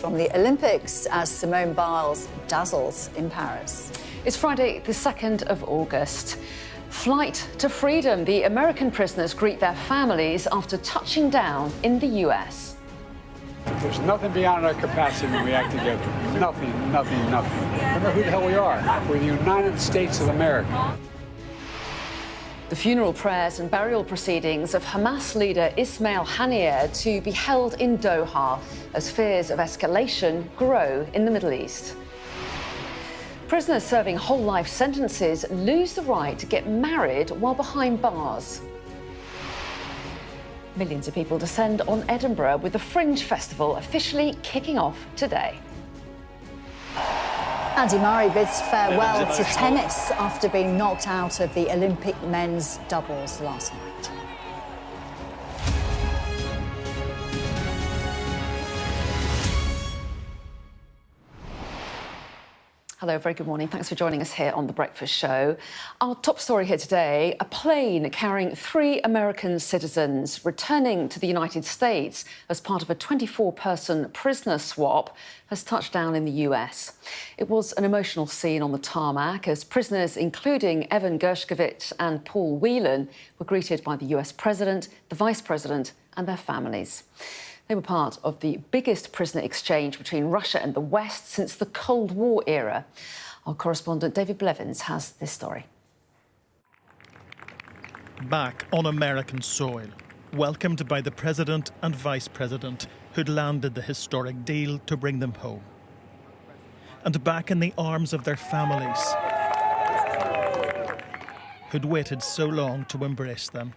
from the Olympics as Simone Biles dazzles in Paris. It's Friday, the 2nd of August. Flight to freedom. The American prisoners greet their families after touching down in the US. There's nothing beyond our capacity when we act together. Nothing. Remember who the hell we are. We're the United States of America. The funeral prayers and burial proceedings of Hamas leader Ismail Haniyeh to be held in Doha as fears of escalation grow in the Middle East. Prisoners serving whole life sentences lose the right to get married while behind bars. Millions of people descend on Edinburgh with the Fringe Festival officially kicking off today. Andy Murray bids farewell to tennis after being knocked out of the Olympic men's doubles last night. Hello, very good morning. Thanks for joining us here on The Breakfast Show. Our top story here today, a plane carrying 3 American citizens returning to the United States as part of a 24-person prisoner swap has touched down in the US. It was an emotional scene on the tarmac as prisoners, including Evan Gershkovich and Paul Whelan, were greeted by the US President, the Vice President and their families. They were part of the biggest prisoner exchange between Russia and the West since the Cold War era. Our correspondent David Blevins has this story. Back on American soil, welcomed by the President and Vice President who'd landed the historic deal to bring them home. And back in the arms of their families who'd waited so long to embrace them.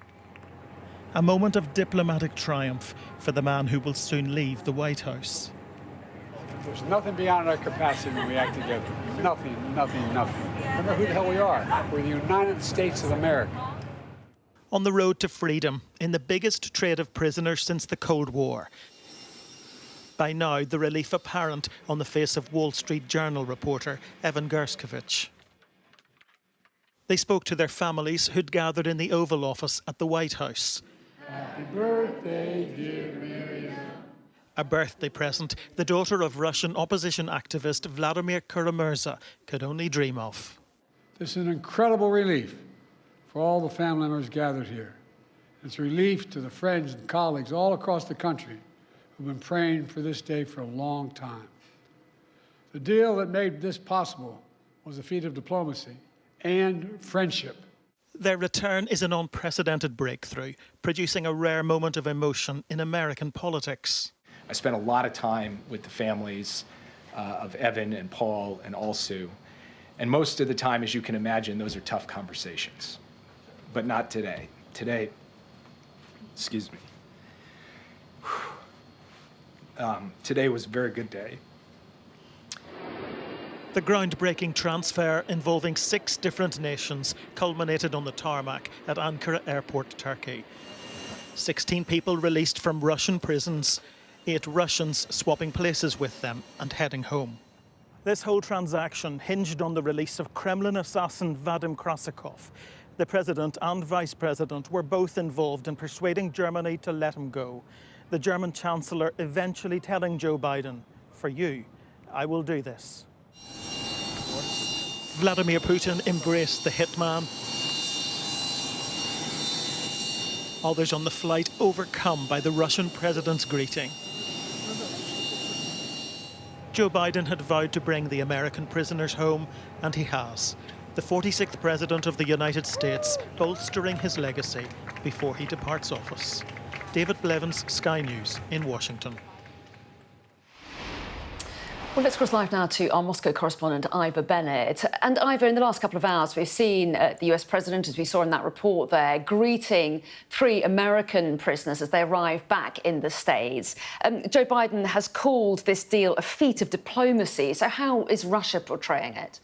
A moment of diplomatic triumph for the man who will soon leave the White House. There's nothing beyond our capacity when we act together. Nothing. Remember who the hell we are. We're the United States of America. On the road to freedom, in the biggest trade of prisoners since the Cold War. By now, the relief apparent on the face of Wall Street Journal reporter Evan Gershkovich. They spoke to their families who'd gathered in the Oval Office at the White House. Happy birthday, dear Miriam. A birthday present the daughter of Russian opposition activist Vladimir Kara-Murza could only dream of. This is an incredible relief for all the family members gathered here. It's a relief to the friends and colleagues all across the country who've been praying for this day for a long time. The deal that made this possible was a feat of diplomacy and friendship. Their return is an unprecedented breakthrough, producing a rare moment of emotion in American politics. I spent a lot of time with the families of Evan and Paul and Alsu, and most of the time, as you can imagine, those are tough conversations. But not today. Today was a very good day. The groundbreaking transfer involving 6 different nations culminated on the tarmac at Ankara Airport, Turkey. 16 people released from Russian prisons, 8 Russians swapping places with them and heading home. This whole transaction hinged on the release of Kremlin assassin Vadim Krasikov. The President and Vice President were both involved in persuading Germany to let him go. The German Chancellor eventually telling Joe Biden, "For you, I will do this." Vladimir Putin embraced the hitman. Others on the flight overcome by the Russian president's greeting. Joe Biden had vowed to bring the American prisoners home, and he has. The 46th President of the United States bolstering his legacy before he departs office. David Blevins, Sky News in Washington. Well, let's cross live now to our Moscow correspondent, Ivor Bennett. And Ivor, in the last couple of hours, we've seen the US President, as we saw in that report there, greeting 3 American prisoners as they arrive back in the States. Joe Biden has called this deal a feat of diplomacy. So how is Russia portraying it?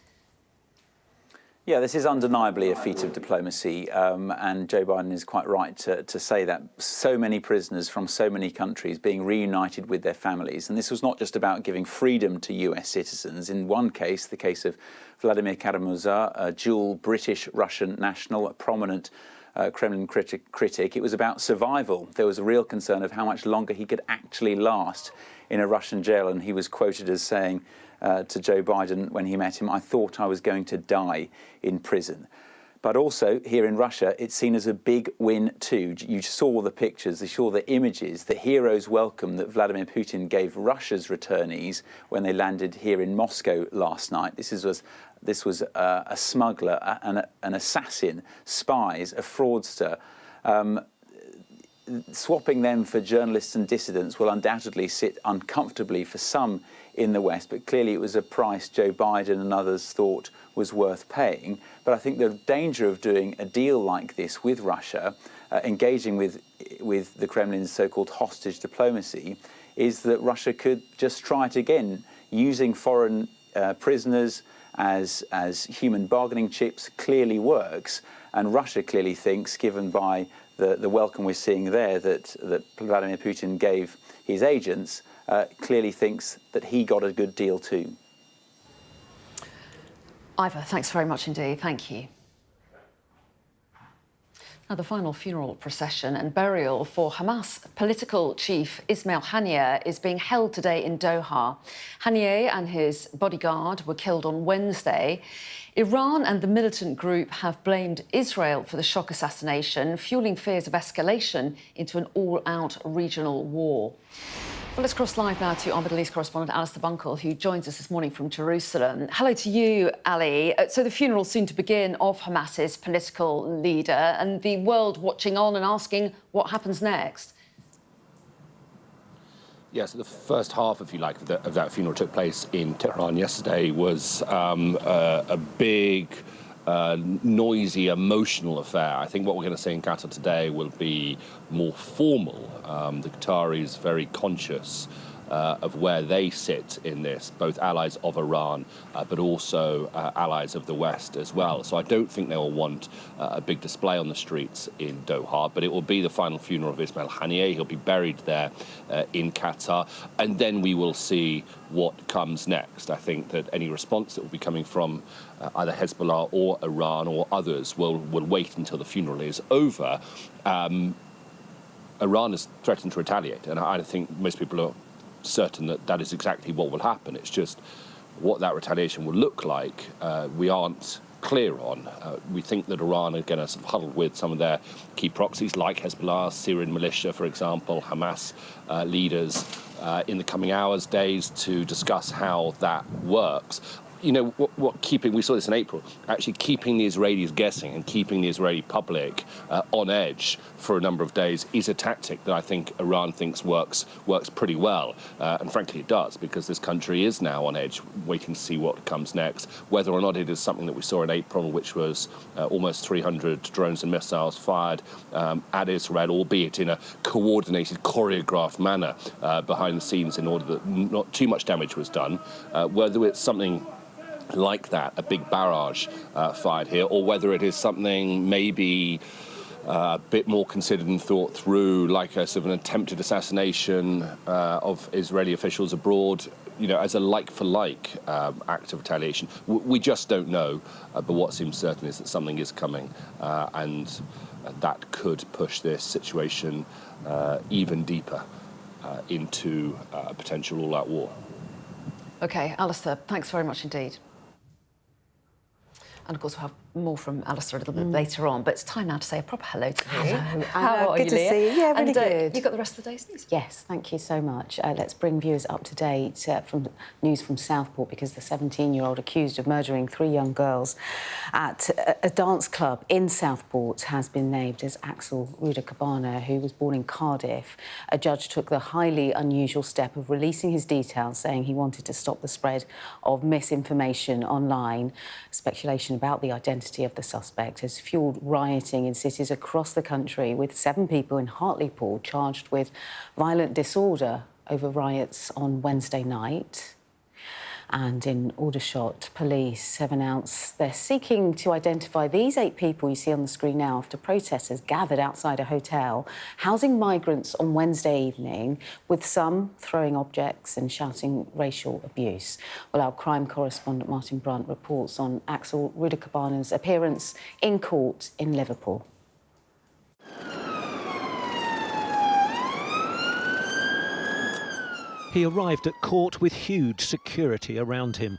Yeah, this is undeniably a feat of diplomacy, and Joe Biden is quite right to say that. So many prisoners from so many countries being reunited with their families. And this was not just about giving freedom to US citizens. In one case, the case of Vladimir Kara-Murza, a dual British-Russian national, a prominent Kremlin critic, it was about survival. There was a real concern of how much longer he could actually last in a Russian jail, and he was quoted as saying to Joe Biden when he met him, "I thought I was going to die in prison." But also here in Russia, it's seen as a big win too. You saw the pictures, you saw the images, the hero's welcome that Vladimir Putin gave Russia's returnees when they landed here in Moscow last night. This was a smuggler, an assassin, spies, a fraudster. Swapping them for journalists and dissidents will undoubtedly sit uncomfortably for some in the West, but clearly it was a price Joe Biden and others thought was worth paying. But I think the danger of doing a deal like this with Russia, engaging with the Kremlin's so-called hostage diplomacy, is that Russia could just try it again, using foreign prisoners as human bargaining chips. Clearly works, and Russia clearly thinks, given by the welcome we're seeing there that Vladimir Putin gave his agents, clearly thinks that he got a good deal too. Ivor, thanks very much indeed. Thank you. Now, the final funeral procession and burial for Hamas political chief Ismail Haniyeh is being held today in Doha. Haniyeh and his bodyguard were killed on Wednesday. Iran and the militant group have blamed Israel for the shock assassination, fueling fears of escalation into an all-out regional war. Well, let's cross live now to our Middle East correspondent, Alistair Bunkle, who joins us this morning from Jerusalem. Hello to you, Ali. So the funeral soon to begin of Hamas's political leader, and the world watching on and asking what happens next. Yes, the first half, if you like, of that funeral took place in Tehran yesterday. Was a big, noisy, emotional affair. I think what we're going to see in Qatar today will be more formal. The Qataris very conscious of where they sit in this, both allies of Iran, but also allies of the West as well. So I don't think they will want a big display on the streets in Doha, but it will be the final funeral of Ismail Haniyeh. He'll be buried there in Qatar, and then we will see what comes next. I think that any response that will be coming from either Hezbollah or Iran or others will wait until the funeral is over. Iran has threatened to retaliate, and I think most people are certain that that is exactly what will happen. It's just what that retaliation will look like, we aren't clear on. We think that Iran are going to sort of huddle with some of their key proxies like Hezbollah, Syrian militia, for example, Hamas leaders in the coming hours, days to discuss how that works. You know, we saw this in April, actually keeping the Israelis guessing and keeping the Israeli public on edge for a number of days is a tactic that I think Iran thinks works pretty well. And frankly, it does, because this country is now on edge, waiting to see what comes next, whether or not it is something that we saw in April, which was almost 300 drones and missiles fired at Israel, albeit in a coordinated, choreographed manner behind the scenes in order that not too much damage was done, whether it's something like that, a big barrage fired here, or whether it is something maybe a bit more considered and thought through, like a sort of an attempted assassination of Israeli officials abroad, you know, as a like-for-like act of retaliation. We just don't know, but what seems certain is that something is coming, and that could push this situation even deeper into a potential all-out war. OK, Alistair, thanks very much indeed. And of course, we'll have more from Alistair a little bit later on, but it's time now to say a proper hello to you. Hello. How are good you, to Leah? see you. Yeah, really good. You got the rest of the day's news? Yes, thank you so much. Let's bring viewers up to date from news from Southport, because the 17-year-old accused of murdering 3 young girls at a dance club in Southport has been named as Axel Rudakabana, who was born in Cardiff. A judge took the highly unusual step of releasing his details, saying he wanted to stop the spread of misinformation online. Speculation about the identity of the suspect has fuelled rioting in cities across the country, with 7 people in Hartlepool charged with violent disorder over riots on Wednesday night. And in Aldershot, police have announced they're seeking to identify these 8 people you see on the screen now after protesters gathered outside a hotel housing migrants on Wednesday evening, with some throwing objects and shouting racial abuse. Well, our crime correspondent Martin Brunt reports on Axel Rudakabana's appearance in court in Liverpool. He arrived at court with huge security around him.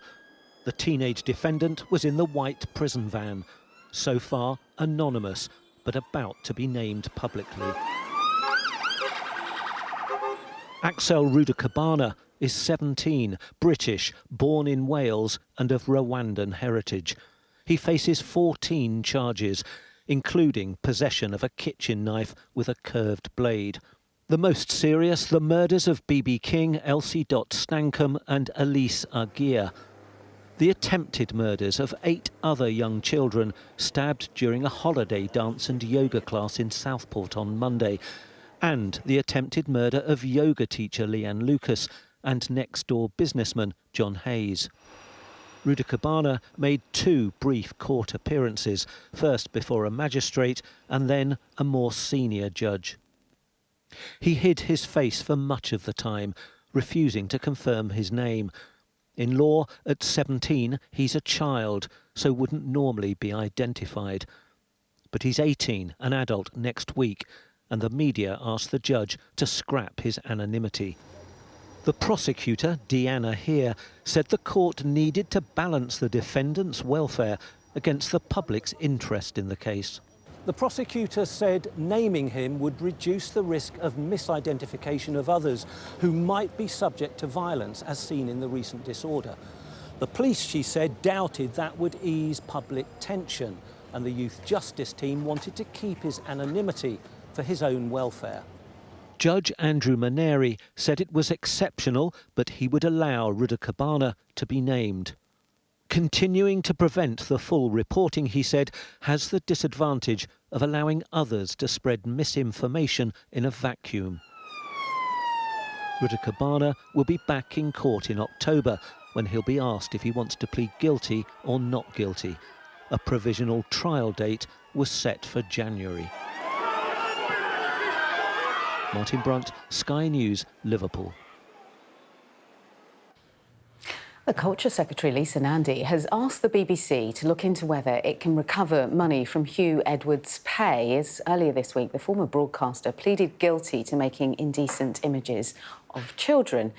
The teenage defendant was in the white prison van, so far anonymous, but about to be named publicly. Axel Rudakabana is 17, British, born in Wales and of Rwandan heritage. He faces 14 charges, including possession of a kitchen knife with a curved blade. The most serious, the murders of B.B. King, Elsie Dot Stankham and Elise Aguirre. The attempted murders of 8 other young children stabbed during a holiday dance and yoga class in Southport on Monday, and the attempted murder of yoga teacher Leanne Lucas and next-door businessman John Hayes. Rudakabana made 2 brief court appearances, first before a magistrate and then a more senior judge. He hid his face for much of the time, refusing to confirm his name. In law, at 17, he's a child, so wouldn't normally be identified. But he's 18, an adult, next week, and the media asked the judge to scrap his anonymity. The prosecutor, Deanna Heer, said the court needed to balance the defendant's welfare against the public's interest in the case. The prosecutor said naming him would reduce the risk of misidentification of others who might be subject to violence, as seen in the recent disorder. The police, she said, doubted that would ease public tension, and the youth justice team wanted to keep his anonymity for his own welfare. Judge Andrew Maneri said it was exceptional, but he would allow Rudakabana to be named. Continuing to prevent the full reporting, he said, has the disadvantage of allowing others to spread misinformation in a vacuum. Rudakabana will be back in court in October, when he'll be asked if he wants to plead guilty or not guilty. A provisional trial date was set for January. Martin Brunt, Sky News, Liverpool. The Culture Secretary, Lisa Nandy, has asked the BBC to look into whether it can recover money from Hugh Edwards' pay, as earlier this week the former broadcaster pleaded guilty to making indecent images of children.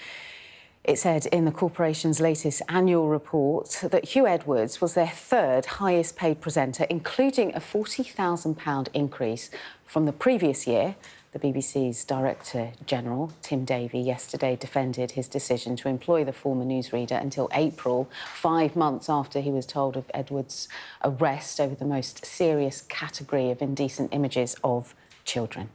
It said in the corporation's latest annual report that Hugh Edwards was their 3rd highest paid presenter, including a £40,000 increase from the previous year. The BBC's Director General, Tim Davie, yesterday defended his decision to employ the former newsreader until April, 5 months after he was told of Edwards' arrest over the most serious category of indecent images of children.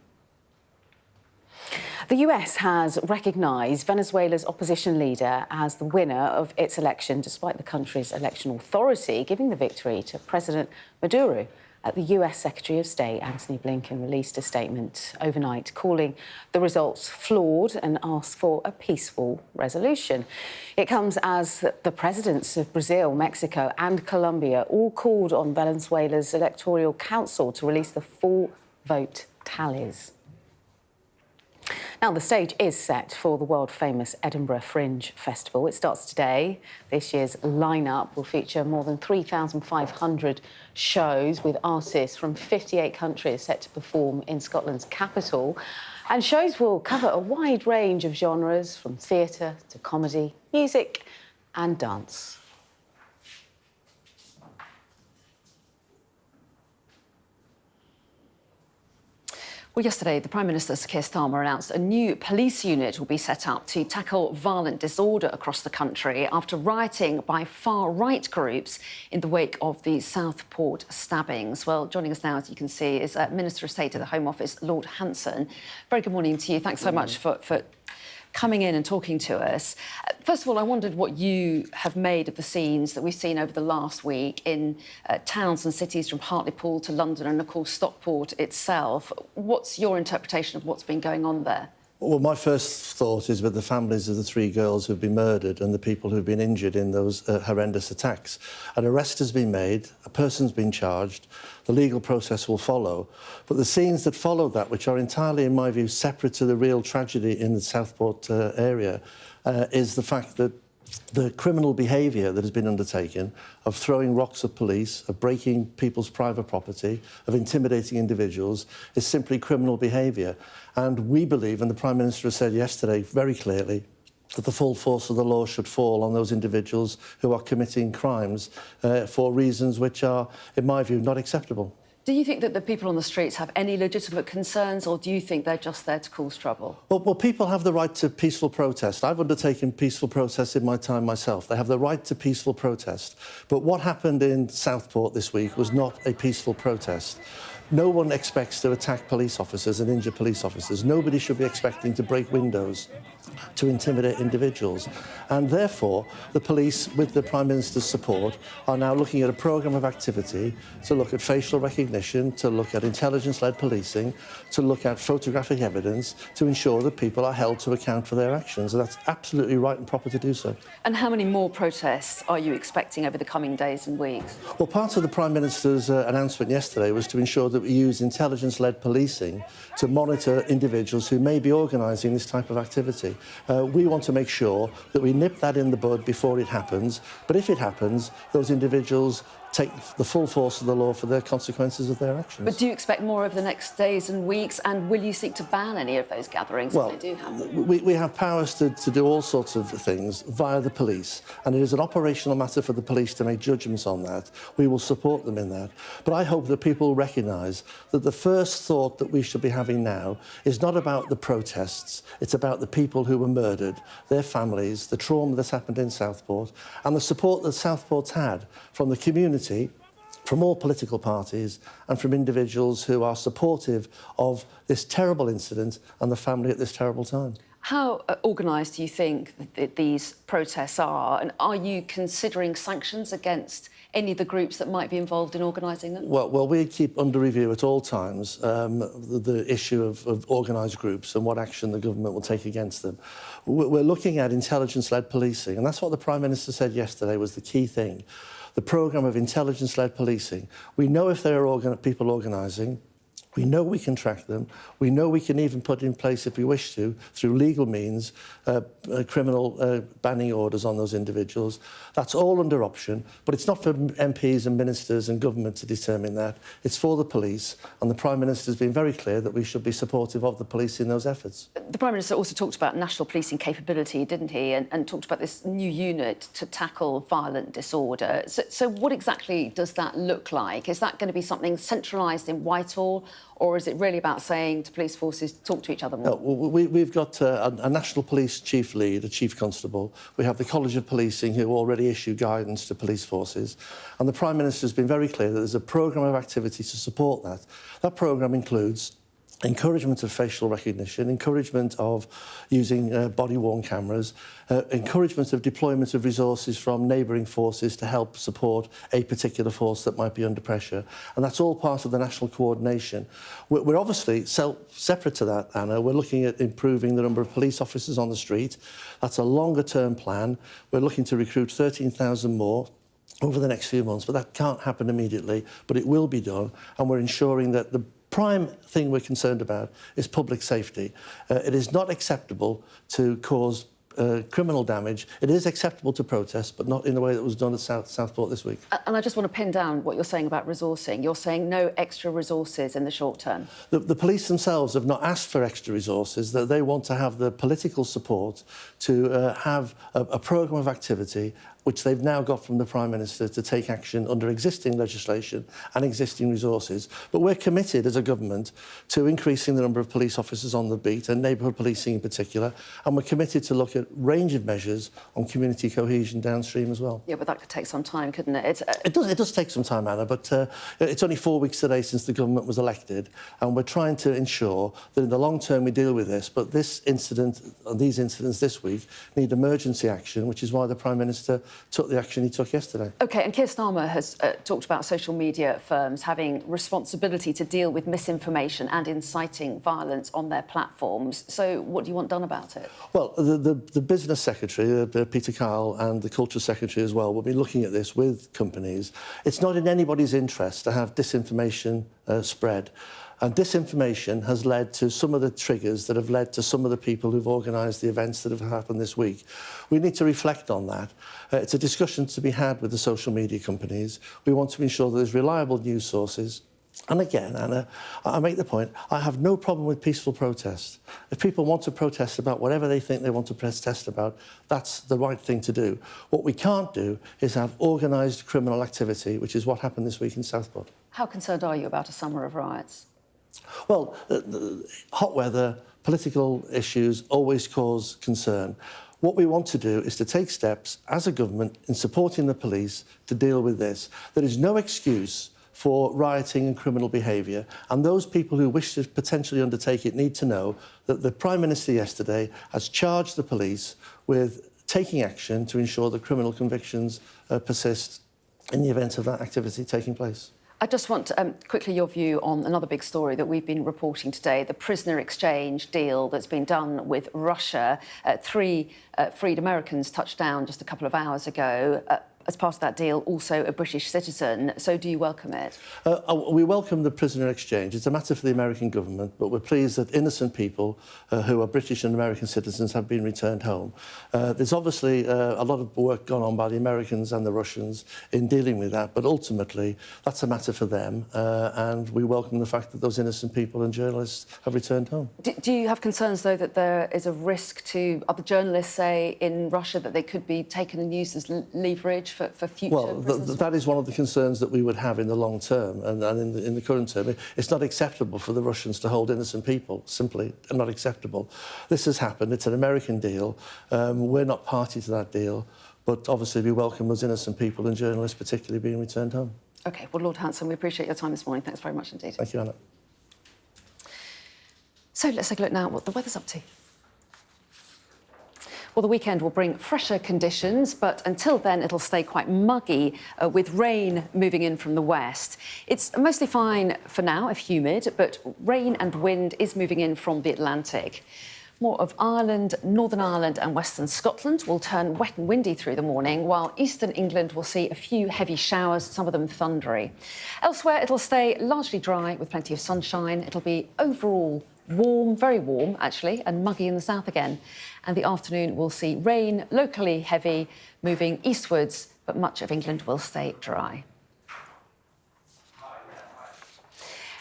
The US has recognised Venezuela's opposition leader as the winner of its election, despite the country's election authority giving the victory to President Maduro. The US Secretary of State, Antony Blinken, released a statement overnight calling the results flawed and asked for a peaceful resolution. It comes as the presidents of Brazil, Mexico and Colombia all called on Venezuela's Electoral Council to release the full vote tallies. Now, the stage is set for the world-famous Edinburgh Fringe Festival. It starts today. This year's line-up will feature more than 3,500 shows with artists from 58 countries set to perform in Scotland's capital. And shows will cover a wide range of genres, from theatre to comedy, music and dance. Well, yesterday, the Prime Minister, Keir Starmer, announced a new police unit will be set up to tackle violent disorder across the country after rioting by far-right groups in the wake of the Southport stabbings. Well, joining us now, as you can see, is Minister of State at the Home Office, Lord Hanson. Very good morning to you. Thanks so much for coming in and talking to us. First of all, I wondered what you have made of the scenes that we've seen over the last week in towns and cities from Hartlepool to London and, of course, Stockport itself. What's your interpretation of what's been going on there? Well, my first thought is with the families of the 3 girls who've been murdered and the people who've been injured in those horrendous attacks. An arrest has been made, a person's been charged, the legal process will follow. But the scenes that follow that, which are entirely, in my view, separate to the real tragedy in the Southport area, is the fact that the criminal behaviour that has been undertaken of throwing rocks at police, of breaking people's private property, of intimidating individuals, is simply criminal behaviour. And we believe, and the Prime Minister has said yesterday very clearly, that the full force of the law should fall on those individuals who are committing crimes for reasons which are, in my view, not acceptable. Do you think that the people on the streets have any legitimate concerns, or do you think they're just there to cause trouble? Well, people have the right to peaceful protest. I've undertaken peaceful protests in my time myself. They have the right to peaceful protest. But what happened in Southport this week was not a peaceful protest. No one expects to attack police officers and injure police officers. Nobody should be expecting to break windows to intimidate individuals. And therefore, the police, with the Prime Minister's support, are now looking at a programme of activity to look at facial recognition, to look at intelligence-led policing, to look at photographic evidence, to ensure that people are held to account for their actions. And that's absolutely right and proper to do so. And how many more protests are you expecting over the coming days and weeks? Well, part of the Prime Minister's announcement yesterday was to ensure that we use intelligence-led policing to monitor individuals who may be organising this type of activity. We want to make sure that we nip that in the bud before it happens, but if it happens, those individuals take the full force of the law for the consequences of their actions. But do you expect more over the next days and weeks, and will you seek to ban any of those gatherings if they do happen? We have powers to do all sorts of things via the police, and it is an operational matter for the police to make judgments on that. We will support them in that. But I hope that people recognise that the first thought that we should be having now is not about the protests, it's about the people who were murdered, their families, the trauma that's happened in Southport, and the support that Southport's had from the community, from all political parties and from individuals who are supportive of this terrible incident and the family at this terrible time. How organised do you think that these protests are, and are you considering sanctions against any of the groups that might be involved in organising them? Well, we keep under review at all times the issue of organised groups and what action the government will take against them. We're looking at intelligence-led policing, and that's what the Prime Minister said yesterday was the key thing. The programme of intelligence-led policing. We know if there are people organising. We know we can track them. We know we can even put in place, if we wish to, through legal means, criminal banning orders on those individuals. That's all under option, but it's not for MPs and ministers and government to determine that. It's for the police, and the Prime Minister's been very clear that we should be supportive of the police in those efforts. The Prime Minister also talked about national policing capability, didn't he, and talked about this new unit to tackle violent disorder. So what exactly does that look like? Is that going to be something centralised in Whitehall, or is it really about saying to police forces, talk to each other more? No, we've got a National Police Chief Lead, a Chief Constable. We have the College of Policing, who already issue guidance to police forces. And the Prime Minister has been very clear that there's a programme of activity to support that. That programme includes encouragement of facial recognition, encouragement of using body-worn cameras, encouragement of deployment of resources from neighbouring forces to help support a particular force that might be under pressure. And that's all part of the national coordination. We're obviously separate to that, Anna. We're looking at improving the number of police officers on the street. That's a longer-term plan. We're looking to recruit 13,000 more over the next few months, but that can't happen immediately, but it will be done, and we're ensuring that the prime thing we're concerned about is public safety. It is not acceptable to cause criminal damage. It is acceptable to protest, but not in the way that was done at Southport this week. And I just want to pin down what you're saying about resourcing. You're saying no extra resources in the short term. The police themselves have not asked for extra resources. That they want to have the political support to have a programme of activity which they've now got from the Prime Minister to take action under existing legislation and existing resources. But we're committed as a government to increasing the number of police officers on the beat, and neighbourhood policing in particular, and we're committed to look at a range of measures on community cohesion downstream as well. Yeah, but that could take some time, couldn't it? It does take some time, Anna, but it's only 4 weeks today since the government was elected, and we're trying to ensure that in the long term we deal with this. But this incident, and these incidents this week, need emergency action, which is why the Prime Minister took the action he took yesterday. OK, and Keir Starmer has talked about social media firms having responsibility to deal with misinformation and inciting violence on their platforms. So what do you want done about it? Well, the Business Secretary, Peter Kyle, and the Culture Secretary as well, will be looking at this with companies. It's not in anybody's interest to have disinformation spread. And disinformation has led to some of the triggers that have led to some of the people who've organised the events that have happened this week. We need to reflect on that. It's a discussion to be had with the social media companies. We want to ensure that there's reliable news sources, And again, Anna, I make the point, I have no problem with peaceful protest. If people want to protest about whatever they think they want to protest about, that's the right thing to do. What we can't do is have organised criminal activity, which is what happened this week in Southport. How concerned are you about a summer of riots? Well, hot weather, political issues always cause concern. What we want to do is to take steps as a government in supporting the police to deal with this. There is no excuse for rioting and criminal behaviour, and those people who wish to potentially undertake it need to know that the Prime Minister yesterday has charged the police with taking action to ensure that criminal convictions persist in the event of that activity taking place. I just want quickly your view on another big story that we've been reporting today, the prisoner exchange deal that's been done with Russia. Three freed Americans touched down just a couple of hours ago. As part of that deal, also a British citizen. So do you welcome it? We welcome the prisoner exchange. It's a matter for the American government, but we're pleased that innocent people who are British and American citizens have been returned home. There's obviously a lot of work gone on by the Americans and the Russians in dealing with that, but ultimately that's a matter for them, and we welcome the fact that those innocent people and journalists have returned home. Do you have concerns, though, that there is a risk to other journalists, say, in Russia, that they could be taken and used as leverage for future? Well, that is one of the concerns that we would have in the long term, and in the current term. It's not acceptable for the Russians to hold innocent people, simply not acceptable. This has happened. It's an American deal. We're not party to that deal, but obviously we welcome those innocent people and journalists particularly being returned home. OK, well, Lord Hanson, we appreciate your time this morning. Thanks very much indeed. Thank you, Anna. So let's take a look now at what the weather's up to. Well, the weekend will bring fresher conditions, but until then it'll stay quite muggy with rain moving in from the west. It's mostly fine for now, if humid, but rain and wind is moving in from the Atlantic. More of Ireland, Northern Ireland and Western Scotland will turn wet and windy through the morning, while Eastern England will see a few heavy showers, some of them thundery. Elsewhere, it'll stay largely dry with plenty of sunshine. It'll be overall warm, very warm, actually, and muggy in the south again. And the afternoon will see rain, locally heavy, moving eastwards, but much of England will stay dry.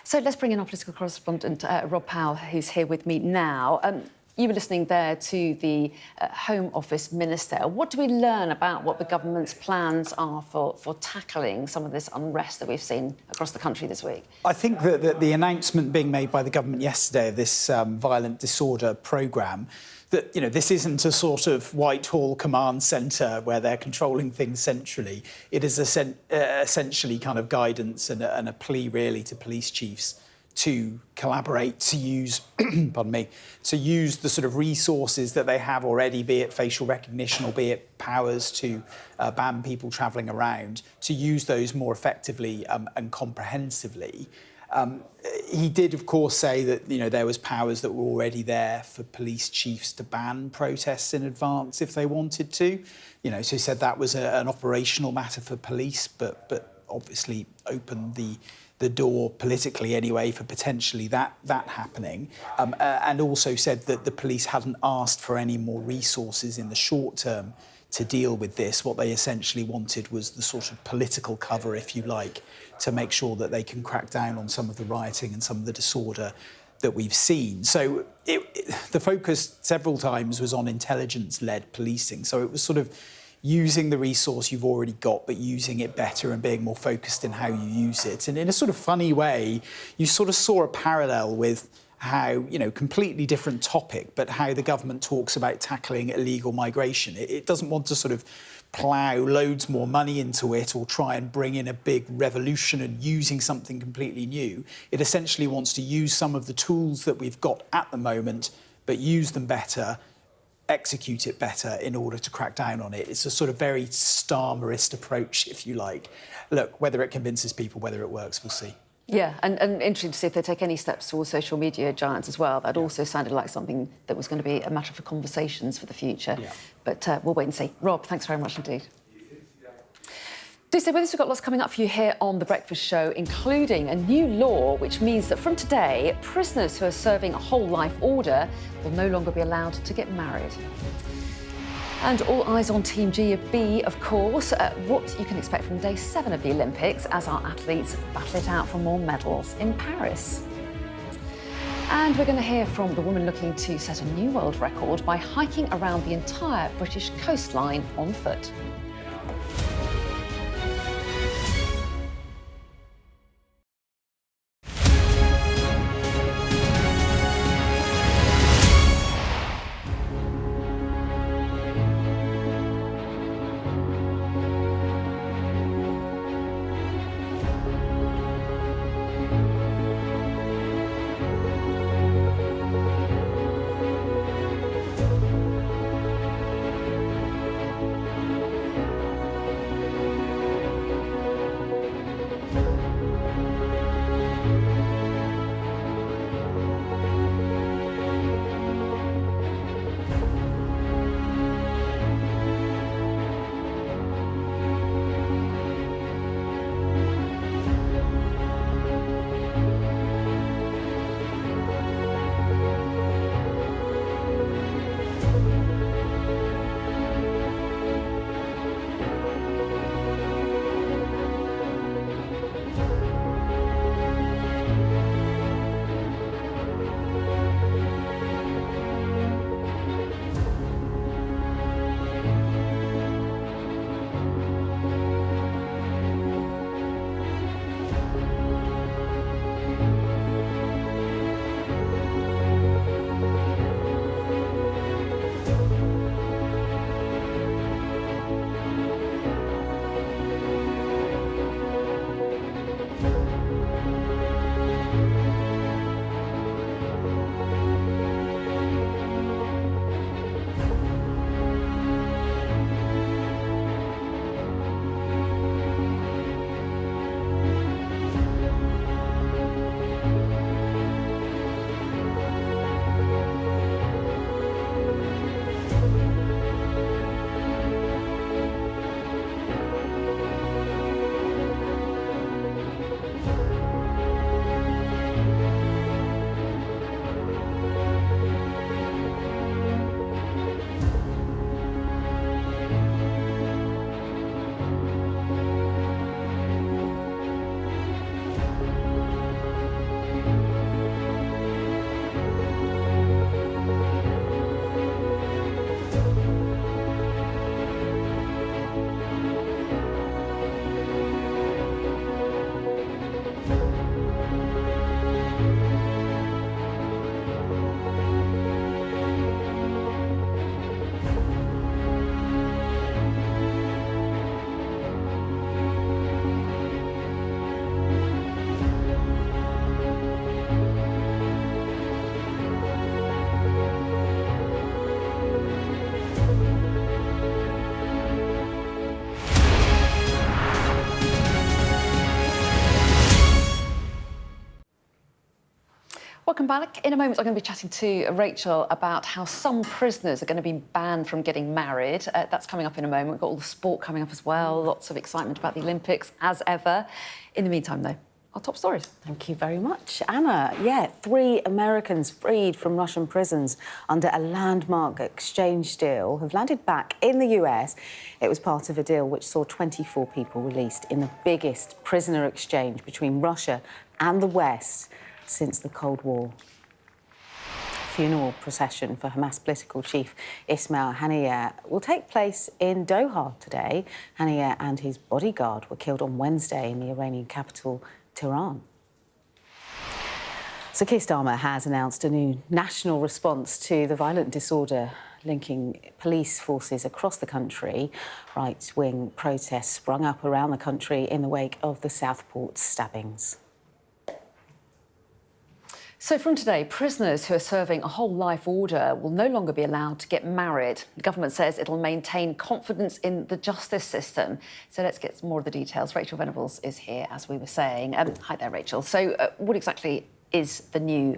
So let's bring in our political correspondent, Rob Powell, who's here with me now. You were listening there to the Home Office Minister. What do we learn about what the government's plans are for tackling some of this unrest that we've seen across the country this week? I think that the announcement being made by the government yesterday of this violent disorder programme, that, you know, this isn't a sort of Whitehall command centre where they're controlling things centrally. It is essentially kind of guidance and a plea, really, to police chiefs to collaborate, to use, pardon me, to use the sort of resources that they have already, be it facial recognition or be it powers to ban people travelling around, to use those more effectively and comprehensively. He did, of course, say that, you know, there was powers that were already there for police chiefs to ban protests in advance if they wanted to. You know, so he said that was an operational matter for police, but obviously opened the door politically anyway for potentially that happening, and also said that the police hadn't asked for any more resources in the short term to deal with this. What they essentially wanted was the sort of political cover, if you like, to make sure that they can crack down on some of the rioting and some of the disorder that we've seen. So the focus several times was on intelligence-led policing. So it was sort of using the resource you've already got, but using it better and being more focused in how you use it. And in a sort of funny way, you sort of saw a parallel with how, you know, completely different topic, but how the government talks about tackling illegal migration. It doesn't want to sort of plough loads more money into it or try and bring in a big revolution and using something completely new. It essentially wants to use some of the tools that we've got at the moment, but use them better, execute it better in order to crack down on it. It's a sort of very Starmerist approach, if you like. Look, whether it convinces people, whether it works, we'll see. Yeah, and interesting to see if they take any steps towards social media giants as well. That also sounded like something that was going to be a matter for conversations for the future. Yeah. But we'll wait and see. Rob, thanks very much indeed. Do stay with us. We've got lots coming up for you here on The Breakfast Show, including a new law which means that from today, prisoners who are serving a whole life order will no longer be allowed to get married. And all eyes on Team GB, of course. What you can expect from day 7 of the Olympics as our athletes battle it out for more medals in Paris. And we're going to hear from the woman looking to set a new world record by hiking around the entire British coastline on foot. Welcome back. In a moment, I'm going to be chatting to Rachel about how some prisoners are going to be banned from getting married. That's coming up in a moment. We've got all the sport coming up as well. Lots of excitement about the Olympics, as ever. In the meantime, though, our top stories. Thank you very much, Anna. Yeah, 3 Americans freed from Russian prisons under a landmark exchange deal have landed back in the US. It was part of a deal which saw 24 people released in the biggest prisoner exchange between Russia and the West since the Cold War. Funeral procession for Hamas political chief Ismail Haniyeh will take place in Doha today. Haniyeh and his bodyguard were killed on Wednesday in the Iranian capital, Tehran. So Keir Starmer has announced a new national response to the violent disorder linking police forces across the country. Right-wing protests sprung up around the country in the wake of the Southport stabbings. So from today, prisoners who are serving a whole life order will no longer be allowed to get married. The government says it'll maintain confidence in the justice system. So let's get some more of the details. Rachel Venables is here, as we were saying. Hi there, Rachel. So what exactly is the new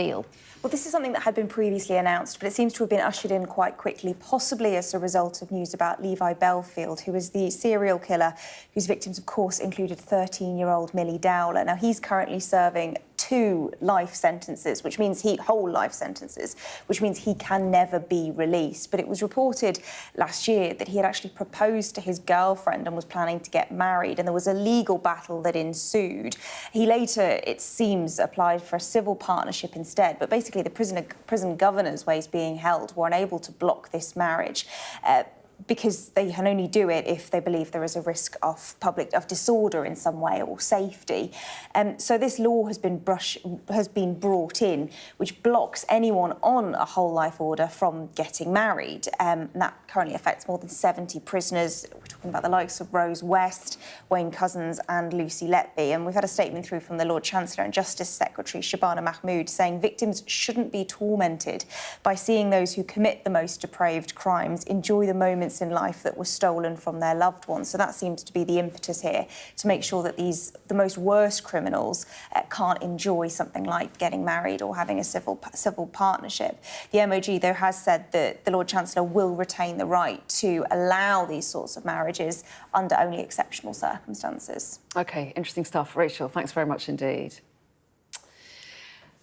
deal. Well, this is something that had been previously announced, but it seems to have been ushered in quite quickly, possibly as a result of news about Levi Belfield, who was the serial killer whose victims, of course, included 13-year-old Millie Dowler. Now, he's currently serving 2 life sentences, which means whole life sentences, which means he can never be released. But it was reported last year that he had actually proposed to his girlfriend and was planning to get married, and there was a legal battle that ensued. He later, it seems, applied for a civil partnership instead, but basically the prison governors where he's being held were unable to block this marriage. Because they can only do it if they believe there is a risk of disorder in some way or safety. So this law has been brought in, which blocks anyone on a whole life order from getting married. And that currently affects more than 70 prisoners. We're talking about the likes of Rose West, Wayne Couzens and Lucy Letby. And we've had a statement through from the Lord Chancellor and Justice Secretary Shabana Mahmood saying victims shouldn't be tormented by seeing those who commit the most depraved crimes enjoy the moments in life that were stolen from their loved ones. So that seems to be the impetus here, to make sure that the most worst criminals can't enjoy something like getting married or having a civil partnership. The MOG, though, has said that the Lord Chancellor will retain the right to allow these sorts of marriages under only exceptional circumstances. OK, interesting stuff. Rachel, thanks very much indeed.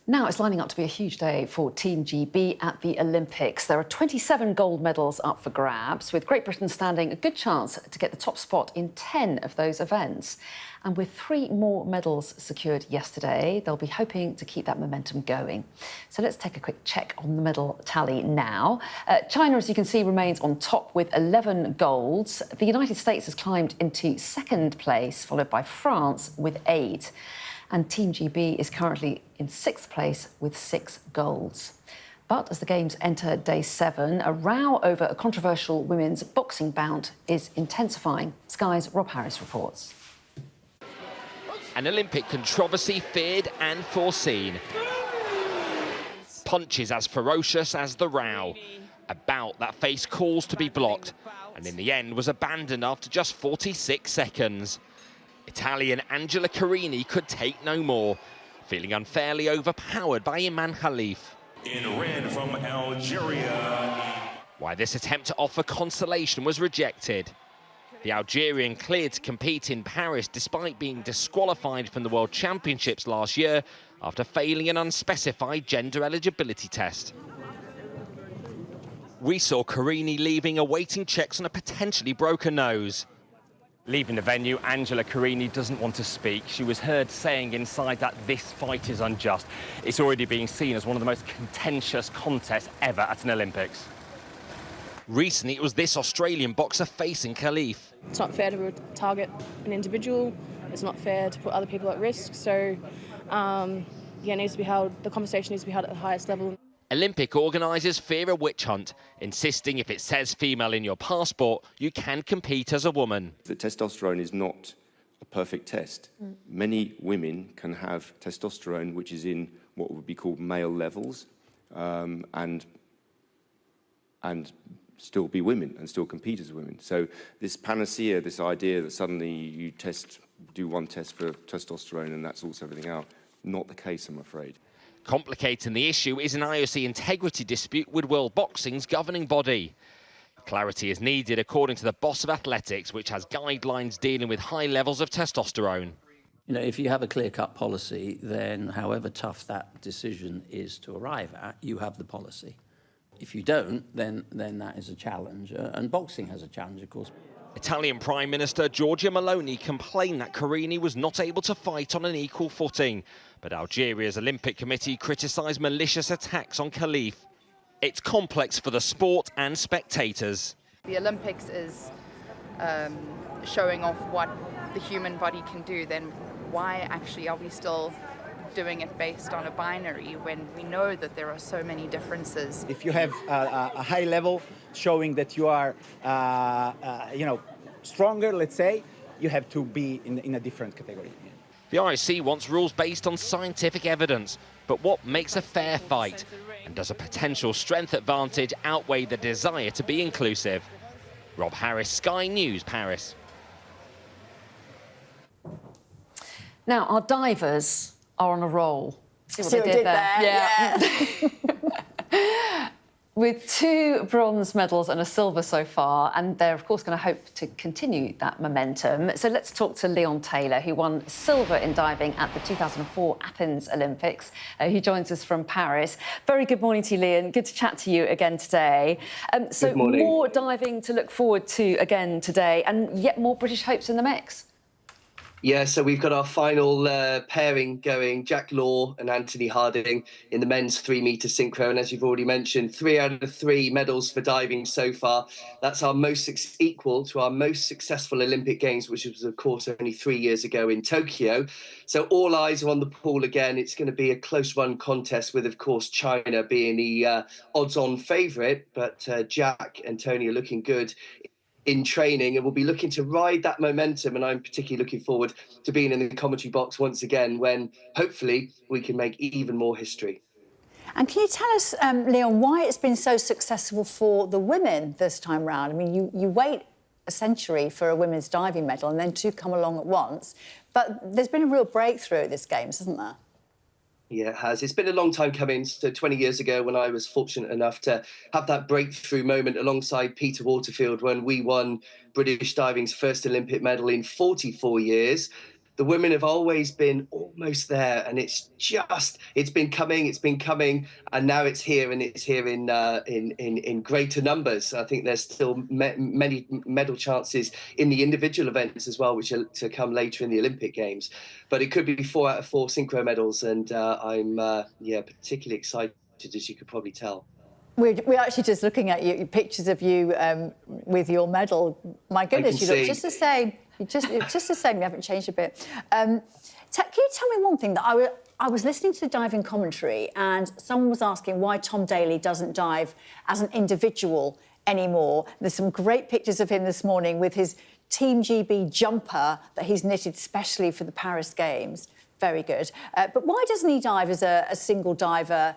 Now it's lining up to be a huge day for Team GB at the Olympics. There are 27 gold medals up for grabs, with Great Britain standing a good chance to get the top spot in 10 of those events. And with 3 more medals secured yesterday, they'll be hoping to keep that momentum going. So let's take a quick check on the medal tally now. China, as you can see, remains on top with 11 golds. The United States has climbed into 2nd place, followed by France with 8. And Team GB is currently in 6th place with 6 golds. But as the Games enter day 7, a row over a controversial women's boxing bout is intensifying. Sky's Rob Harris reports. An Olympic controversy feared and foreseen. Punches as ferocious as the row. A bout that faced calls to be blocked, and in the end was abandoned after just 46 seconds. Italian Angela Carini could take no more, feeling unfairly overpowered by Iman Khalif. In red from Algeria. Why this attempt to offer consolation was rejected. The Algerian cleared to compete in Paris despite being disqualified from the World Championships last year after failing an unspecified gender eligibility test. We saw Carini leaving, awaiting checks on a potentially broken nose. Leaving the venue, Angela Carini doesn't want to speak. She was heard saying inside that this fight is unjust. It's already being seen as one of the most contentious contests ever at an Olympics. Recently, it was this Australian boxer facing Khalif. It's not fair to target an individual. It's not fair to put other people at risk. So, yeah, it needs to be held. The conversation needs to be held at the highest level. Olympic organisers fear a witch hunt, insisting if it says female in your passport, you can compete as a woman. The testosterone is not a perfect test. Many women can have testosterone which is in what would be called male levels, and still be women and still compete as women. So this panacea, this idea that suddenly you do one test for testosterone and that sorts everything out, not the case, I'm afraid. Complicating the issue is an IOC integrity dispute with World Boxing's governing body. Clarity is needed, according to the boss of athletics, which has guidelines dealing with high levels of testosterone. You know, if you have a clear-cut policy, then however tough that decision is to arrive at, you have the policy. If you don't, then that is a challenge, and boxing has a challenge, of course. Italian Prime Minister Giorgia Meloni complained that Carini was not able to fight on an equal footing, but Algeria's Olympic Committee criticised malicious attacks on Khalif. It's complex for the sport and spectators. The Olympics is showing off what the human body can do, then why actually are we still doing it based on a binary when we know that there are so many differences? If you have a high level showing that you are, stronger, let's say, you have to be in a different category. The IOC wants rules based on scientific evidence, but what makes a fair fight? And does a potential strength advantage outweigh the desire to be inclusive? Rob Harris, Sky News, Paris. Now, our divers are on a roll. See what they did there. Yeah. With 2 bronze medals and a silver so far, and they're, of course, going to hope to continue that momentum. So let's talk to Leon Taylor, who won silver in diving at the 2004 Athens Olympics. He joins us from Paris. Very good morning to you, Leon. Good to chat to you again today. So more diving to look forward to again today, and yet more British hopes in the mix. Yeah, so we've got our final pairing going, Jack Law and Anthony Harding in the men's 3-metre synchro. And as you've already mentioned, 3 out of 3 medals for diving so far. That's our equal to our most successful Olympic Games, which was, of course, only 3 years ago in Tokyo. So all eyes are on the pool again. It's going to be a close-run contest with, of course, China being the odds-on favourite. But Jack and Tony are looking good in training, and we'll be looking to ride that momentum, and I'm particularly looking forward to being in the commentary box once again when hopefully we can make even more history. And can you tell us, Leon, why it's been so successful for the women this time round? I mean, you wait a century for a women's diving medal and then 2 come along at once, but there's been a real breakthrough at this Games, hasn't there? Yeah, it has. It's been a long time coming. So 20 years ago, when I was fortunate enough to have that breakthrough moment alongside Peter Waterfield when we won British diving's first Olympic medal in 44 years, the women have always been almost there, and it's been coming, and now it's here, and it's here in greater numbers. I think there's still many medal chances in the individual events as well, which are to come later in the Olympic Games. But it could be 4 out of 4 synchro medals, and I'm particularly excited, as you could probably tell. We're actually just looking at pictures of you with your medal. My goodness, you look just the same. Just the same. You haven't changed a bit. Can you tell me one thing that I was listening to the diving commentary, and someone was asking why Tom Daley doesn't dive as an individual anymore. There's some great pictures of him this morning with his Team GB jumper that he's knitted specially for the Paris Games. Very good. But why doesn't he dive as a single diver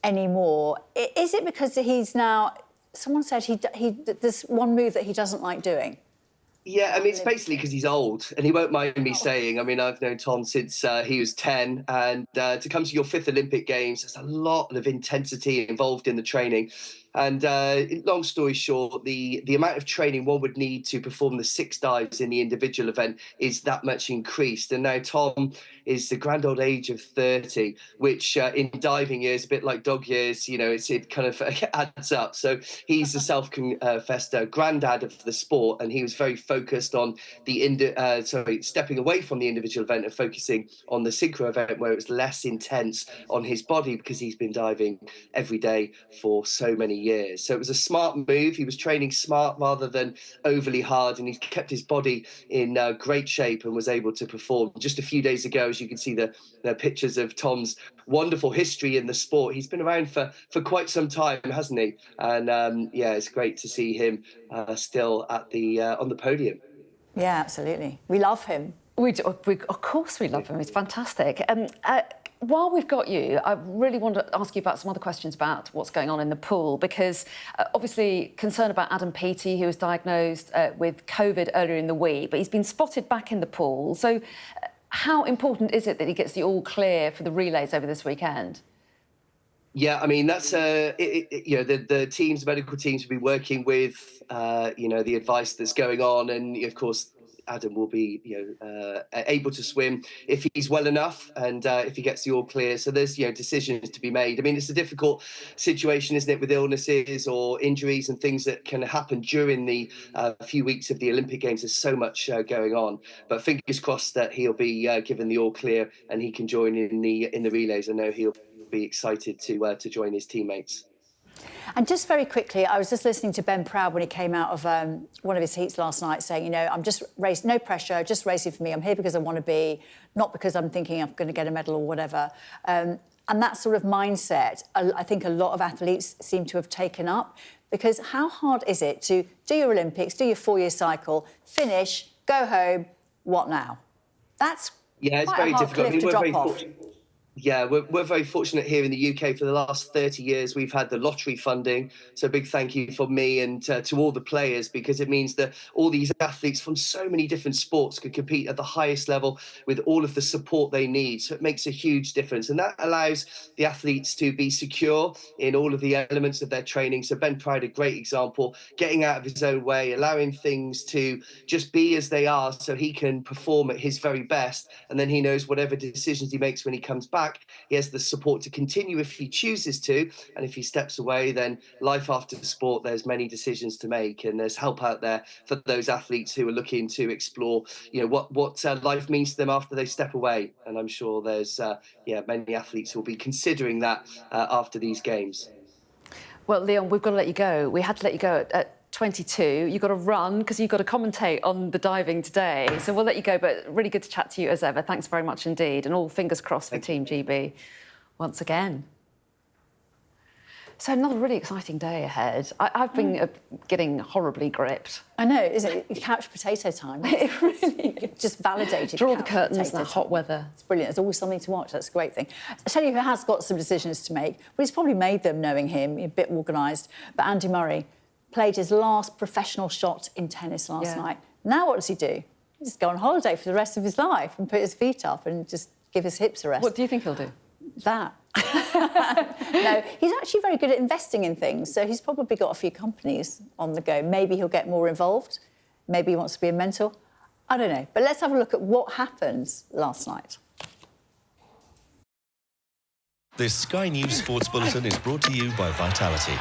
anymore? Is it because he's now... Someone said there's one move that he doesn't like doing. Yeah, I mean, it's basically because he's old, and he won't mind me saying. I mean, I've known Tom since he was 10, and to come to your 5th Olympic Games, there's a lot of intensity involved in the training. And long story short, the amount of training one would need to perform the 6 dives in the individual event is that much increased. And now Tom is the grand old age of 30, which in diving years, a bit like dog years, you know, it kind of adds up. So he's the self-confessed granddad of the sport, and he was very focused on the stepping away from the individual event and focusing on the synchro event, where it was less intense on his body because he's been diving every day for so many years. So it was a smart move. He was training smart rather than overly hard, and he kept his body in great shape and was able to perform. Just a few days ago, as you can see the pictures of Tom's wonderful history in the sport. He's been around for quite some time, hasn't he? And it's great to see him still at the on the podium. Yeah, absolutely. We love him. Of course we love him. It's fantastic. While we've got you, I really want to ask you about some other questions about what's going on in the pool, because obviously concern about Adam Peaty, who was diagnosed with COVID earlier in the week, but he's been spotted back in the pool. So how important is it that he gets the all clear for the relays over this weekend? Yeah, I mean, that's, the teams, medical teams will be working with, the advice that's going on. And, of course, Adam will be, able to swim if he's well enough and if he gets the all clear. So there's, decisions to be made. I mean, it's a difficult situation, isn't it, with illnesses or injuries and things that can happen during the few weeks of the Olympic Games. There's so much going on, but fingers crossed that he'll be given the all clear and he can join in the relays. I know he'll be excited to join his teammates. And just very quickly, I was just listening to Ben Proud when he came out of one of his heats last night saying, I'm just racing, no pressure, just racing for me. I'm here because I want to be, not because I'm thinking I'm going to get a medal or whatever. And that sort of mindset, I think a lot of athletes seem to have taken up, because how hard is it to do your Olympics, do your 4-year cycle, finish, go home, what now? That's it's quite very a hard difficult. cliff to drop off. Yeah, we're very fortunate here in the UK. For the last 30 years, we've had the lottery funding. So big thank you from me and to all the players, because it means that all these athletes from so many different sports can compete at the highest level with all of the support they need. So it makes a huge difference. And that allows the athletes to be secure in all of the elements of their training. So Ben Pride, a great example, getting out of his own way, allowing things to just be as they are so he can perform at his very best. And then he knows whatever decisions he makes when he comes back, he has the support to continue if he chooses to, and if he steps away, then life after sport, there's many decisions to make, and there's help out there for those athletes who are looking to explore, what life means to them after they step away. And I'm sure there's many athletes who will be considering that after these games. Well, Leon, we've got to let you go. We had to let you go at 22. You've got to run because you've got to commentate on the diving today. So we'll let you go, but really good to chat to you as ever. Thanks very much indeed. And all fingers crossed for Team GB once again. So another really exciting day ahead. I've been getting horribly gripped. I know, isn't it? Couch potato time. It really just validated. Draw the curtains in that hot weather. It's brilliant. There's always something to watch. That's a great thing. I'll tell you who has got some decisions to make, but he's probably made them knowing him, a bit organised. But Andy Murray played his last professional shot in tennis last night. Now what does he do? He just go on holiday for the rest of his life and put his feet up and just give his hips a rest. What do you think he'll do? That. No, he's actually very good at investing in things, so he's probably got a few companies on the go. Maybe he'll get more involved. Maybe he wants to be a mentor. I don't know. But let's have a look at what happened last night. This Sky News Sports Bulletin is brought to you by Vitality.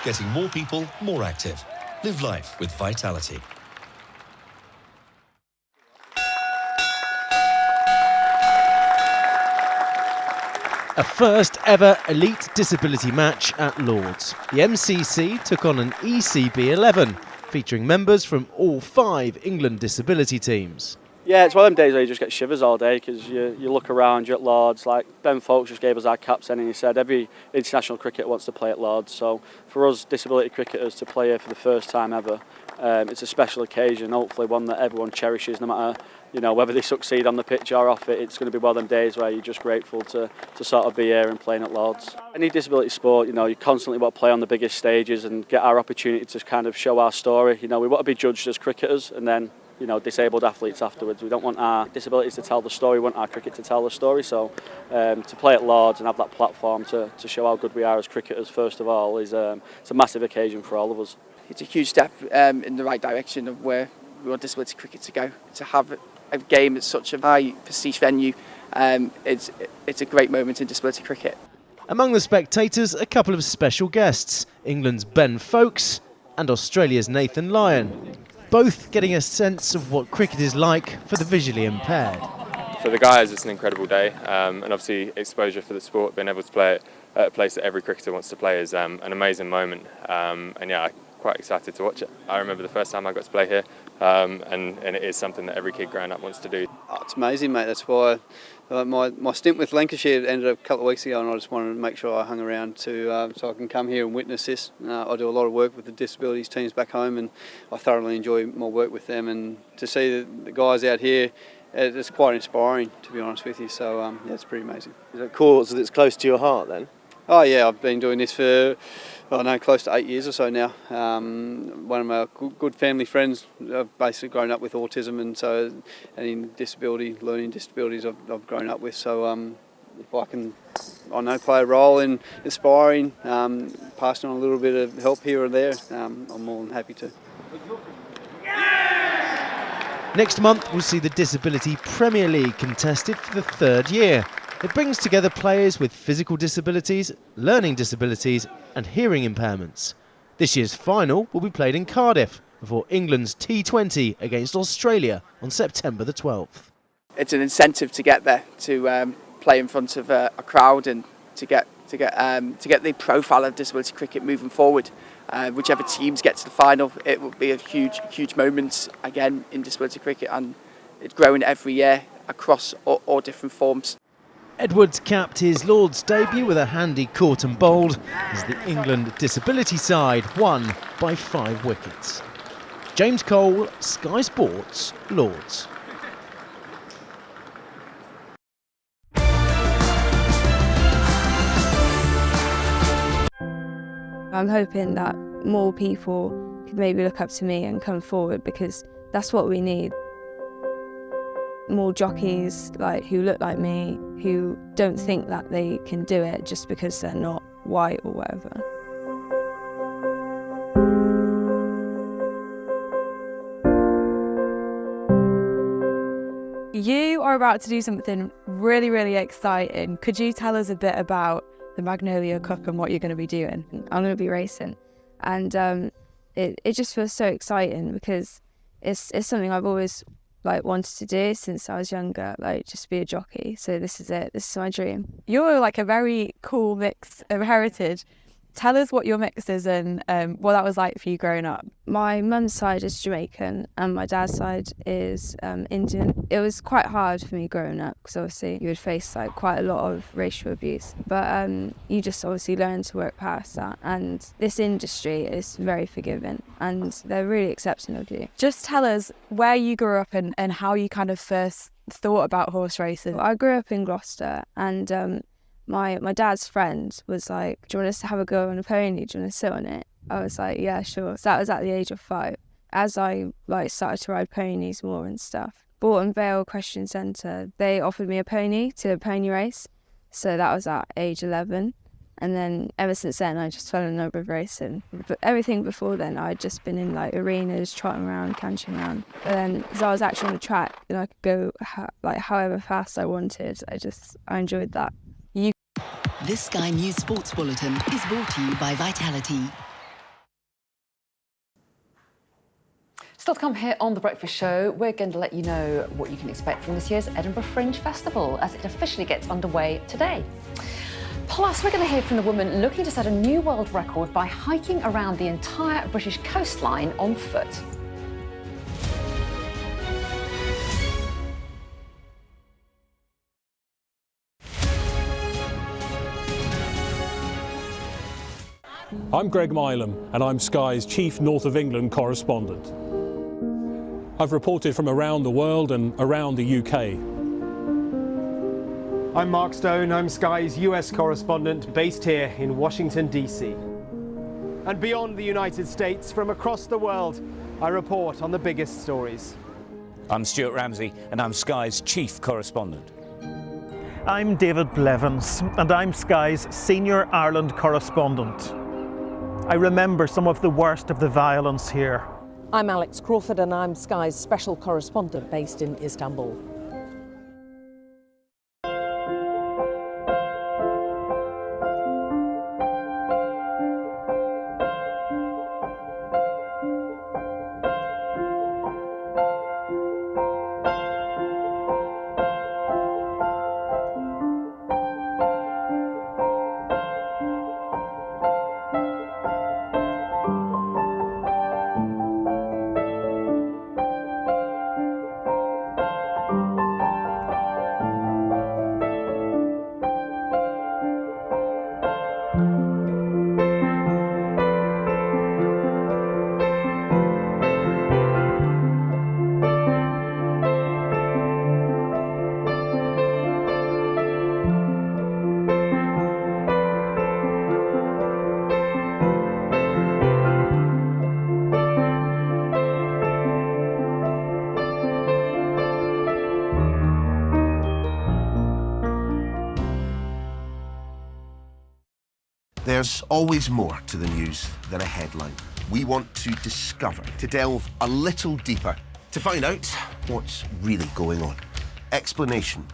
Getting more people more active. Live life with Vitality. A first ever elite disability match at Lord's. The MCC took on an ECB 11, featuring members from all 5 England disability teams. Yeah, it's one of them days where you just get shivers all day because you look around, you're at Lord's. Like Ben Folks just gave us our caps in and he said every international cricketer wants to play at Lord's. So for us disability cricketers to play here for the first time ever, it's a special occasion, hopefully one that everyone cherishes no matter whether they succeed on the pitch or off it. It's going to be one of them days where you're just grateful to sort of be here and playing at Lord's. Any disability sport, you constantly want to play on the biggest stages and get our opportunity to kind of show our story. We want to be judged as cricketers and then disabled athletes afterwards. We don't want our disabilities to tell the story, we want our cricket to tell the story. So to play at Lord's and have that platform to show how good we are as cricketers, first of all, it's a massive occasion for all of us. It's a huge step in the right direction of where we want disability cricket to go. To have a game at such a high prestige venue, it's a great moment in disability cricket. Among the spectators, a couple of special guests, England's Ben Folks and Australia's Nathan Lyon, both getting a sense of what cricket is like for the visually impaired. For the guys, it's an incredible day, and obviously exposure for the sport, being able to play it at a place that every cricketer wants to play is an amazing moment, and yeah, I'm quite excited to watch it. I remember the first time I got to play here, and it is something that every kid growing up wants to do. Oh, it's amazing, mate. That's why my stint with Lancashire ended a couple of weeks ago, and I just wanted to make sure I hung around so I can come here and witness this. I do a lot of work with the disabilities teams back home, and I thoroughly enjoy my work with them. And to see the guys out here, it's quite inspiring, to be honest with you. So yeah, it's pretty amazing. Is it cool that it's close to your heart then? Oh yeah, I've been doing this for close to 8 years or so now. One of my good family friends, I've basically grown up with autism, and in learning disabilities, I've grown up with. So if I can, play a role in inspiring, passing on a little bit of help here or there, I'm more than happy to. Next month, we'll see the Disability Premier League contested for the 3rd year. It brings together players with physical disabilities, learning disabilities and hearing impairments. This year's final will be played in Cardiff before England's T20 against Australia on September the 12th. It's an incentive to get there, to play in front of a crowd and to get the profile of disability cricket moving forward. Whichever teams get to the final, it will be a huge moment again in disability cricket, and it's growing every year across all different forms. Edwards capped his Lord's debut with a handy caught and bowled as the England disability side won by 5 wickets. James Cole, Sky Sports, Lord's. I'm hoping that more people could maybe look up to me and come forward, because that's what we need. More jockeys who look like me, who don't think that they can do it just because they're not white or whatever. You are about to do something really, really exciting. Could you tell us a bit about the Magnolia Cup and what you're going to be doing? I'm going to be racing, and it just feels so exciting because it's something I've always wanted to do since I was younger, just be a jockey. So this is it. This is my dream. You're a very cool mix of heritage. Tell us what your mix is and what that was like for you growing up. My mum's side is Jamaican and my dad's side is Indian. It was quite hard for me growing up because obviously you would face quite a lot of racial abuse, but you just obviously learn to work past that, and this industry is very forgiving and they're really accepting of you. Just tell us where you grew up and how you kind of first thought about horse racing. I grew up in Gloucester, and my dad's friend was like, do you want us to have a go on a pony? Do you want to sit on it? I was like, yeah, sure. So that was at the age of 5. As I started to ride ponies more and stuff. Bourton Vale Equestrian Centre, they offered me a pony to pony race. So that was at age 11. And then ever since then, I just fell in love with racing. But everything before then, I'd just been in arenas, trotting around, cantering around. But then, because I was actually on the track, and I could go however fast I wanted, I enjoyed that. This Sky News Sports Bulletin is brought to you by Vitality. Still to come here on The Breakfast Show, we're going to let you know what you can expect from this year's Edinburgh Fringe Festival as it officially gets underway today. Plus, we're going to hear from a woman looking to set a new world record by hiking around the entire British coastline on foot. I'm Greg Milam, and I'm Sky's chief North of England correspondent. I've reported from around the world and around the UK. I'm Mark Stone, I'm Sky's US correspondent based here in Washington, DC. And beyond the United States, from across the world, I report on the biggest stories. I'm Stuart Ramsey, and I'm Sky's chief correspondent. I'm David Blevins, and I'm Sky's senior Ireland correspondent. I remember some of the worst of the violence here. I'm Alex Crawford, and I'm Sky's special correspondent based in Istanbul. There's always more to the news than a headline. We want to discover, to delve a little deeper, to find out what's really going on. Explanation,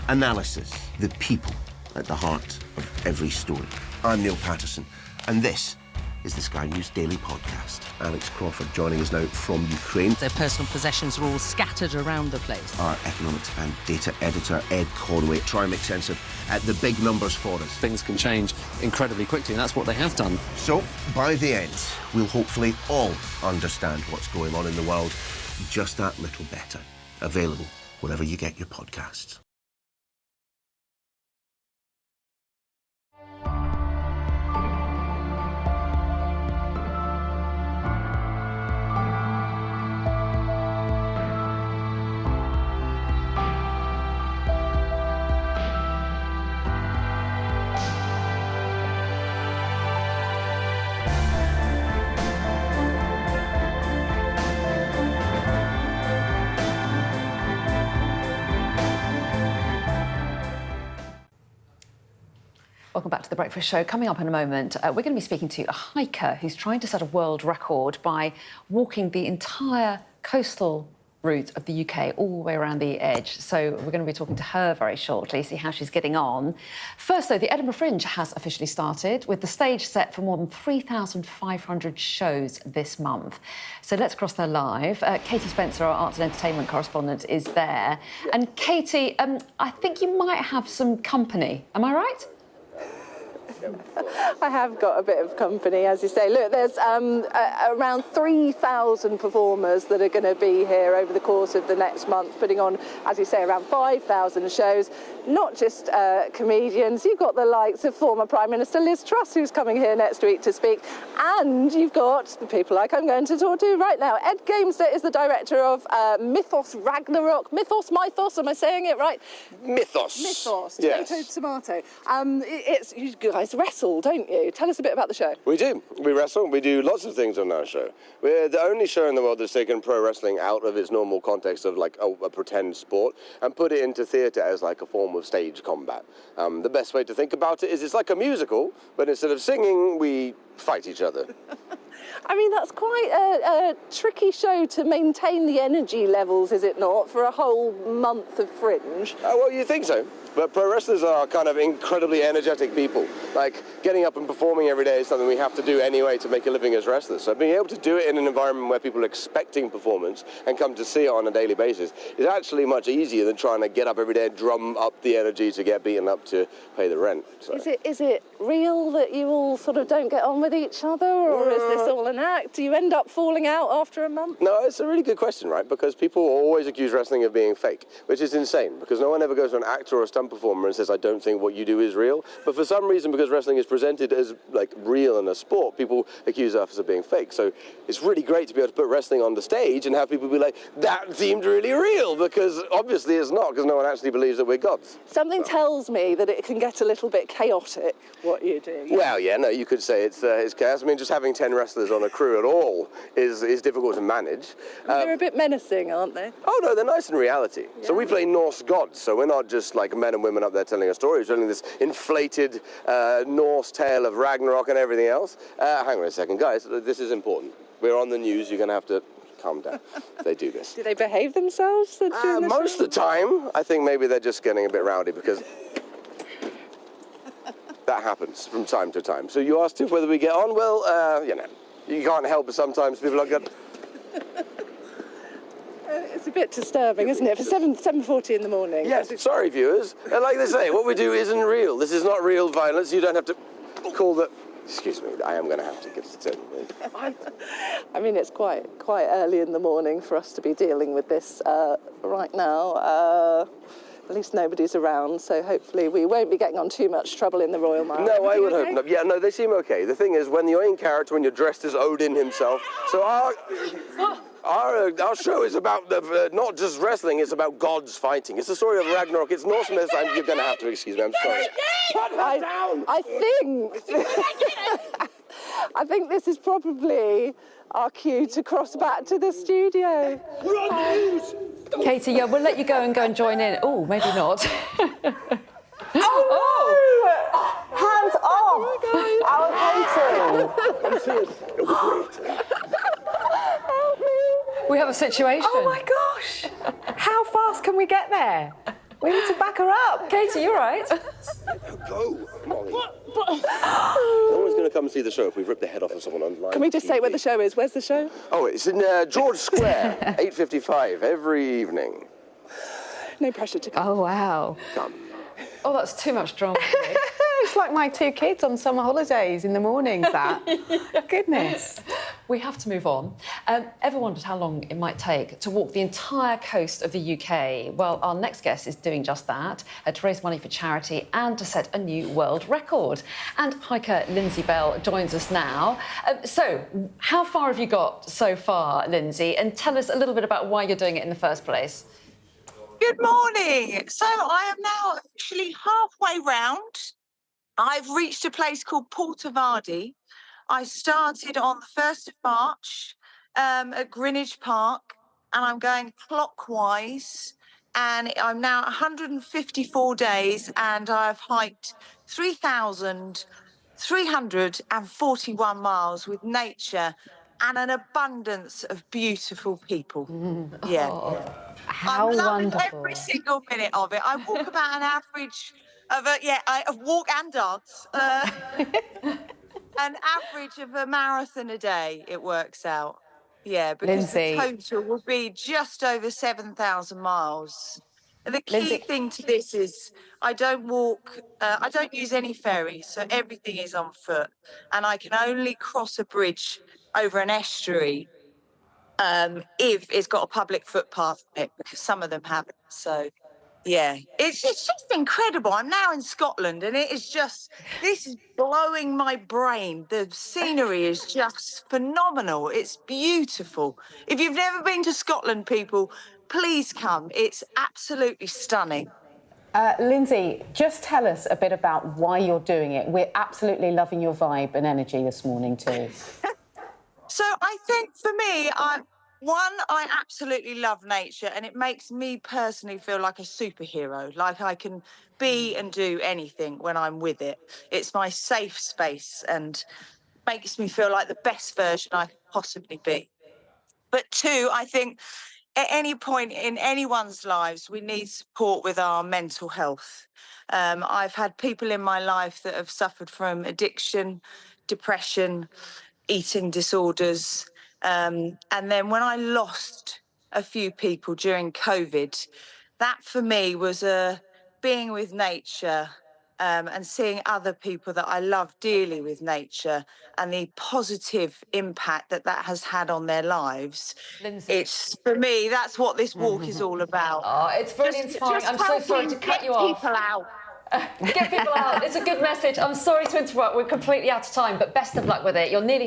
analysis, the people at the heart of every story. I'm Neil Patterson, and this is the Sky News Daily Podcast. Alex Crawford joining us now from Ukraine. Their personal possessions are all scattered around the place. Our economics and data editor, Ed Conway, try and make sense of the big numbers for us. Things can change incredibly quickly, and that's what they have done. So, by the end, we'll hopefully all understand what's going on in the world just that little better. Available wherever you get your podcasts. Welcome back to The Breakfast Show. Coming up in a moment, we're going to be speaking to a hiker who's trying to set a world record by walking the entire coastal route of the UK all the way around the edge. So we're going to be talking to her very shortly, see how she's getting on. First, though, the Edinburgh Fringe has officially started, with the stage set for more than 3,500 shows this month. So let's cross there live. Katie Spencer, our arts and entertainment correspondent, is there. And Katie, I think you might have some company. Am I right? I have got a bit of company, as you say. Look, there's around 3,000 performers that are going to be here over the course of the next month, putting on, as you say, around 5,000 shows. Not just comedians. You've got the likes of former Prime Minister Liz Truss, who's coming here next week to speak. And you've got the people like I'm going to talk to right now. Ed Gamester is the director of Mythos Ragnarok. Mythos, am I saying it right? Mythos. Mythos. Yes. Tomato. You guys wrestle, don't you? Tell us a bit about the show. We do. We wrestle. We do lots of things on our show. We're the only show in the world that's taken pro wrestling out of its normal context of like a pretend sport and put it into theatre as like a form of stage combat. The best way to think about it is it's like a musical, but instead of singing, we fight each other. I mean, that's quite a tricky show to maintain the energy levels, is it not, for a whole month of Fringe? Well, you think so. But pro wrestlers are kind of incredibly energetic people. Like, getting up and performing every day is something we have to do anyway to make a living as wrestlers. So being able to do it in an environment where people are expecting performance and come to see it on a daily basis is actually much easier than trying to get up every day and drum up the energy to get beaten up to pay the rent. So. Is it real that you all sort of don't get on with each other, or is this all an act? Do you end up falling out after a month? No, it's a really good question, right? Because people always accuse wrestling of being fake, which is insane, because no one ever goes to an actor or a stunt performer and says, I don't think what you do is real. But for some reason, because wrestling is presented as like real and a sport, people accuse us of being fake. So it's really great to be able to put wrestling on the stage and have people be like, that seemed really real, because obviously it's not, because no one actually believes that we're gods. Something tells me that it can get a little bit chaotic, what you do. Well, yeah, no, you could say it's chaos. I mean, just having 10 wrestlers on a crew at all is difficult to manage. They're a bit menacing, aren't they? Oh, no, they're nice in reality. Yeah. So we play Norse gods, so we're not just like men and women up there telling a story. We're telling this inflated Norse tale of Ragnarok and everything else. Hang on a second, guys, this is important. We're on the news, you're going to have to calm down if they do this. Do they behave themselves? Most of the time. I think maybe they're just getting a bit rowdy because that happens from time to time. So you asked if whether we get on. Well, you know, you can't help it sometimes. People are good. It's a bit disturbing, isn't it? For 7:40 in the morning. Yes, sorry, viewers. And like they say, what we do isn't real. This is not real violence. You don't have to call the... Excuse me, I am going to have to get it to... I mean, it's quite early in the morning for us to be dealing with this right now. At least nobody's around, so hopefully we won't be getting on too much trouble in the Royal Mile. No, I would hope not. Yeah, no, they seem okay. The thing is, when you're in character, when you're dressed as Odin himself, so our show is about not just wrestling, it's about gods fighting. It's the story of Ragnarok. It's Norse myths. You're going to have to excuse me, I'm sorry. Put that down! I think this is probably our cue to cross back to the studio. Katie, yeah, we'll let you go and join in. Oh, maybe not. Hands off! I'm serious. It'll be great. We have a situation. Oh my gosh! How fast can we get there? We need to back her up. Katie, you're right. Go, Molly. No one's going to come and see the show if we've ripped the head off of someone online. Can we just say where the show is? Where's the show? Oh, it's in George Square, 8:55 every evening. No pressure to come. Oh, wow. Come. Oh, that's too much drama for me. It's like my two kids on summer holidays in the mornings, that. Goodness. We have to move on. Ever wondered how long it might take to walk the entire coast of the UK? Well, our next guest is doing just that, to raise money for charity and to set a new world record. And hiker Lindsay Bell joins us now. So, how far have you got so far, Lindsay? And tell us a little bit about why you're doing it in the first place. Good morning. So I am now officially halfway round. I've reached a place called Portavadi. I started on the 1st of March at Greenwich Park, and I'm going clockwise. And I'm now 154 days, and I've hiked 3,341 miles with nature and an abundance of beautiful people. Yeah. How I'm loving wonderful. every single minute of it. I walk about an average of I walk and dance. An average of a marathon a day, it works out. Yeah, because the Lindsay. total would be just over 7,000 miles. And the key Lindsay. thing to this is I don't walk, I don't use any ferries, so everything is on foot. And I can only cross a bridge over an estuary if it's got a public footpath on it, because some of them haven't. So, yeah, it's just incredible. I'm now in Scotland, and this is blowing my brain. The scenery is just phenomenal. It's beautiful. If you've never been to Scotland, people, please come. It's absolutely stunning. Lindsay, just tell us a bit about why you're doing it. We're absolutely loving your vibe and energy this morning too. So I think for me, I absolutely love nature, and it makes me personally feel like a superhero, like I can be and do anything when I'm with it. It's my safe space and makes me feel like the best version I can possibly be. But two, I think at any point in anyone's lives, we need support with our mental health. I've had people in my life that have suffered from addiction, depression, eating disorders. And then when I lost a few people during COVID, that for me was being with nature and seeing other people that I love dearly with nature and the positive impact that has had on their lives. Lindsay. It's, for me, that's what this walk is all about. Oh, it's really inspiring. I'm so sorry to cut you off. Get people out. Get people out. It's a good message. I'm sorry to interrupt. We're completely out of time, but best of luck with it. You're nearly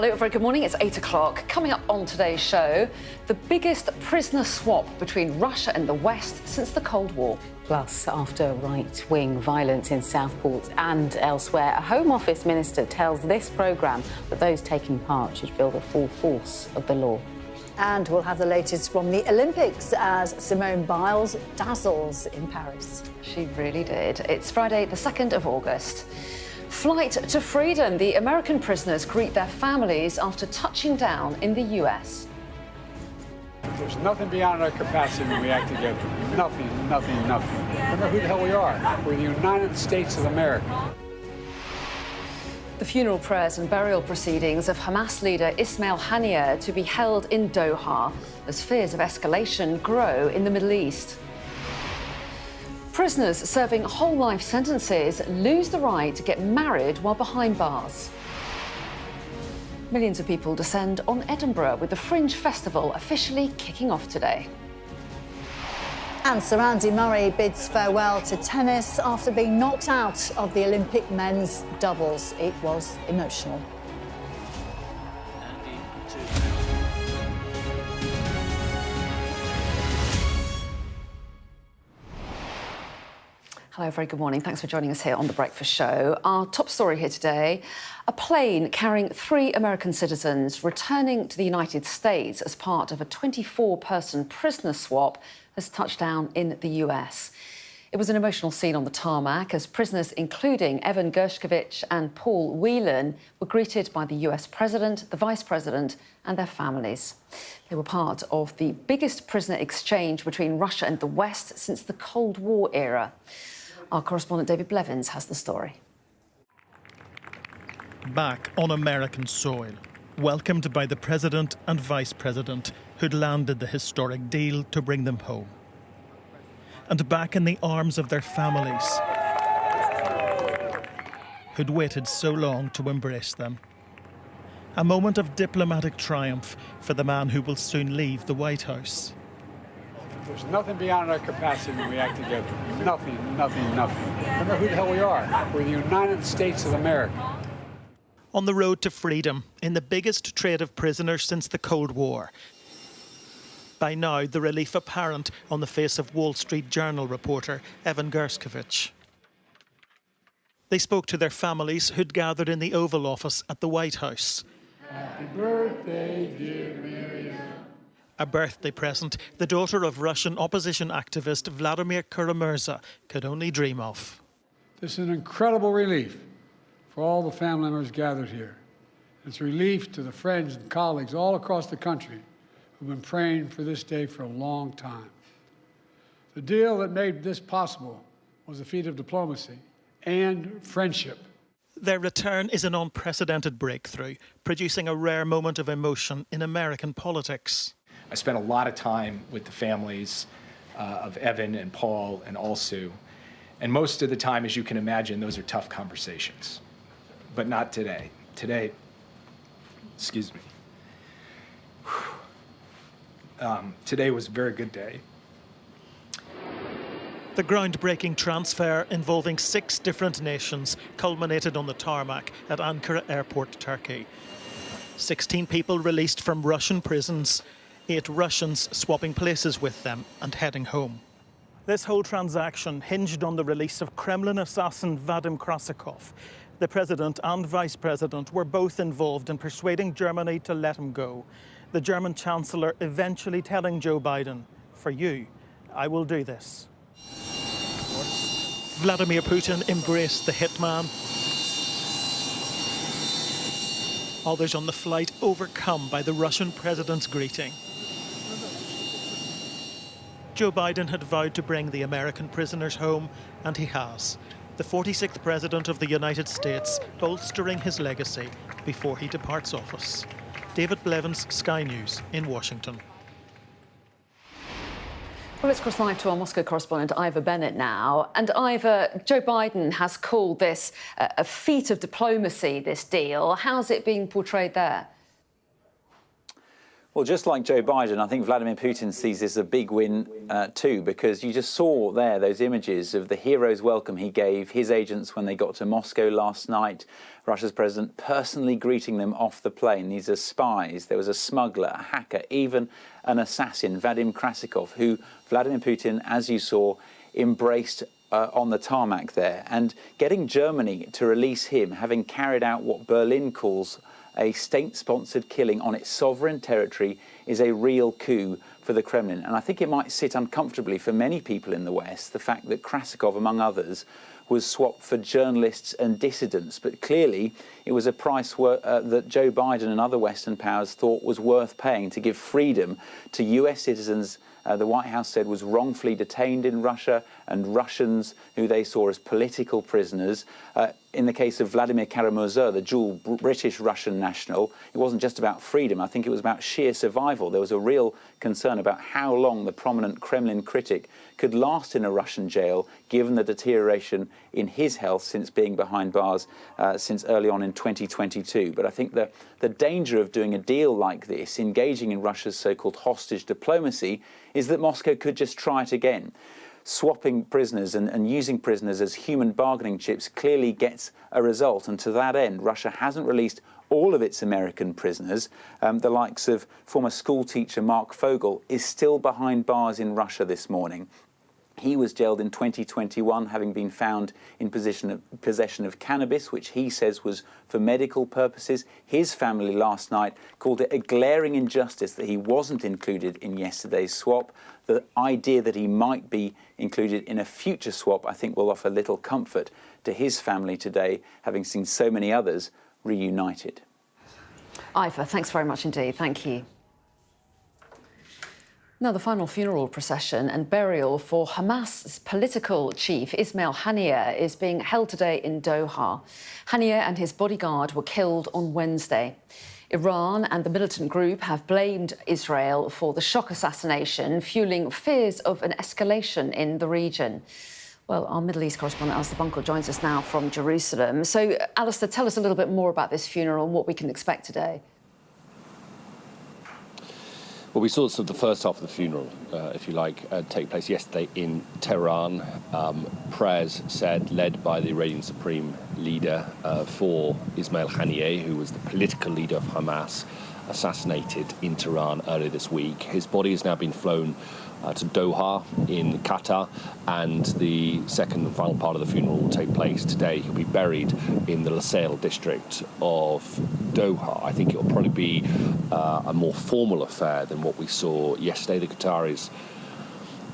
Hello, very good morning. It's 8 o'clock. Coming up on today's show, the biggest prisoner swap between Russia and the West since the Cold War. Plus, after right-wing violence in Southport and elsewhere, a Home Office minister tells this programme that those taking part should feel the full force of the law. And we'll have the latest from the Olympics as Simone Biles dazzles in Paris. She really did. It's Friday, the 2nd of August. Flight to freedom. The American prisoners greet their families after touching down in the US. There's nothing beyond our capacity when we act together. Nothing, nothing, nothing. Remember who the hell we are. We're the United States of America. The funeral prayers and burial proceedings of Hamas leader Ismail Haniyeh to be held in Doha as fears of escalation grow in the Middle East. Prisoners serving whole life sentences lose the right to get married while behind bars. Millions of people descend on Edinburgh with the Fringe Festival officially kicking off today. And Sir Andy Murray bids farewell to tennis after being knocked out of the Olympic men's doubles. It was emotional. Hello, very good morning. Thanks for joining us here on The Breakfast Show. Our top story here today, a plane carrying 3 American citizens returning to the United States as part of a 24-person prisoner swap has touched down in the US. It was an emotional scene on the tarmac as prisoners, including Evan Gershkovich and Paul Whelan, were greeted by the US President, the Vice President and their families. They were part of the biggest prisoner exchange between Russia and the West since the Cold War era. Our correspondent David Blevins has the story. Back on American soil, welcomed by the President and Vice President who'd landed the historic deal to bring them home. And back in the arms of their families who'd waited so long to embrace them. A moment of diplomatic triumph for the man who will soon leave the White House. There's nothing beyond our capacity when we act together. Nothing, nothing, nothing. Remember who the hell we are. We're the United States of America. On the road to freedom, in the biggest trade of prisoners since the Cold War. By now, the relief apparent on the face of Wall Street Journal reporter Evan Gershkovich. They spoke to their families who'd gathered in the Oval Office at the White House. Happy birthday, dear Miriam. A birthday present the daughter of Russian opposition activist Vladimir Kara-Murza could only dream of. This is an incredible relief for all the family members gathered here. It's a relief to the friends and colleagues all across the country who've been praying for this day for a long time. The deal that made this possible was a feat of diplomacy and friendship. Their return is an unprecedented breakthrough, producing a rare moment of emotion in American politics. I spent a lot of time with the families of Evan and Paul and Alsu. And most of the time, as you can imagine, those are tough conversations. But not today. Today, excuse me. Today was a very good day. The groundbreaking transfer involving 6 different nations culminated on the tarmac at Ankara Airport, Turkey. 16 people released from Russian prisons, 8 Russians swapping places with them and heading home. This whole transaction hinged on the release of Kremlin assassin Vadim Krasikov. The President and Vice President were both involved in persuading Germany to let him go. The German Chancellor eventually telling Joe Biden, "For you, I will do this." Vladimir Putin embraced the hitman. Others on the flight overcome by the Russian president's greeting. Joe Biden had vowed to bring the American prisoners home, and he has. The 46th President of the United States bolstering his legacy before he departs office. David Blevins, Sky News in Washington. Well, let's cross live to our Moscow correspondent, Ivor Bennett now. And Ivor, Joe Biden has called this a feat of diplomacy, this deal. How's it being portrayed there? Well, just like Joe Biden, I think Vladimir Putin sees this as a big win too, because you just saw there those images of the hero's welcome he gave his agents when they got to Moscow last night. Russia's president personally greeting them off the plane. These are spies. There was a smuggler, a hacker, even an assassin, Vadim Krasikov, who Vladimir Putin, as you saw, embraced on the tarmac there. And getting Germany to release him, having carried out what Berlin calls a state-sponsored killing on its sovereign territory, is a real coup for the Kremlin. And I think it might sit uncomfortably for many people in the West, the fact that Krasikov, among others, was swapped for journalists and dissidents. But clearly, it was a price that Joe Biden and other Western powers thought was worth paying to give freedom to US citizens the White House said was wrongfully detained in Russia, and Russians who they saw as political prisoners. In the case of Vladimir Karamazov, the dual British-Russian national, it wasn't just about freedom. I think it was about sheer survival. There was a real concern about how long the prominent Kremlin critic could last in a Russian jail, given the deterioration in his health since being behind bars since early on in 2022. But I think the danger of doing a deal like this, engaging in Russia's so-called hostage diplomacy, is that Moscow could just try it again. Swapping prisoners and using prisoners as human bargaining chips clearly gets a result. And to that end, Russia hasn't released all of its American prisoners. The likes of former schoolteacher Mark Fogel is still behind bars in Russia this morning. He was jailed in 2021, having been found in possession of cannabis, which he says was for medical purposes. His family last night called it a glaring injustice that he wasn't included in yesterday's swap. The idea that he might be included in a future swap, I think, will offer little comfort to his family today, having seen so many others reunited. Ivor, thanks very much indeed. Thank you. Now, the final funeral procession and burial for Hamas's political chief, Ismail Haniyeh, is being held today in Doha. Haniyeh and his bodyguard were killed on Wednesday. Iran and the militant group have blamed Israel for the shock assassination, fueling fears of an escalation in the region. Well, our Middle East correspondent, Alistair Bunkle, joins us now from Jerusalem. So, Alistair, tell us a little bit more about this funeral and what we can expect today. Well, we saw sort of the first half of the funeral, if you like, take place yesterday in Tehran. Prayers said, led by the Iranian Supreme Leader for Ismail Haniyeh, who was the political leader of Hamas, assassinated in Tehran earlier this week. His body has now been flown to Doha in Qatar, and the second and final part of the funeral will take place today. He'll be buried in the Lusail district of Doha. I think it will probably be a more formal affair than what we saw yesterday. The Qataris,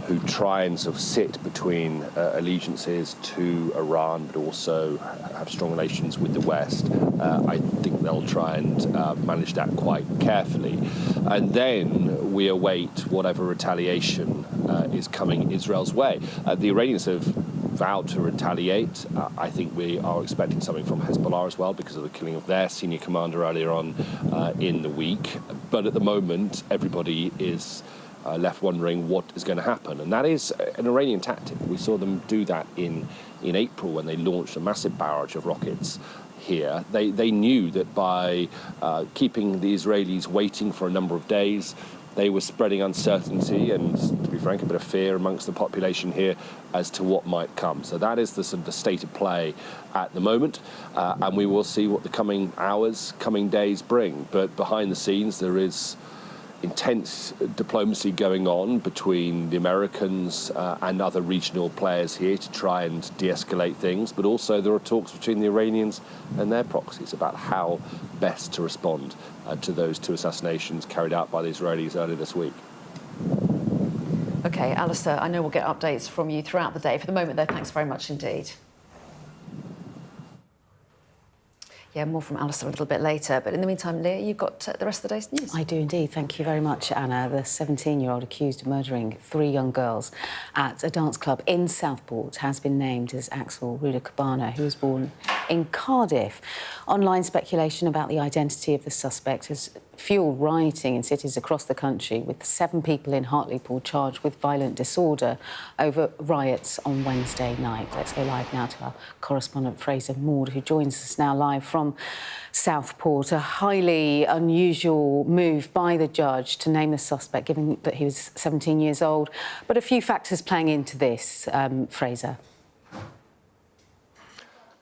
who try and sort of sit between allegiances to Iran, but also have strong relations with the West. I think they'll try and manage that quite carefully. And then we await whatever retaliation is coming Israel's way. The Iranians have vowed to retaliate. I think we are expecting something from Hezbollah as well, because of the killing of their senior commander earlier on in the week. But at the moment, everybody is left wondering what is going to happen. And that is an Iranian tactic. We saw them do that in April when they launched a massive barrage of rockets here. They knew that by keeping the Israelis waiting for a number of days, they were spreading uncertainty and, to be frank, a bit of fear amongst the population here as to what might come. So that is the sort of the state of play at the moment, and we will see what the coming hours, coming days bring. But behind the scenes, there is intense diplomacy going on between the Americans and other regional players here to try and de-escalate things, but also there are talks between the Iranians and their proxies about how best to respond to those two assassinations carried out by the Israelis earlier this week. OK, Alistair, I know we'll get updates from you throughout the day. For the moment, though, thanks very much indeed. Yeah, more from Alistair a little bit later. But in the meantime, Leah, you've got the rest of the day's news. I do indeed. Thank you very much, Anna. The 17-year-old accused of murdering 3 young girls at a dance club in Southport has been named as Axel Rudakabana, who was born in Cardiff. Online speculation about the identity of the suspect has fueled rioting in cities across the country, with 7 people in Hartlepool charged with violent disorder over riots on Wednesday night. Let's go live now to our correspondent Fraser Maud, who joins us now live from Southport. A highly unusual move by the judge to name the suspect, given that he was 17 years old. But a few factors playing into this, Fraser.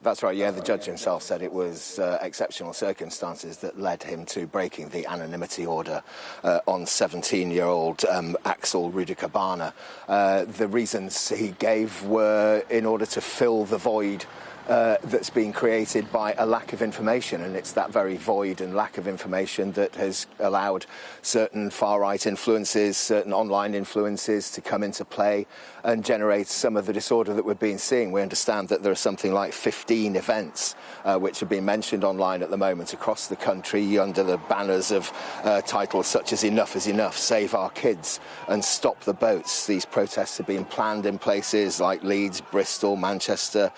That's right, yeah, the judge himself said it was exceptional circumstances that led him to breaking the anonymity order on 17-year-old Axel Rudikabana. The reasons he gave were in order to fill the void that's been created by a lack of information, and it's that very void and lack of information that has allowed certain far-right influences, certain online influences to come into play and generate some of the disorder that we've been seeing. We understand that there are something like 15 events which have been mentioned online at the moment across the country under the banners of titles such as "Enough is Enough," "Save Our Kids," and "Stop the Boats." These protests have been planned in places like Leeds, Bristol, Manchester,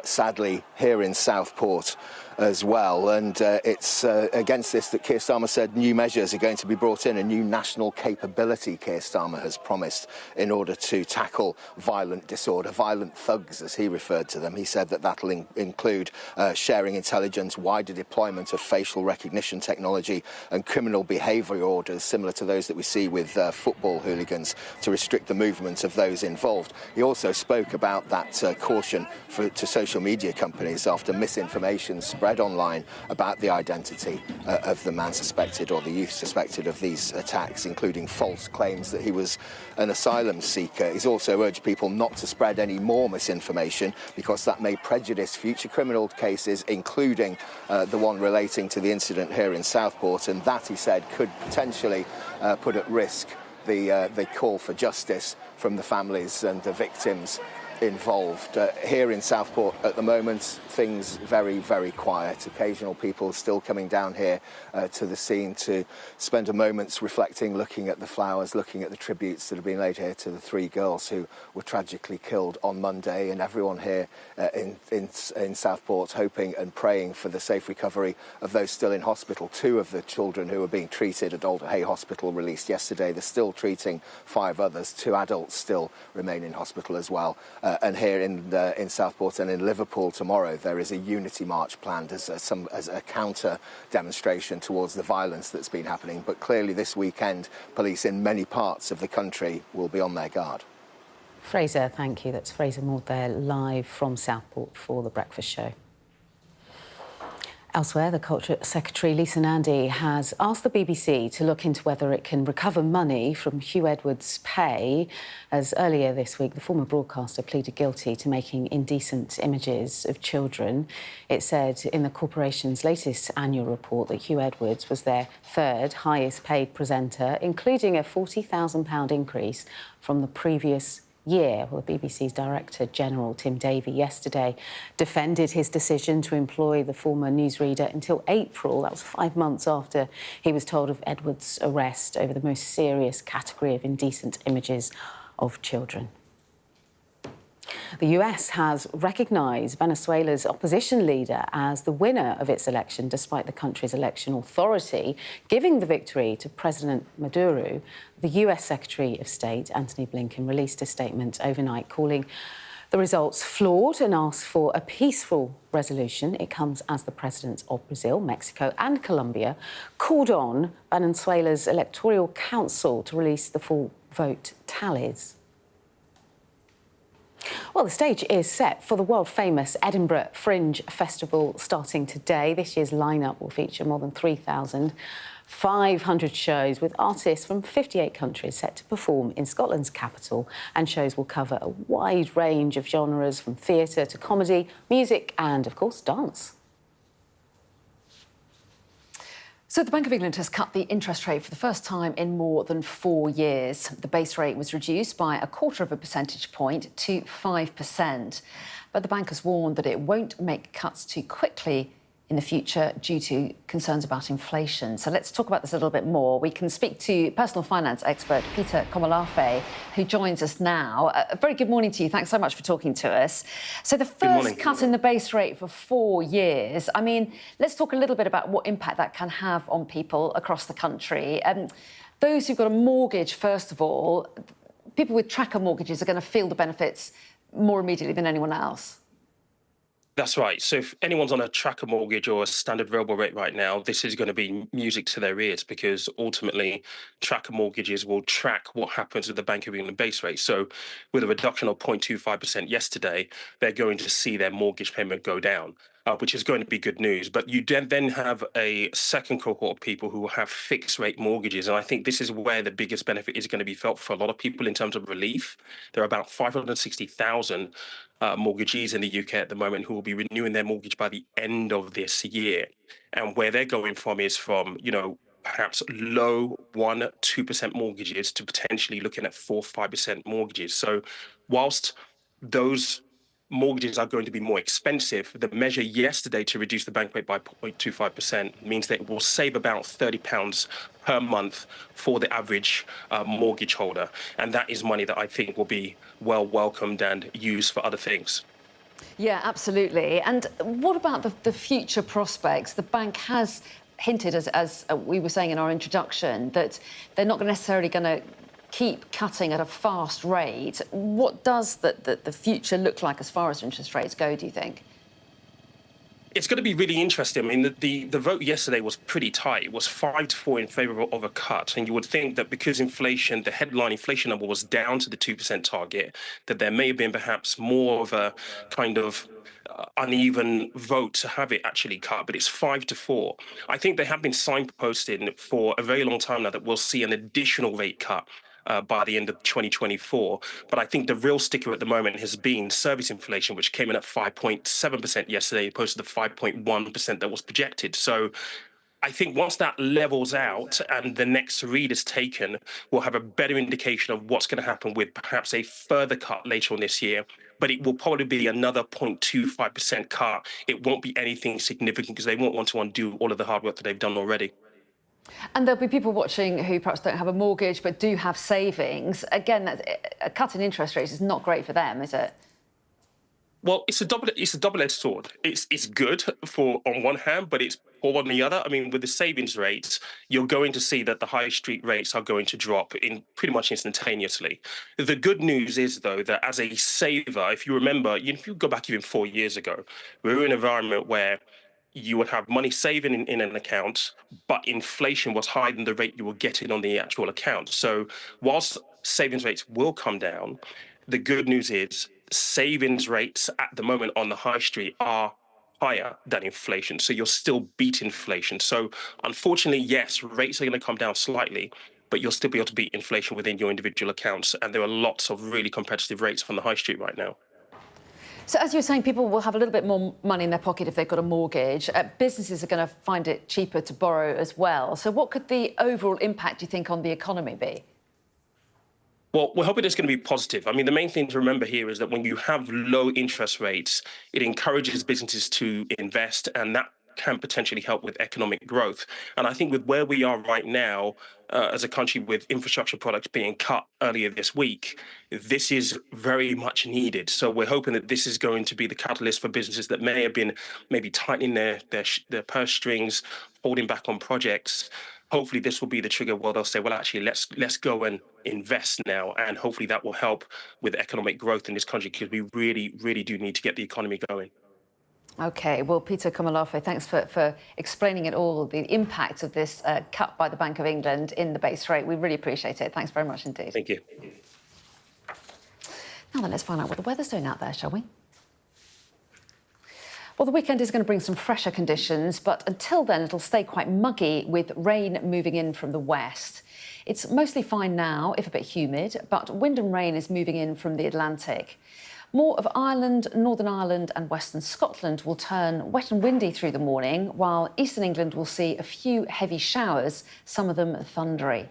sadly here in Southport as well, and it's against this that Keir Starmer said new measures are going to be brought in, a new national capability Keir Starmer has promised in order to tackle violent disorder, violent thugs as he referred to them. He said that that'll include sharing intelligence, wider deployment of facial recognition technology and criminal behaviour orders similar to those that we see with football hooligans to restrict the movement of those involved. He also spoke about that caution to social media companies after misinformation spread online about the identity of the man suspected or the youth suspected of these attacks, including false claims that he was an asylum seeker. He's also urged people not to spread any more misinformation because that may prejudice future criminal cases, including the one relating to the incident here in Southport, and that, he said, could potentially put at risk the call for justice from the families and the victims involved. Here in Southport at the moment, things very, very quiet. Occasional people still coming down here to the scene to spend a moment reflecting, looking at the flowers, looking at the tributes that have been laid here to the 3 girls who were tragically killed on Monday, and everyone here in Southport hoping and praying for the safe recovery of those still in hospital. 2 of the children who were being treated at Alder Hay Hospital released yesterday. They're still treating 5 others. 2 adults still remain in hospital as well. And here in Southport and in Liverpool tomorrow, there is a unity march planned as a counter demonstration towards the violence that's been happening. But clearly this weekend, police in many parts of the country will be on their guard. Fraser, thank you. That's Fraser Maud there, live from Southport for The Breakfast Show. Elsewhere, the Culture Secretary, Lisa Nandy, has asked the BBC to look into whether it can recover money from Hugh Edwards' pay, as earlier this week the former broadcaster pleaded guilty to making indecent images of children. It said in the corporation's latest annual report that Hugh Edwards was their 3rd highest paid presenter, including a £40,000 increase from the previous year. Well, the BBC's Director General, Tim Davie, yesterday defended his decision to employ the former newsreader until April. That was 5 months after he was told of Edwards' arrest over the most serious category of indecent images of children. The US has recognised Venezuela's opposition leader as the winner of its election, despite the country's election authority giving the victory to President Maduro. The US Secretary of State, Antony Blinken, released a statement overnight calling the results flawed and asked for a peaceful resolution. It comes as the presidents of Brazil, Mexico and Colombia called on Venezuela's Electoral Council to release the full vote tallies. Well, the stage is set for the world-famous Edinburgh Fringe Festival starting today. This year's lineup will feature more than 3,500 shows with artists from 58 countries set to perform in Scotland's capital, and shows will cover a wide range of genres from theatre to comedy, music and, of course, dance. So the Bank of England has cut the interest rate for the first time in more than 4 years. The base rate was reduced by 0.25 percentage point to 5%. But the bank has warned that it won't make cuts too quickly in the future due to concerns about inflation. So let's talk about this a little bit more. We can speak to personal finance expert Peter Komolafe, who joins us now. A very good morning to you. Thanks so much for talking to us. So the first cut in the base rate for 4 years. I mean, let's talk a little bit about what impact that can have on people across the country. Those who've got a mortgage, first of all, people with tracker mortgages are going to feel the benefits more immediately than anyone else. That's right. So if anyone's on a tracker mortgage or a standard variable rate right now, this is going to be music to their ears, because ultimately tracker mortgages will track what happens with the Bank of England base rate. So with a reduction of 0.25% yesterday, they're going to see their mortgage payment go down, which is going to be good news. But you then have a second cohort of people who will have fixed rate mortgages. And I think this is where the biggest benefit is going to be felt for a lot of people in terms of relief. There are about 560,000 mortgagees in the UK at the moment who will be renewing their mortgage by the end of this year. And where they're going from is from, perhaps low 1-2% mortgages to potentially looking at 4-5% mortgages. So whilst those mortgages are going to be more expensive, the measure yesterday to reduce the bank rate by 0.25% means that it will save about £30 per month for the average mortgage holder. And that is money that I think will be well welcomed and used for other things. Yeah, absolutely. And what about the future prospects? The bank has hinted, as we were saying in our introduction, that they're not necessarily going to keep cutting at a fast rate. What does the future look like as far as interest rates go, do you think? It's going to be really interesting. I mean, the vote yesterday was pretty tight. It was 5-4 in favour of a cut. And you would think that because inflation, the headline inflation number was down to the 2% target, that there may have been perhaps more of a kind of uneven vote to have it actually cut, but it's 5-4. I think they have been signposting for a very long time now that we'll see an additional rate cut by the end of 2024. But I think the real sticker at the moment has been service inflation, which came in at 5.7% yesterday, opposed to the 5.1% that was projected. So I think once that levels out and the next read is taken, we'll have a better indication of what's going to happen with perhaps a further cut later on this year. But it will probably be another 0.25% cut. It won't be anything significant because they won't want to undo all of the hard work that they've done already. And there'll be people watching who perhaps don't have a mortgage but do have savings. Again, a cut in interest rates is not great for them, is it? Well, it's a double-edged sword. It's good on one hand, but it's poor on the other. I mean, with the savings rates, you're going to see that the high street rates are going to drop in pretty much instantaneously. The good news is, though, that as a saver, if you remember, if you go back even 4 years ago, we were in an environment where you would have money saving in an account, but inflation was higher than the rate you were getting on the actual account. So whilst savings rates will come down, the good news is savings rates at the moment on the high street are higher than inflation. So you'll still beat inflation. So unfortunately, yes, rates are going to come down slightly, but you'll still be able to beat inflation within your individual accounts. And there are lots of really competitive rates on the high street right now. So as you were saying, people will have a little bit more money in their pocket if they've got a mortgage. Businesses are going to find it cheaper to borrow as well. So what could the overall impact, do you think, on the economy be? Well, we're hoping it's going to be positive. I mean, the main thing to remember here is that when you have low interest rates, it encourages businesses to invest, and that can potentially help with economic growth. And I think with where we are right now, as a country with infrastructure products being cut earlier this week, this is very much needed. So we're hoping that this is going to be the catalyst for businesses that may have been maybe tightening their purse strings, holding back on projects. Hopefully this will be the trigger where they'll say, well, actually, let's go and invest now. And hopefully that will help with economic growth in this country, because we really, really do need to get the economy going. OK, well, Peter Komolafe, thanks for explaining it all, the impact of this cut by the Bank of England in the base rate. We really appreciate it. Thanks very much indeed. Thank you. Now then, let's find out what the weather's doing out there, shall we? Well, the weekend is going to bring some fresher conditions, but until then, it'll stay quite muggy with rain moving in from the west. It's mostly fine now, if a bit humid, but wind and rain is moving in from the Atlantic. More of Ireland, Northern Ireland and Western Scotland will turn wet and windy through the morning, while Eastern England will see a few heavy showers, some of them thundery.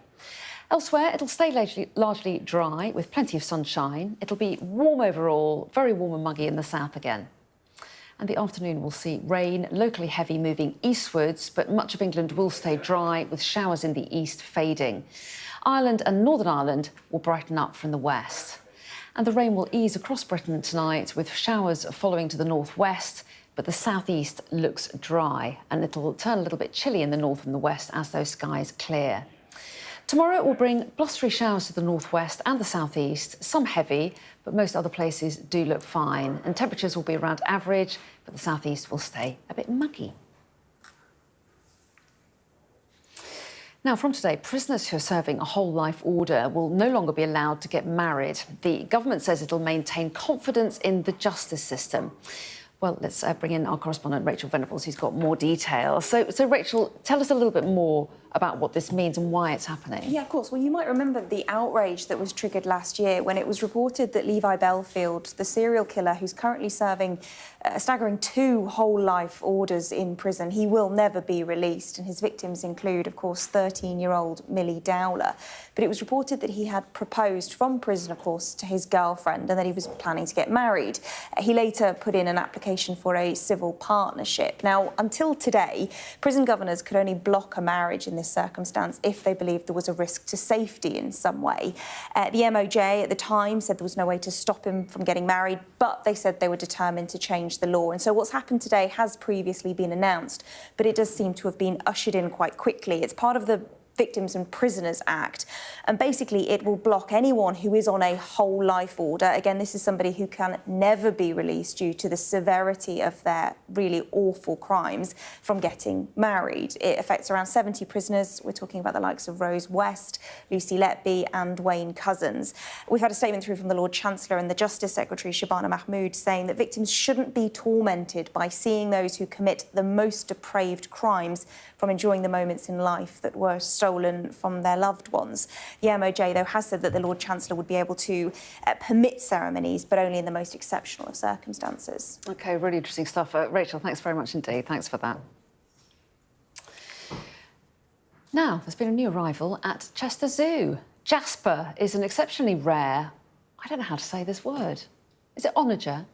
Elsewhere, it'll stay largely dry with plenty of sunshine. It'll be warm overall, very warm and muggy in the south again. And the afternoon will see rain, locally heavy, moving eastwards, but much of England will stay dry, with showers in the east fading. Ireland and Northern Ireland will brighten up from the west. And the rain will ease across Britain tonight, with showers following to the northwest, but the southeast looks dry, and it'll turn a little bit chilly in the north and the west as those skies clear. Tomorrow it will bring blustery showers to the northwest and the southeast, some heavy, but most other places do look fine, and temperatures will be around average, but the southeast will stay a bit muggy. Now, from today, prisoners who are serving a whole life order will no longer be allowed to get married. The government says it'll maintain confidence in the justice system. Well, let's bring in our correspondent, Rachel Venables, who's got more details. So, Rachel, tell us a little bit more about what this means and why it's happening. Yeah, of course. Well, you might remember the outrage that was triggered last year when it was reported that Levi Belfield, the serial killer who's currently serving a staggering 2 whole-life orders in prison, he will never be released. And his victims include, of course, 13-year-old Millie Dowler. But it was reported that he had proposed from prison, of course, to his girlfriend and that he was planning to get married. He later put in an application for a civil partnership. Now, until today, prison governors could only block a marriage in this circumstance if they believed there was a risk to safety in some way. The MOJ at the time said there was no way to stop him from getting married, but they said they were determined to change the law. And so what's happened today has previously been announced, but it does seem to have been ushered in quite quickly. It's part of the Victims and Prisoners Act, and basically it will block anyone who is on a whole life order. Again, this is somebody who can never be released due to the severity of their really awful crimes from getting married. It affects around 70 prisoners. We're talking about the likes of Rose West, Lucy Letby and Wayne Couzens. We've had a statement through from the Lord Chancellor and the Justice Secretary, Shabana Mahmood, saying that victims shouldn't be tormented by seeing those who commit the most depraved crimes from enjoying the moments in life that were stolen from their loved ones. The MOJ, though, has said that the Lord Chancellor would be able to permit ceremonies, but only in the most exceptional of circumstances. OK, really interesting stuff. Rachel, thanks very much indeed. Thanks for that. Now, there's been a new arrival at Chester Zoo. Jasper is an exceptionally rare... I don't know how to say this word. Is it onager?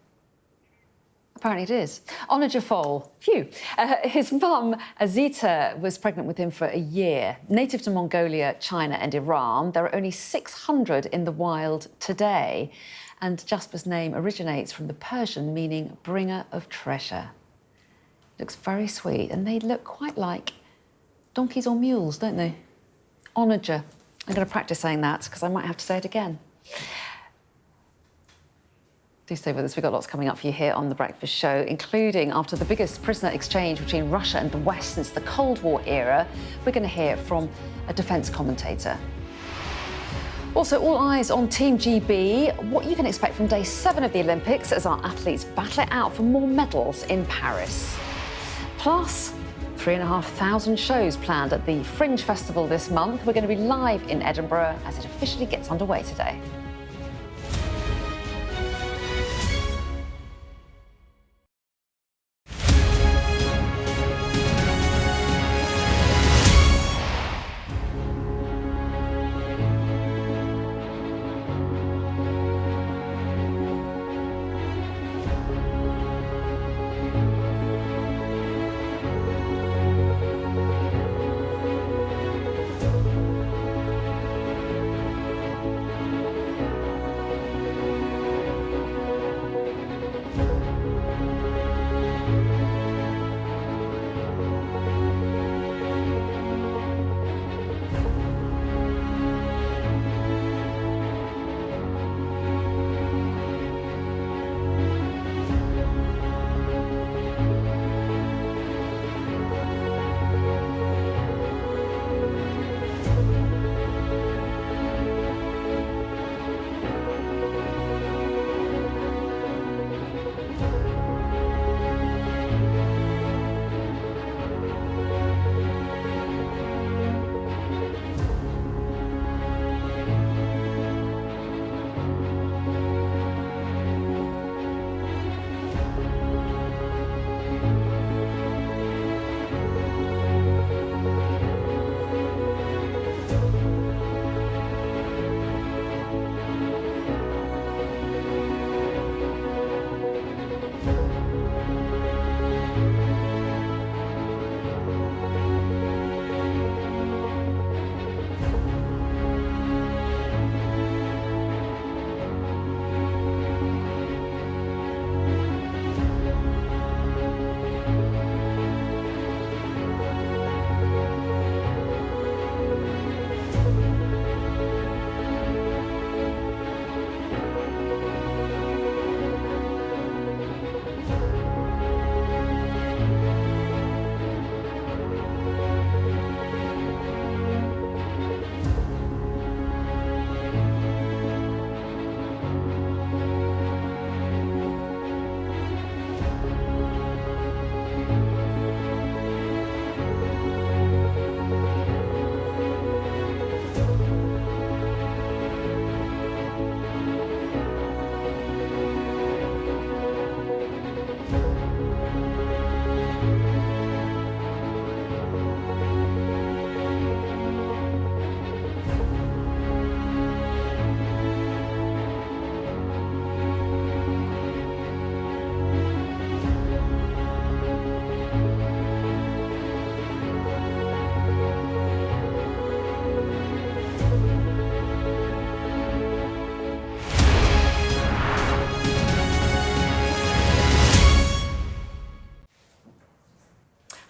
Apparently it is. Onager foal. Phew. His mum, Azita, was pregnant with him for a year. Native to Mongolia, China and Iran, there are only 600 in the wild today. And Jasper's name originates from the Persian meaning bringer of treasure. Looks very sweet, and they look quite like donkeys or mules, don't they? Onager. I'm going to practice saying that because I might have to say it again. Do stay with us. We've got lots coming up for you here on The Breakfast Show, including after the biggest prisoner exchange between Russia and the West since the Cold War era. We're going to hear from a defence commentator. Also, all eyes on Team GB, what you can expect from Day 7 of the Olympics as our athletes battle it out for more medals in Paris. Plus, 3,500 shows planned at the Fringe Festival this month. We're going to be live in Edinburgh as it officially gets underway today.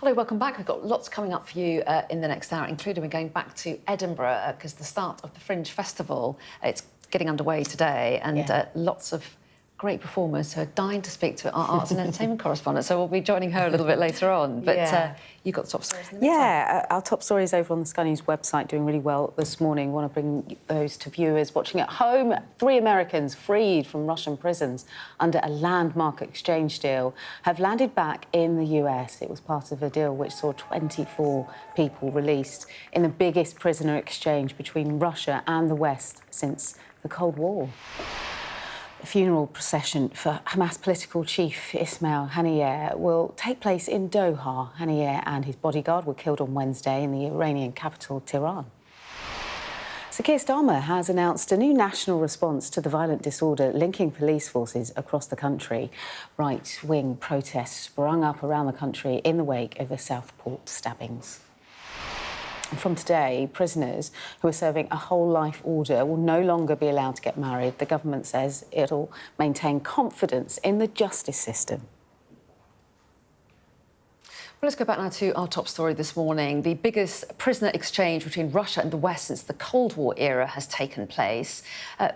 Hello, welcome back. We've got lots coming up for you in the next hour, including we're going back to Edinburgh because the start of the Fringe Festival, it's getting underway today, and lots of great performers who are dying to speak to our arts and entertainment correspondent. So we'll be joining her a little bit later on. But you've got the top stories in the meantime. Our top stories over on the Sky News website doing really well this morning. Want to bring those to viewers watching at home. 3 Americans freed from Russian prisons under a landmark exchange deal have landed back in the US. It was part of a deal which saw 24 people released in the biggest prisoner exchange between Russia and the West since the Cold War. A funeral procession for Hamas political chief Ismail Haniyeh will take place in Doha. Haniyeh and his bodyguard were killed on Wednesday in the Iranian capital, Tehran. So Keir Starmer has announced a new national response to the violent disorder linking police forces across the country. Right-wing protests sprung up around the country in the wake of the Southport stabbings. And from today, prisoners who are serving a whole life order will no longer be allowed to get married. The government says it'll maintain confidence in the justice system. Well, let's go back now to our top story this morning. The biggest prisoner exchange between Russia and the West since the Cold War era has taken place.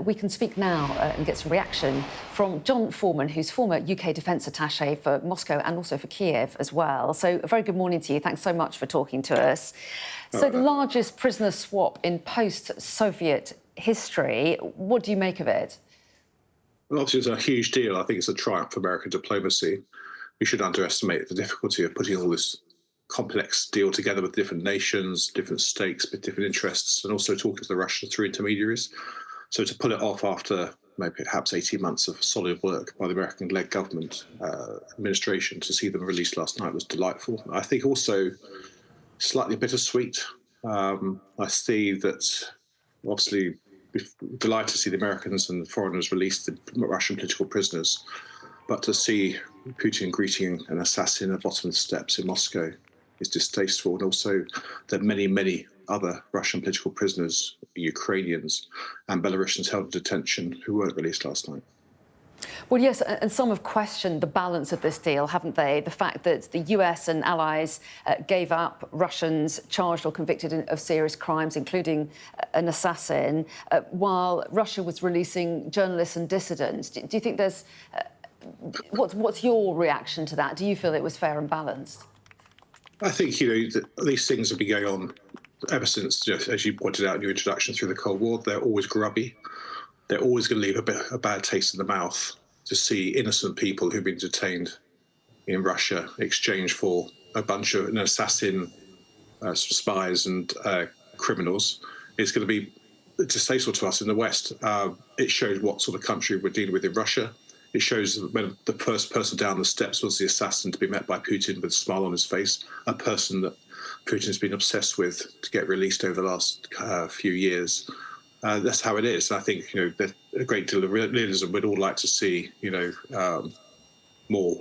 We can speak now and get some reaction from John Foreman, who's former UK Defence Attaché for Moscow and also for Kiev as well. So a very good morning to you. Thanks so much for talking to us. So the largest prisoner swap in post-Soviet history. What do you make of it? Well, obviously, it's a huge deal. I think it's a triumph for American diplomacy. We should underestimate the difficulty of putting all this complex deal together with different nations, different stakes, with different interests, and also talking to the Russians through intermediaries. So to pull it off after maybe perhaps 18 months of solid work by the American-led government administration, to see them released last night was delightful. I think also slightly bittersweet. I see that, obviously, we're delighted to see the Americans and the foreigners release the Russian political prisoners, but to see Putin greeting an assassin at the bottom of the steps in Moscow is distasteful. And also that many, many other Russian political prisoners, Ukrainians and Belarusians held in detention who weren't released last night. Well, yes, and some have questioned the balance of this deal, haven't they? The fact that the US and allies gave up Russians charged or convicted of serious crimes, including an assassin, while Russia was releasing journalists and dissidents. Do you think there's... What's your reaction to that? Do you feel it was fair and balanced? I think, these things have been going on ever since, as you pointed out in your introduction, through the Cold War. They're always grubby. They're always going to leave a bad taste in the mouth to see innocent people who've been detained in Russia exchange for a bunch of an assassin, spies and criminals. It's going to be distasteful to us in the West. It showed what sort of country we're dealing with in Russia. It shows that when the first person down the steps was the assassin to be met by Putin with a smile on his face, a person that Putin's been obsessed with to get released over the last few years. That's how it is. I think, there's a great deal of realism. We'd all like to see, more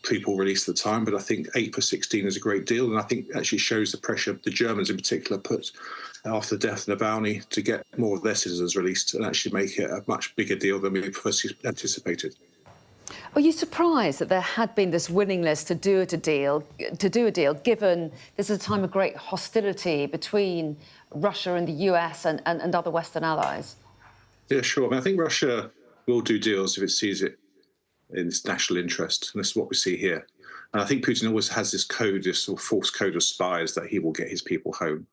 people released at the time, but I think 8 for 16 is a great deal, and I think actually shows the pressure the Germans in particular put after the death of Navalny to get more of their citizens released and actually make it a much bigger deal than we first anticipated. Were you surprised that there had been this willingness to do a deal, given this is a time of great hostility between Russia and the US and other Western allies? Yeah, sure. I think Russia will do deals if it sees it in its national interest, and this is what we see here. And I think Putin always has this code, this sort of false code of spies that he will get his people home.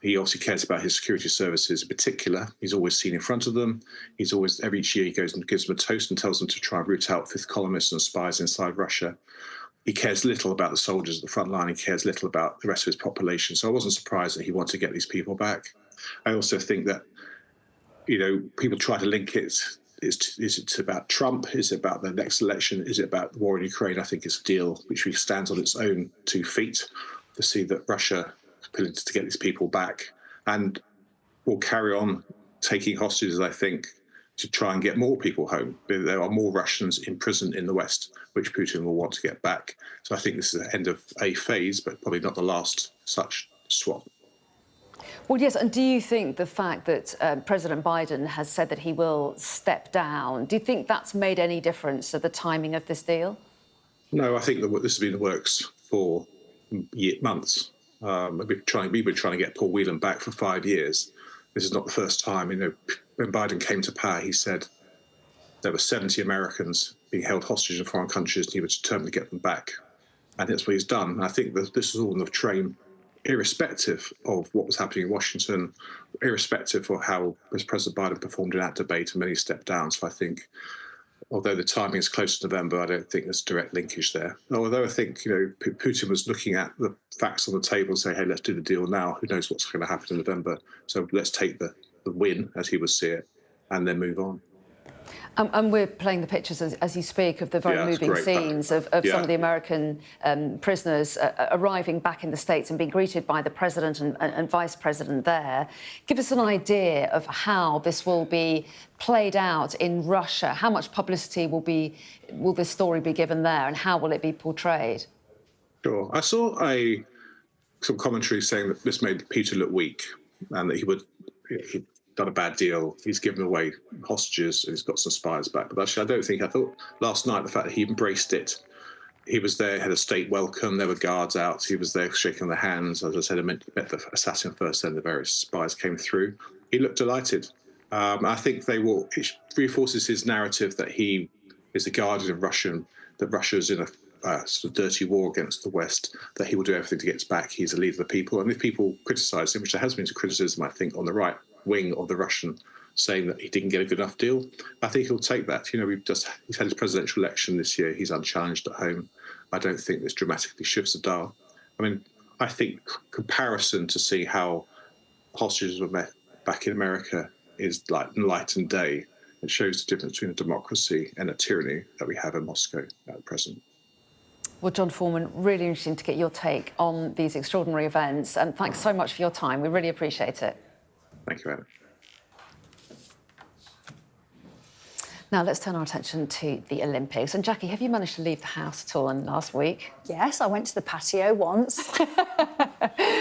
He obviously cares about his security services in particular. He's always seen in front of them. He's always, every year he goes and gives them a toast and tells them to try and root out fifth columnists and spies inside Russia. He cares little about the soldiers at the front line. He cares little about the rest of his population. So I wasn't surprised that he wanted to get these people back. I also think that, people try to link it. Is it about Trump? Is it about the next election? Is it about the war in Ukraine? I think it's a deal which stands on its own 2 feet to see that Russia to get these people back and will carry on taking hostages, I think, to try and get more people home. There are more Russians in prison in the West, which Putin will want to get back. So I think this is the end of a phase, but probably not the last such swap. Well, yes, and do you think the fact that President Biden has said that he will step down, do you think that's made any difference to the timing of this deal? No, I think that this has been in the works for months. We've been trying to get Paul Whelan back for 5 years. This is not the first time. When Biden came to power, he said there were 70 Americans being held hostage in foreign countries, and he was determined to get them back. And that's what he's done. And I think that this is all in the train, irrespective of what was happening in Washington, irrespective of how President Biden performed in that debate, and many stepped down. So I think, although the timing is close to November, I don't think there's a direct linkage there. Although I think, Putin was looking at the facts on the table and saying, hey, let's do the deal now. Who knows what's going to happen in November? So let's take the win, as he would see it, and then move on. And we're playing the pictures as you speak of the very moving scenes of some of the American prisoners arriving back in the States and being greeted by the president and vice president there. Give us an idea of how this will be played out in Russia. How much publicity will this story be given there, and how will it be portrayed? Sure. I saw some commentary saying that this made Putin look weak and that he'd done a bad deal. He's given away hostages and he's got some spies back. But actually, I thought last night the fact that he embraced it. He was there, had a state welcome, there were guards out, he was there shaking their hands. As I said, I met the assassin first, then the various spies came through. He looked delighted. I think it reinforces his narrative that he is the guardian of Russia, that Russia is in a sort of dirty war against the West, that he will do everything to get us back. He's a leader of the people. And if people criticise him, which there has been some criticism, I think, on the right wing of the Russian, saying that he didn't get a good enough deal, I think he'll take that. He's had his presidential election this year. He's unchallenged at home. I don't think this dramatically shifts the dial. I think comparison to see how hostages were met back in America is like night and day. It shows the difference between a democracy and a tyranny that we have in Moscow at present. Well, John Foreman, really interesting to get your take on these extraordinary events, and thanks so much for your time. We really appreciate it. Thank you, Anna. Now, let's turn our attention to the Olympics. And Jackie, have you managed to leave the house at all in last week? Yes, I went to the patio once.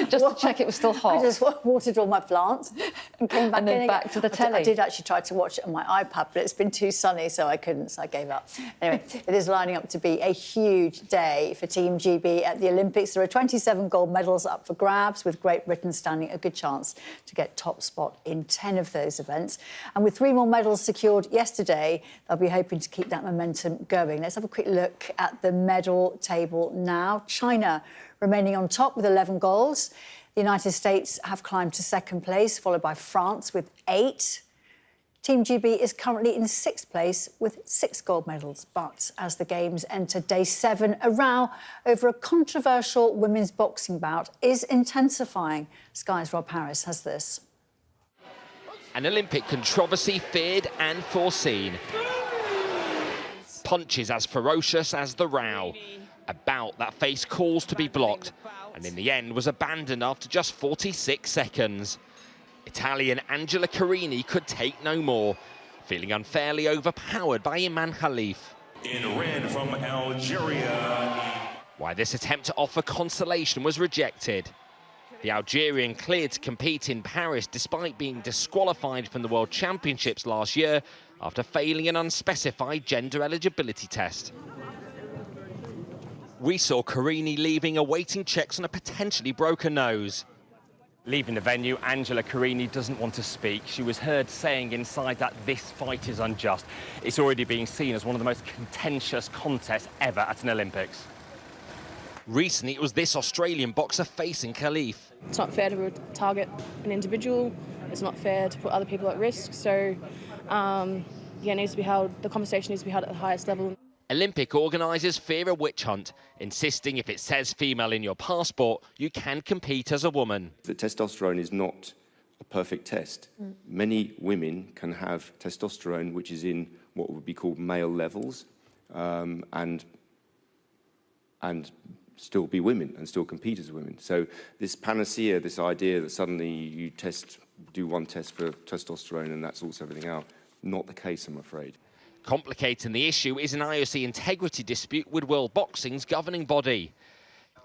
Just to check it was still hot. I just watered all my plants and came back and then in back to the telly. I did actually try to watch it on my iPad, but it's been too sunny, so I couldn't, so I gave up. Anyway, it is lining up to be a huge day for Team GB at the Olympics. There are 27 gold medals up for grabs, with Great Britain standing a good chance to get top spot in 10 of those events. And with 3 more medals secured yesterday, they'll be hoping to keep that momentum going. Let's have a quick look at the medal table now. China remaining on top with 11 golds. The United States have climbed to second place, followed by France with 8. Team GB is currently in 6th place with 6 gold medals. But as the Games enter day 7, a row over a controversial women's boxing bout is intensifying. Sky's Rob Harris has this. An Olympic controversy feared and foreseen. Punches as ferocious as the row. A bout that faced calls to be blocked, and in the end was abandoned after just 46 seconds. Italian Angela Carini could take no more, feeling unfairly overpowered by Iman Khalif. In red from Algeria. Why this attempt to offer consolation was rejected. The Algerian cleared to compete in Paris despite being disqualified from the World Championships last year after failing an unspecified gender eligibility test. We saw Carini leaving, awaiting checks on a potentially broken nose. Leaving the venue, Angela Carini doesn't want to speak. She was heard saying inside that this fight is unjust. It's already being seen as one of the most contentious contests ever at an Olympics. Recently, it was this Australian boxer facing Khalif. It's not fair to target an individual. It's not fair to put other people at risk. So, it needs to be held. The conversation needs to be held at the highest level. Olympic organisers fear a witch hunt, insisting if it says female in your passport, you can compete as a woman. The testosterone is not a perfect test. Many women can have testosterone which is in what would be called male levels, and still be women and still compete as women. So this panacea, this idea that suddenly you do one test for testosterone and that sorts everything out, not the case, I'm afraid. Complicating the issue is an IOC integrity dispute with World Boxing's governing body.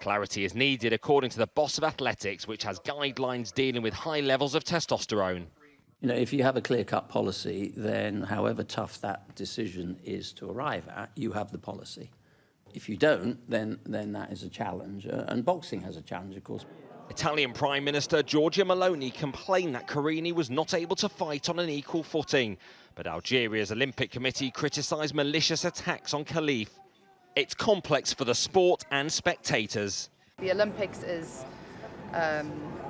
Clarity is needed, according to the boss of athletics, which has guidelines dealing with high levels of testosterone. If you have a clear-cut policy, then however tough that decision is to arrive at, you have the policy. If you don't, then that is a challenge. And boxing has a challenge, of course. Italian Prime Minister Giorgia Meloni complained that Carini was not able to fight on an equal footing. But Algeria's Olympic Committee criticised malicious attacks on Khalif. It's complex for the sport and spectators. The Olympics is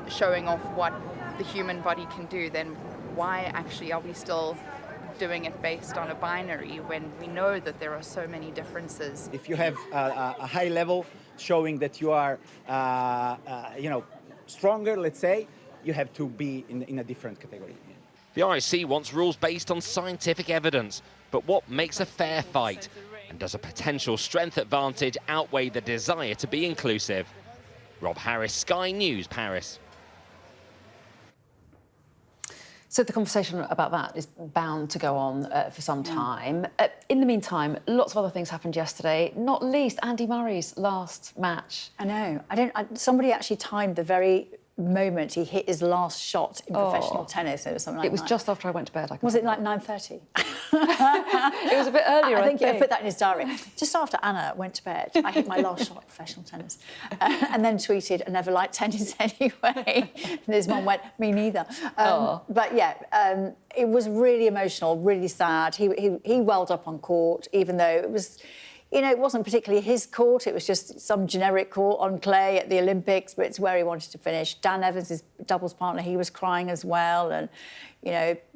showing off what the human body can do. Then why actually are we still doing it based on a binary when we know that there are so many differences? If you have a high level showing that you are, stronger, let's say, you have to be in a different category. The IOC wants rules based on scientific evidence, but what makes a fair fight? And does a potential strength advantage outweigh the desire to be inclusive? Rob Harris, Sky News, Paris. So the conversation about that is bound to go on for some time. In the meantime, lots of other things happened yesterday, not least Andy Murray's last match. I know. Somebody actually timed the very moment he hit his last shot in professional tennis. It was something like it was just after I went to bed. Was it like 9:30? It was a bit earlier, I think. I put that in his diary. Just after Anna went to bed, I hit my last shot at professional tennis. And then tweeted, I never liked tennis anyway. And his mum went, me neither. But yeah, it was really emotional, really sad. He welled up on court, even though it was... it wasn't particularly his court, it was just some generic court on clay at the Olympics, but it's where he wanted to finish. Dan Evans, his doubles partner, he was crying as well. And,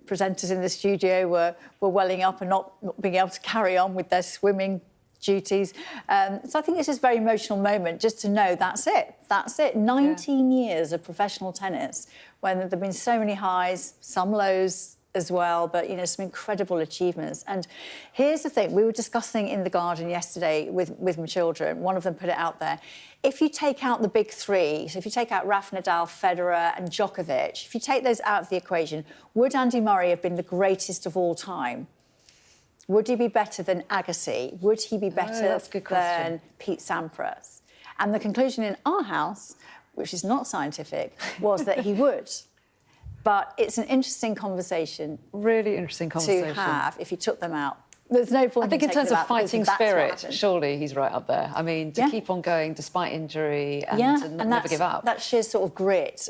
presenters in the studio were welling up and not being able to carry on with their swimming duties. So I think it's just a very emotional moment just to know that's it. 19 years of professional tennis, when there have been so many highs, some lows, as well, but some incredible achievements. And here's the thing, we were discussing in The Guardian yesterday with my children, one of them put it out there, if you take out the big three, so if you take out Rafa, Nadal, Federer and Djokovic, if you take those out of the equation, would Andy Murray have been the greatest of all time? Would he be better than Agassi? Would he be better than Pete Sampras? And the conclusion in our house, which is not scientific, was that he would. But it's an interesting conversation. Really interesting conversation. To have if you took them out. There's no point. I think in terms of fighting spirit, surely he's right up there. I mean, to keep on going despite injury and to never give up. That sheer sort of grit.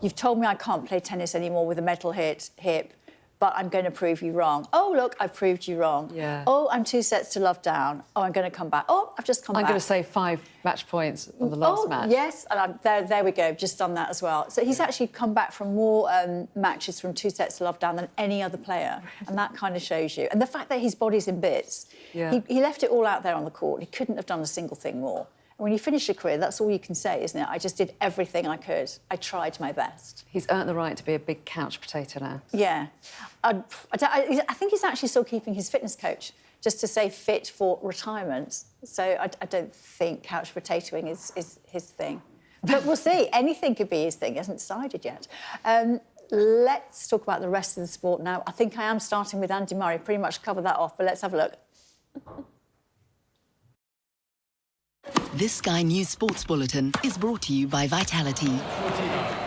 You've told me I can't play tennis anymore with a metal hip, but I'm going to prove you wrong. Oh, look, I've proved you wrong. Yeah. Oh, I'm 2 sets to love down. Oh, I'm going to come back. Oh, I've just come back. I'm going to save 5 match points on the last match. Yes, and there we go, just done that as well. So he's actually come back from more matches from 2 sets to love down than any other player, and that kind of shows you. And the fact that his body's in bits, he left it all out there on the court. He couldn't have done a single thing more. And when you finish your career, that's all you can say, isn't it? I just did everything I could. I tried my best. He's earned the right to be a big couch potato now. Yeah. I think he's actually still keeping his fitness coach, just to say fit for retirement. So I don't think couch potatoing is his thing. But we'll see. Anything could be his thing. He hasn't decided yet. Let's talk about the rest of the sport now. I think I am starting with Andy Murray. Pretty much covered that off, but let's have a look. This Sky News Sports Bulletin is brought to you by Vitality.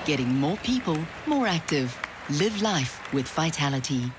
Getting more people more active. Live life with Vitality.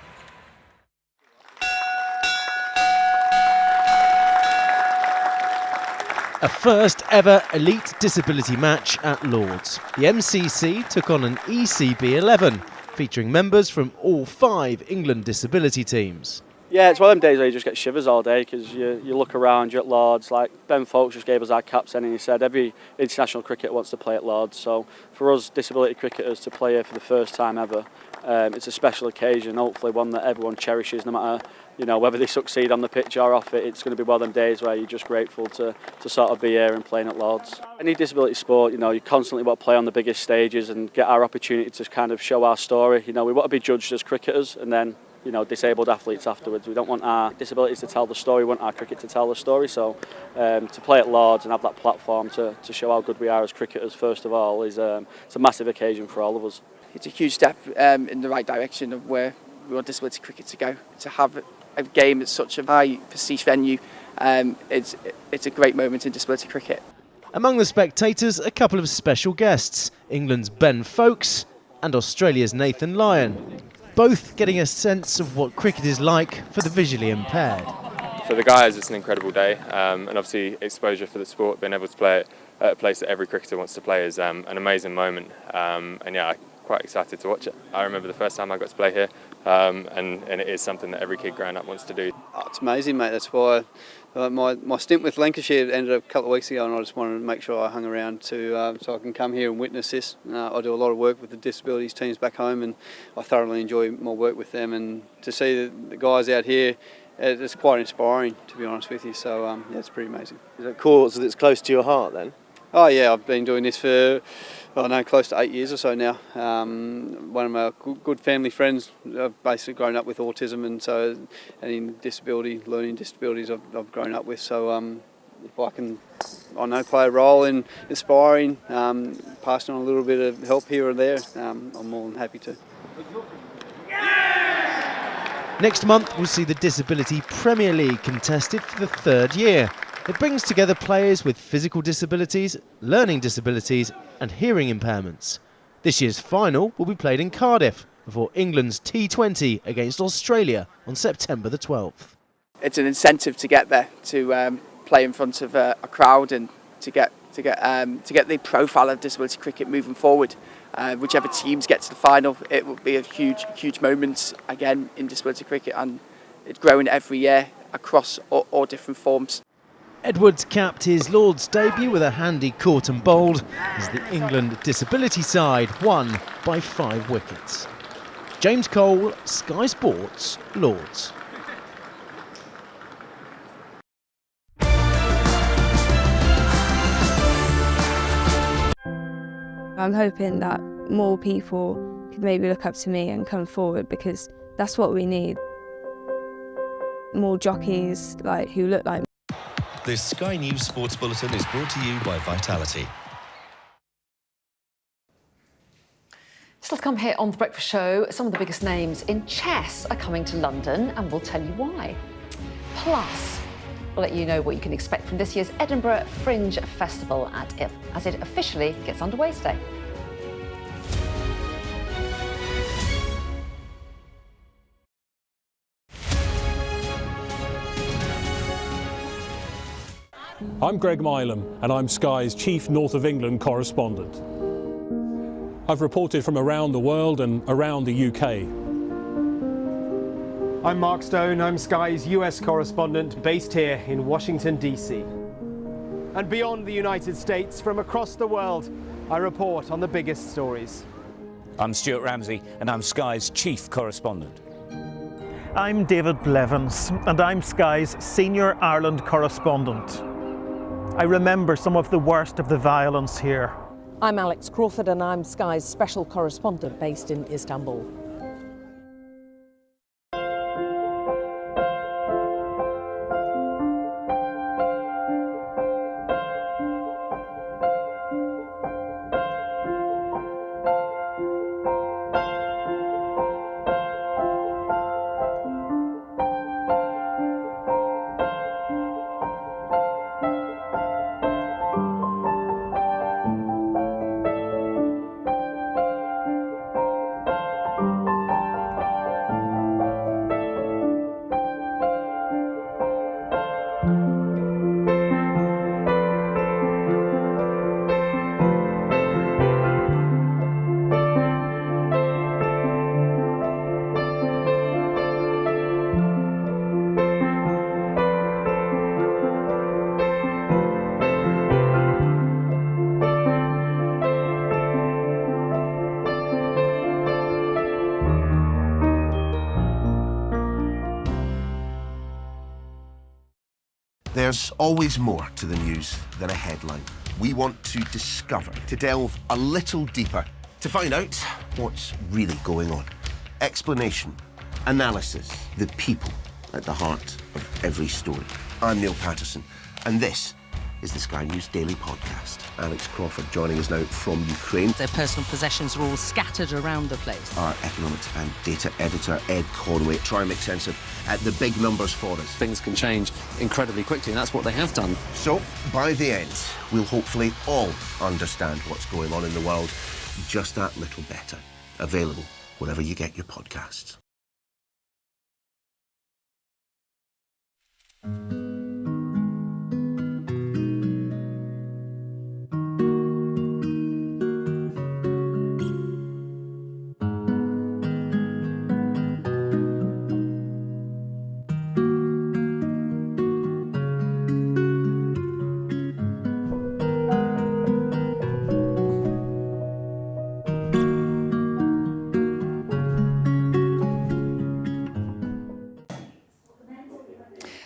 A first ever elite disability match at Lord's. The MCC took on an ECB 11, featuring members from all 5 England disability teams. Yeah, it's one of them days where you just get shivers all day because you look around, you're at Lord's. Like Ben Folkes just gave us our caps in and he said every international cricketer wants to play at Lord's. So for us disability cricketers to play here for the first time ever, it's a special occasion, hopefully one that everyone cherishes no matter whether they succeed on the pitch or off it. It's going to be one of them days where you're just grateful to sort of be here and playing at Lord's. Any disability sport, you constantly want to play on the biggest stages and get our opportunity to kind of show our story. We want to be judged as cricketers and then disabled athletes afterwards. We don't want our disabilities to tell the story, we want our cricket to tell the story. So to play at Lord's and have that platform to show how good we are as cricketers, first of all, it's a massive occasion for all of us. It's a huge step in the right direction of where we want disability cricket to go. To have a game at such a high prestige venue, it's a great moment in disability cricket. Among the spectators, a couple of special guests, England's Ben Folkes and Australia's Nathan Lyon, both getting a sense of what cricket is like for the visually impaired. For the guys, it's an incredible day, and obviously exposure for the sport, being able to play it at a place that every cricketer wants to play is an amazing moment, and yeah, I'm quite excited to watch it. I remember the first time I got to play here, and it is something that every kid growing up wants to do. Oh, it's amazing, mate. That's why my stint with Lancashire ended a couple of weeks ago, and I just wanted to make sure I hung around so I can come here and witness this. I do a lot of work with the disabilities teams back home, and I thoroughly enjoy my work with them, and to see the guys out here, it's quite inspiring, to be honest with you. So yeah, it's pretty amazing. Is it a cause that's close to your heart then? Oh yeah, I've been doing this for close to 8 years or so now. One of my good family friends, I've basically grown up with autism, and in learning disabilities I've grown up with. So if I can, play a role in inspiring, passing on a little bit of help here or there, I'm more than happy to. Next month, we'll see the Disability Premier League contested for the third year. It brings together players with physical disabilities, learning disabilities and hearing impairments. This year's final will be played in Cardiff before England's T20 against Australia on September the 12th. It's an incentive to get there, to play in front of a crowd and to get the profile of disability cricket moving forward. Whichever teams get to the final, it will be a huge moment again in disability cricket, and it's growing every year across all different forms. Edwards capped his Lord's debut with a handy caught and bowled as the England disability side won by 5 wickets. James Cole, Sky Sports, Lords. I'm hoping that more people could maybe look up to me and come forward, because that's what we need. More jockeys who look like me. This Sky News Sports Bulletin is brought to you by Vitality. Still to come here on The Breakfast Show, some of the biggest names in chess are coming to London, and we'll tell you why. Plus, we'll let you know what you can expect from this year's Edinburgh Fringe Festival as it officially gets underway today. I'm Greg Milam, and I'm Sky's chief North of England correspondent. I've reported from around the world and around the UK. I'm Mark Stone, I'm Sky's US correspondent based here in Washington, DC. And beyond the United States, from across the world, I report on the biggest stories. I'm Stuart Ramsey, and I'm Sky's chief correspondent. I'm David Blevins, and I'm Sky's senior Ireland correspondent. I remember some of the worst of the violence here. I'm Alex Crawford, and I'm Sky's special correspondent based in Istanbul. There's always more to the news than a headline. We want to discover, to delve a little deeper, to find out what's really going on. Explanation, analysis, the people at the heart of every story. I'm Neil Patterson, and this is the Sky News Daily Podcast. Alex Crawford joining us now from Ukraine. Their personal possessions are all scattered around the place. Our economics and data editor, Ed Conway, try and make sense of the big numbers for us. Things can change incredibly quickly, and that's what they have done. So, by the end, we'll hopefully all understand what's going on in the world just that little better. Available wherever you get your podcasts.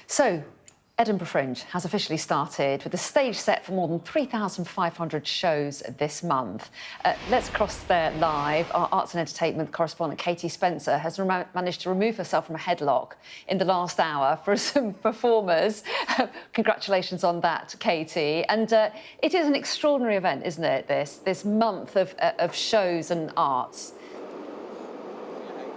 So, Edinburgh Fringe has officially started with the stage set for more than 3,500 shows this month. Let's cross there live. Our arts and entertainment correspondent Katie Spencer has managed to remove herself from a headlock in the last hour for some performers. Congratulations on that, Katie. And it is an extraordinary event, isn't it, this month of shows and arts?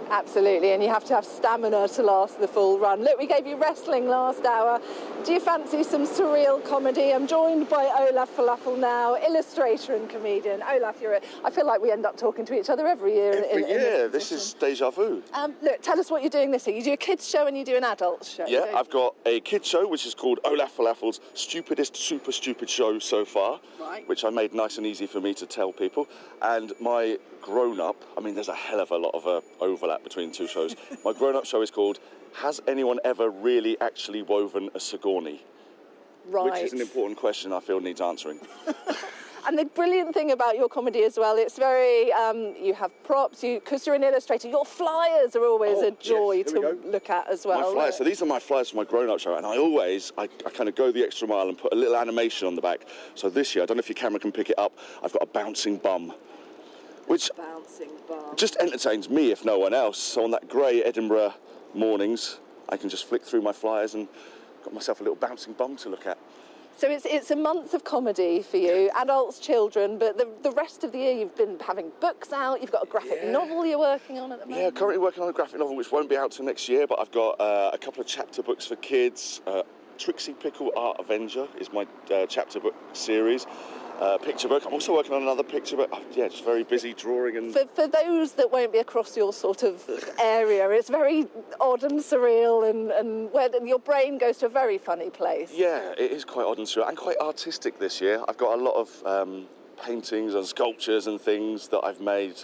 Absolutely, and you have to have stamina to last the full run. Look, we gave you wrestling last hour. Do you fancy some surreal comedy? I'm joined by Olaf Falafel now, illustrator and comedian. Olaf, I feel like we end up talking to each other every year. Every year, this is deja vu. Look, tell us what you're doing this year. You do a kids show and you do an adult show. Yeah, I've got a kids show which is called Olaf Falafel's stupidest super stupid show so far, right, which I made nice and easy for me to tell people. And my grown-up, I mean, there's a hell of a lot of overlap between two shows. My grown-up show is called Has Anyone Ever Really Actually Woven a Sigourney? Right. Which is an important question I feel needs answering. And the brilliant thing about your comedy as well, it's very, you have props, because you're an illustrator, your flyers are always a joy to look at as well. My flyers, so these are my flyers for my grown-up show, and I kind of go the extra mile and put a little animation on the back. So this year, I don't know if your camera can pick it up, I've got a bouncing bum. Which just entertains me, if no one else. So on that grey Edinburgh mornings, I can just flick through my flyers and got myself a little bouncing bum to look at. So it's a month of comedy for you, adults, children, but the rest of the year you've been having books out, you've got a graphic novel you're working on at the moment. Yeah, currently working on a graphic novel which won't be out till next year, but I've got a couple of chapter books for kids. Trixie Pickle Art Avenger is my chapter book series. Picture book. I'm also working on another picture book. Yeah, just very busy drawing and... For those that won't be across your sort of area, it's very odd and surreal and where your brain goes to a very funny place. Yeah, it is quite odd and surreal and quite artistic this year. I've got a lot of paintings and sculptures and things that I've made.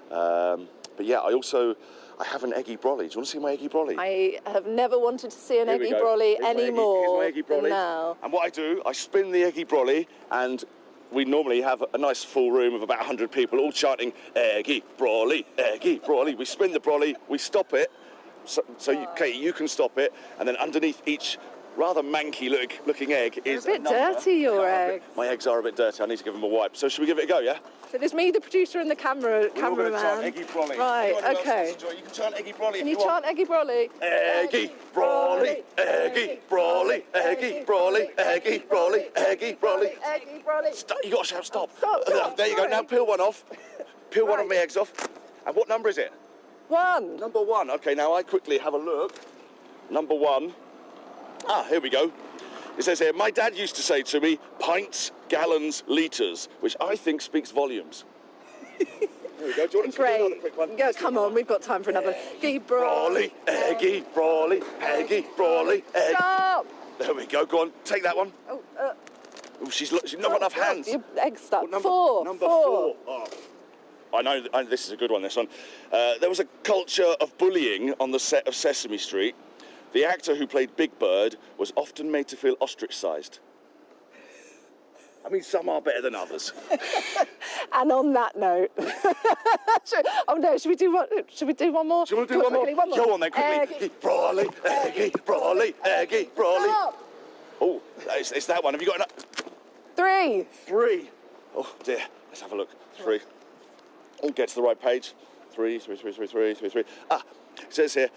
But yeah, I have an eggy brolly. Do you want to see my eggy brolly? I have never wanted to see an eggy brolly anymore Here's my eggy brolly. than now. And what I do, I spin the eggy brolly and we normally have a nice full room of about 100 people all chanting, eggy brolly, eggy brolly. We spin the brolly, we stop it, so Katie, you can stop it, and then underneath each rather manky looking egg is a bit dirty, your eggs. My eggs are a bit dirty, I need to give them a wipe. So should we give it a go, yeah? So there's me, the producer, and the cameraman. We're all going to chant eggy brolly. Right, okay. You can chant eggy brolly Can if you chant eggy brolly? Eggy brolly, eggy brolly, eggy brolly, eggy brolly, eggy brolly. Eggy brolly. Stop, you got to shout stop. Stop. There you go, now peel one off. Peel one of my eggs off. And what number is it? 1. Number 1. Okay, now I quickly have a look. Number 1. Here we go. It says here, my dad used to say to me, pints, gallons, litres, which I think speaks volumes. Here we go. Do you want to do another quick one? Yeah, come on, we've got time for another. Eggy brolly, eggy brolly, eggy brolly, eggy. Stop! There we go. Go on, take that one. Oh, she's not got enough hands. Your egg's stuck. Number 4. Number 4. Oh. I know this is a good one, this one. There was a culture of bullying on the set of Sesame Street. The actor who played Big Bird was often made to feel ostracised. I mean, some are better than others. And on that note, should we do one? Should we do one more? Do you want to do one more? Go on then, quickly. Eggy brolly, eggy brolly, eggy brolly. Oh, it's that one. Have you got enough? 3. 3. Oh dear. Let's have a look. 3. Oh, get to the right page. 3. It says here,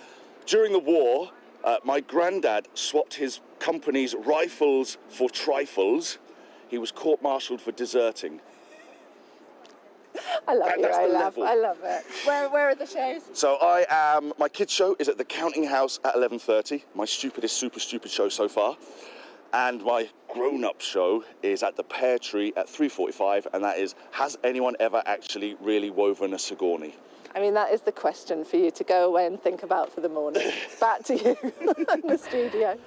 during the war, my granddad swapped his company's rifles for trifles. He was court-martialed for deserting. I love you, Olaf. I love it. Where are the shows? So my kids' show is at the Counting House at 11:30. My stupidest, super stupid show so far. And my grown-up show is at the Pear Tree at 3:45, and that is, has anyone ever actually really woven a Sigourney? I mean, that is the question for you to go away and think about for the morning. Back to you in the studio.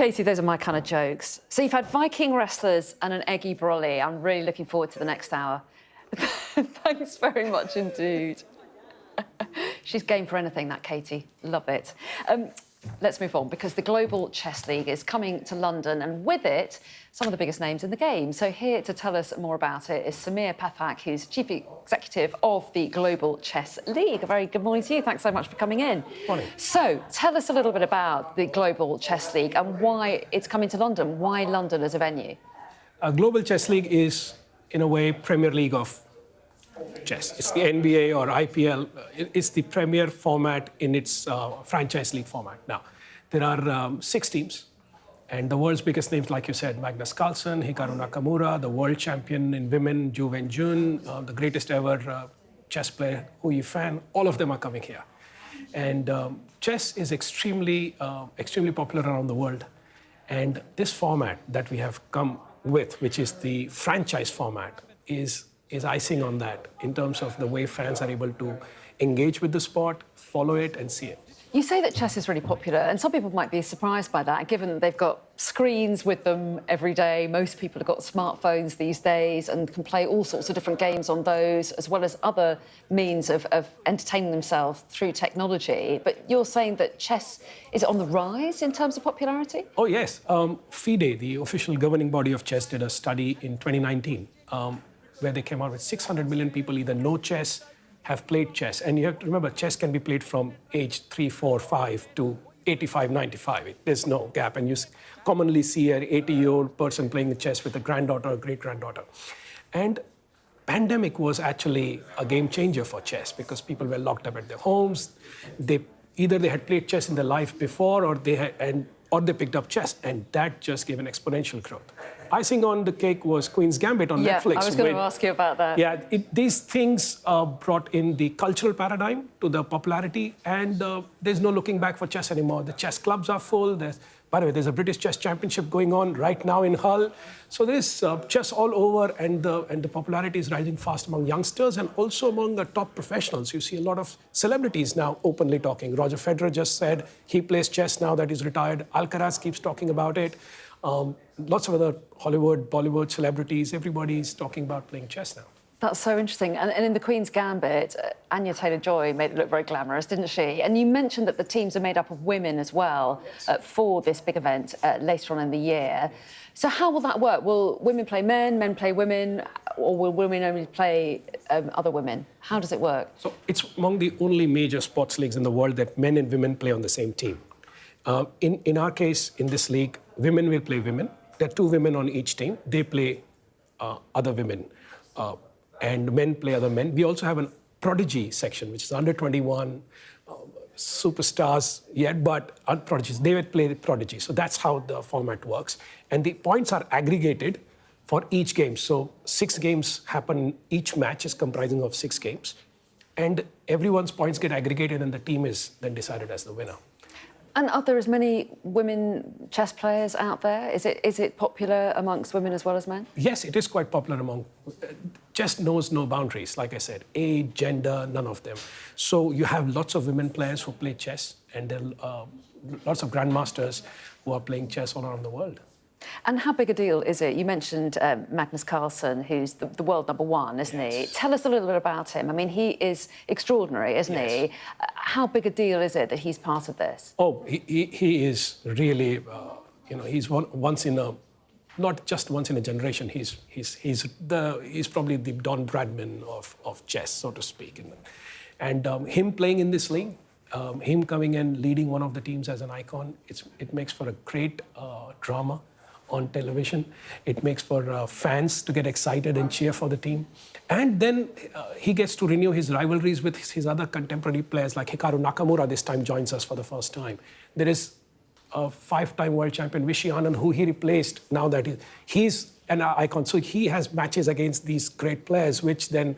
Katie, those are my kind of jokes. So you've had Viking wrestlers and an eggy brolly. I'm really looking forward to the next hour. Thanks very much indeed. She's game for anything, that Katie. Love it. Let's move on, because the Global Chess League is coming to London, and with it, some of the biggest names in the game. So here to tell us more about it is Samir Pathak, who's Chief Executive of the Global Chess League. A very good morning to you. Thanks so much for coming in. Morning. So tell us a little bit about the Global Chess League and why it's coming to London. Why London as a venue? Global Chess League is, in a way, Premier League of chess. It's the NBA or IPL. It's the premier format in its franchise league format. Now, there are 6 teams, and the world's biggest names, like you said, Magnus Carlsen, Hikaru Nakamura, the world champion in women, Ju Wen-jun, the greatest ever chess player, Hu Yifan, all of them are coming here. And chess is extremely popular around the world. And this format that we have come with, which is the franchise format, is icing on that in terms of the way fans are able to engage with the sport, follow it, and see it. You say that chess is really popular, and some people might be surprised by that, given that they've got screens with them every day. Most people have got smartphones these days and can play all sorts of different games on those, as well as other means of entertaining themselves through technology. But you're saying that chess is on the rise in terms of popularity? Oh, yes. FIDE, the official governing body of chess, did a study in 2019 where they came out with 600 million people either know chess, have played chess. And you have to remember, chess can be played from age 3, 4, 5 to 85, 95. There's no gap. And you commonly see an 80-year-old person playing chess with a granddaughter or great-granddaughter. And pandemic was actually a game changer for chess because people were locked up at their homes. Either they had played chess in their life before or they picked up chess, and that just gave an exponential growth. Icing on the cake was Queen's Gambit on Netflix. Yeah, I was going to ask you about that. Yeah, these things brought in the cultural paradigm to the popularity, and there's no looking back for chess anymore. The chess clubs are full. By the way, there's a British Chess Championship going on right now in Hull. So there's chess all over, and the popularity is rising fast among youngsters and also among the top professionals. You see a lot of celebrities now openly talking. Roger Federer just said he plays chess now that he's retired. Alcaraz keeps talking about it. Lots of other Hollywood, Bollywood celebrities, everybody's talking about playing chess now. That's so interesting. And in the Queen's Gambit, Anya Taylor-Joy made it look very glamorous, didn't she? And you mentioned that the teams are made up of women as well for this big event later on in the year. So how will that work? Will women play men play women, or will women only play other women? How does it work? So it's among the only major sports leagues in the world that men and women play on the same team. In our case, in this league, women will play women. There are 2 women on each team. They play other women. And men play other men. We also have a prodigy section, which is under 21 superstars yet, but prodigies. They would play the prodigy. So that's how the format works. And the points are aggregated for each game. So 6 games happen. Each match is comprising of 6 games. And everyone's points get aggregated, and the team is then decided as the winner. And are there as many women chess players out there? Is it popular amongst women as well as men? Yes, it is quite popular among... Chess knows no boundaries, like I said. Age, gender, none of them. So you have lots of women players who play chess, and there are lots of grandmasters who are playing chess all around the world. And how big a deal is it? You mentioned Magnus Carlsen, who's the world #1, isn't he? Tell us a little bit about him. I mean, he is extraordinary, isn't he? How big a deal is it that he's part of this? Oh, he is really, he's once in a, not just once in a generation. He's probably the Don Bradman of chess, so to speak. And him playing in this league, him coming and leading one of the teams as an icon, it makes for a great drama on television. It makes for fans to get excited and cheer for the team. And then he gets to renew his rivalries with his other contemporary players, like Hikaru Nakamura this time joins us for the first time. There is a 5-time world champion, Vishy Anand, who he replaced now that he's an icon. So he has matches against these great players, which then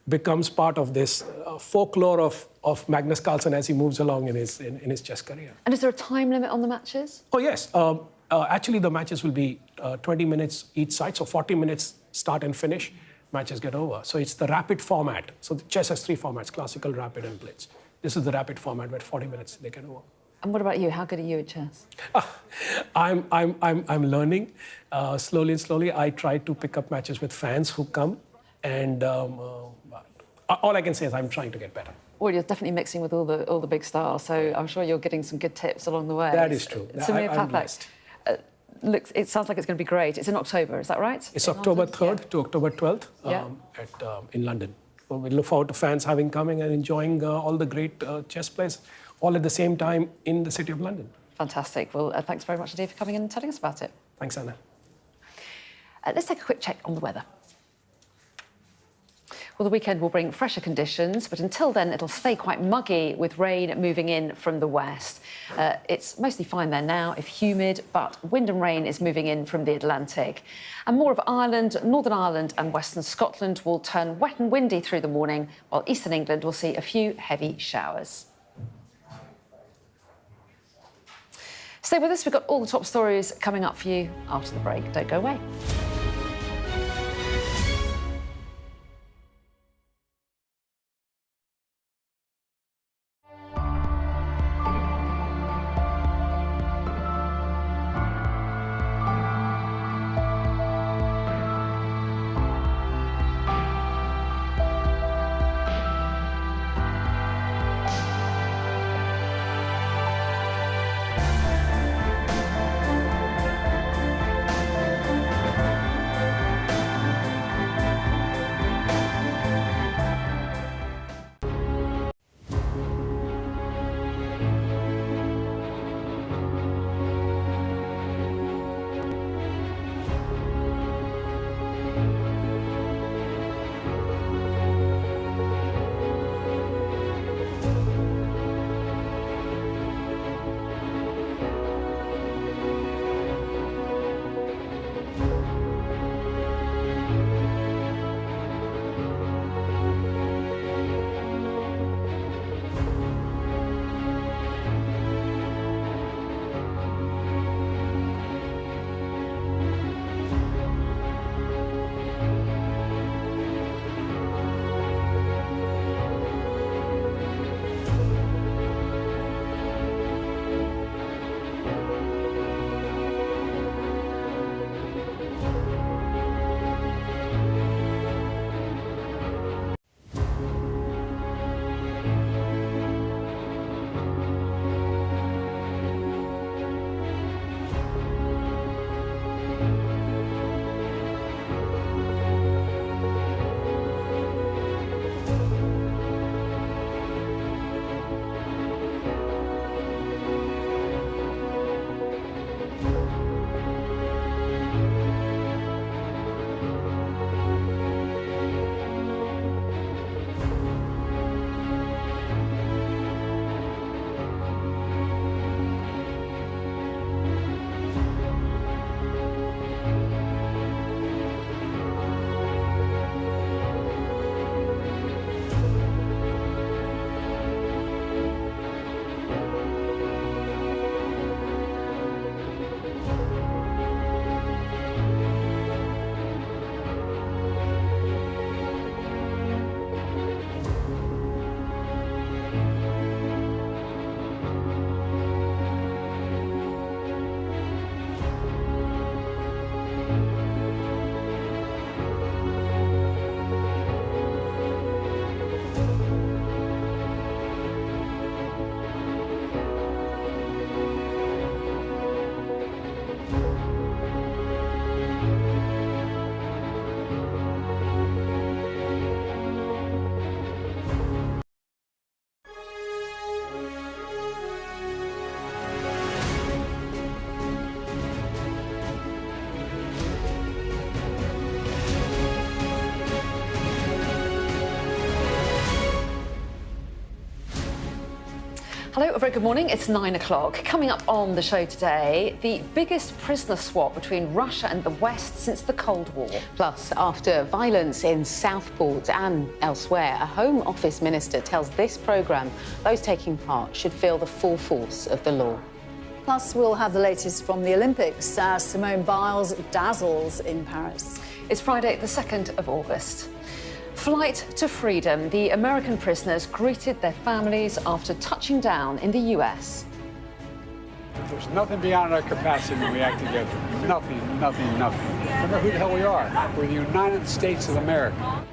becomes part of this folklore of Magnus Carlsen as he moves along in his chess career. And is there a time limit on the matches? Oh, yes. Actually, the matches will be 20 minutes each side, so 40 minutes start and finish, matches get over. So it's the rapid format. So the chess has 3 formats, classical, rapid, and blitz. This is the rapid format where 40 minutes they get over. And what about you? How good are you at chess? I'm learning slowly and slowly. I try to pick up matches with fans who come, and all I can say is I'm trying to get better. Well, you're definitely mixing with all the big stars, so I'm sure you're getting some good tips along the way. That is true. I'm blessed. It sounds like it's going to be great. It's in October, is that right? It's October 3rd to October 12th in London. So we look forward to fans coming and enjoying all the great chess players, all at the same time in the City of London. Fantastic. Well, thanks very much indeed for coming in and telling us about it. Thanks, Anna. Let's take a quick check on the weather. Well, the weekend will bring fresher conditions, but until then, it'll stay quite muggy with rain moving in from the west. It's mostly fine there now, if humid, but wind and rain is moving in from the Atlantic. And more of Ireland, Northern Ireland and Western Scotland will turn wet and windy through the morning, while Eastern England will see a few heavy showers. Stay with us, we've got all the top stories coming up for you after the break. Don't go away. Hello, a very good morning. It's 9 o'clock. Coming up on the show today, the biggest prisoner swap between Russia and the West since the Cold War. Plus, after violence in Southport and elsewhere, a Home Office minister tells this programme those taking part should feel the full force of the law. Plus, we'll have the latest from the Olympics as Simone Biles dazzles in Paris. It's Friday, the 2nd of August. Flight to freedom. The American prisoners greeted their families after touching down in the US. There's nothing beyond our capacity when we act together. Nothing, nothing, nothing. Remember who the hell we are. We're the United States of America.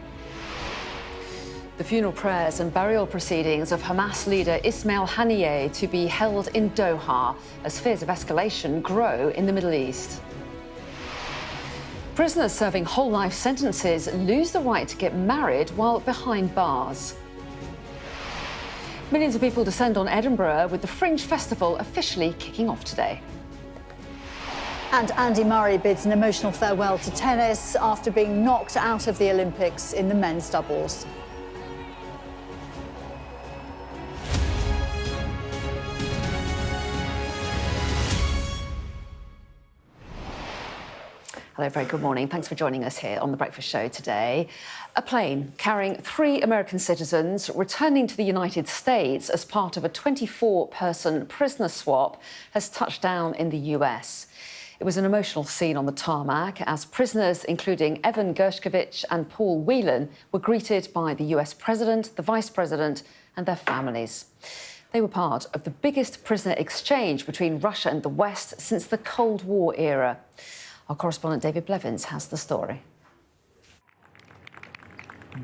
The funeral prayers and burial proceedings of Hamas leader Ismail Haniyeh to be held in Doha as fears of escalation grow in the Middle East. Prisoners serving whole life sentences lose the right to get married while behind bars. Millions of people descend on Edinburgh with the Fringe Festival officially kicking off today. And Andy Murray bids an emotional farewell to tennis after being knocked out of the Olympics in the men's doubles. Hello, very good morning. Thanks for joining us here on The Breakfast Show today. A plane carrying 3 American citizens returning to the United States as part of a 24-person prisoner swap has touched down in the US. It was an emotional scene on the tarmac as prisoners, including Evan Gershkovich and Paul Whelan, were greeted by the US President, the Vice President and their families. They were part of the biggest prisoner exchange between Russia and the West since the Cold War era. Our correspondent David Blevins has the story.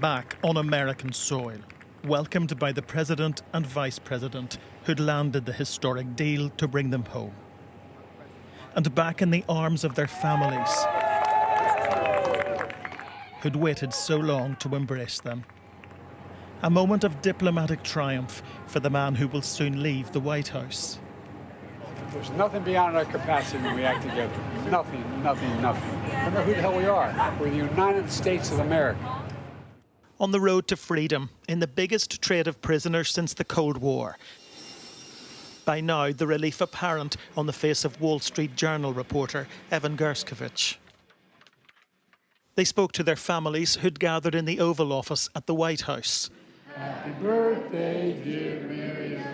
Back on American soil, welcomed by the President and Vice President who'd landed the historic deal to bring them home. And back in the arms of their families who'd waited so long to embrace them. A moment of diplomatic triumph for the man who will soon leave the White House. There's nothing beyond our capacity when we act together. Nothing, nothing, nothing. Remember who the hell we are. We're the United States of America. On the road to freedom, in the biggest trade of prisoners since the Cold War. By now, the relief apparent on the face of Wall Street Journal reporter Evan Gershkovich. They spoke to their families who'd gathered in the Oval Office at the White House. Happy birthday, dear Miriam.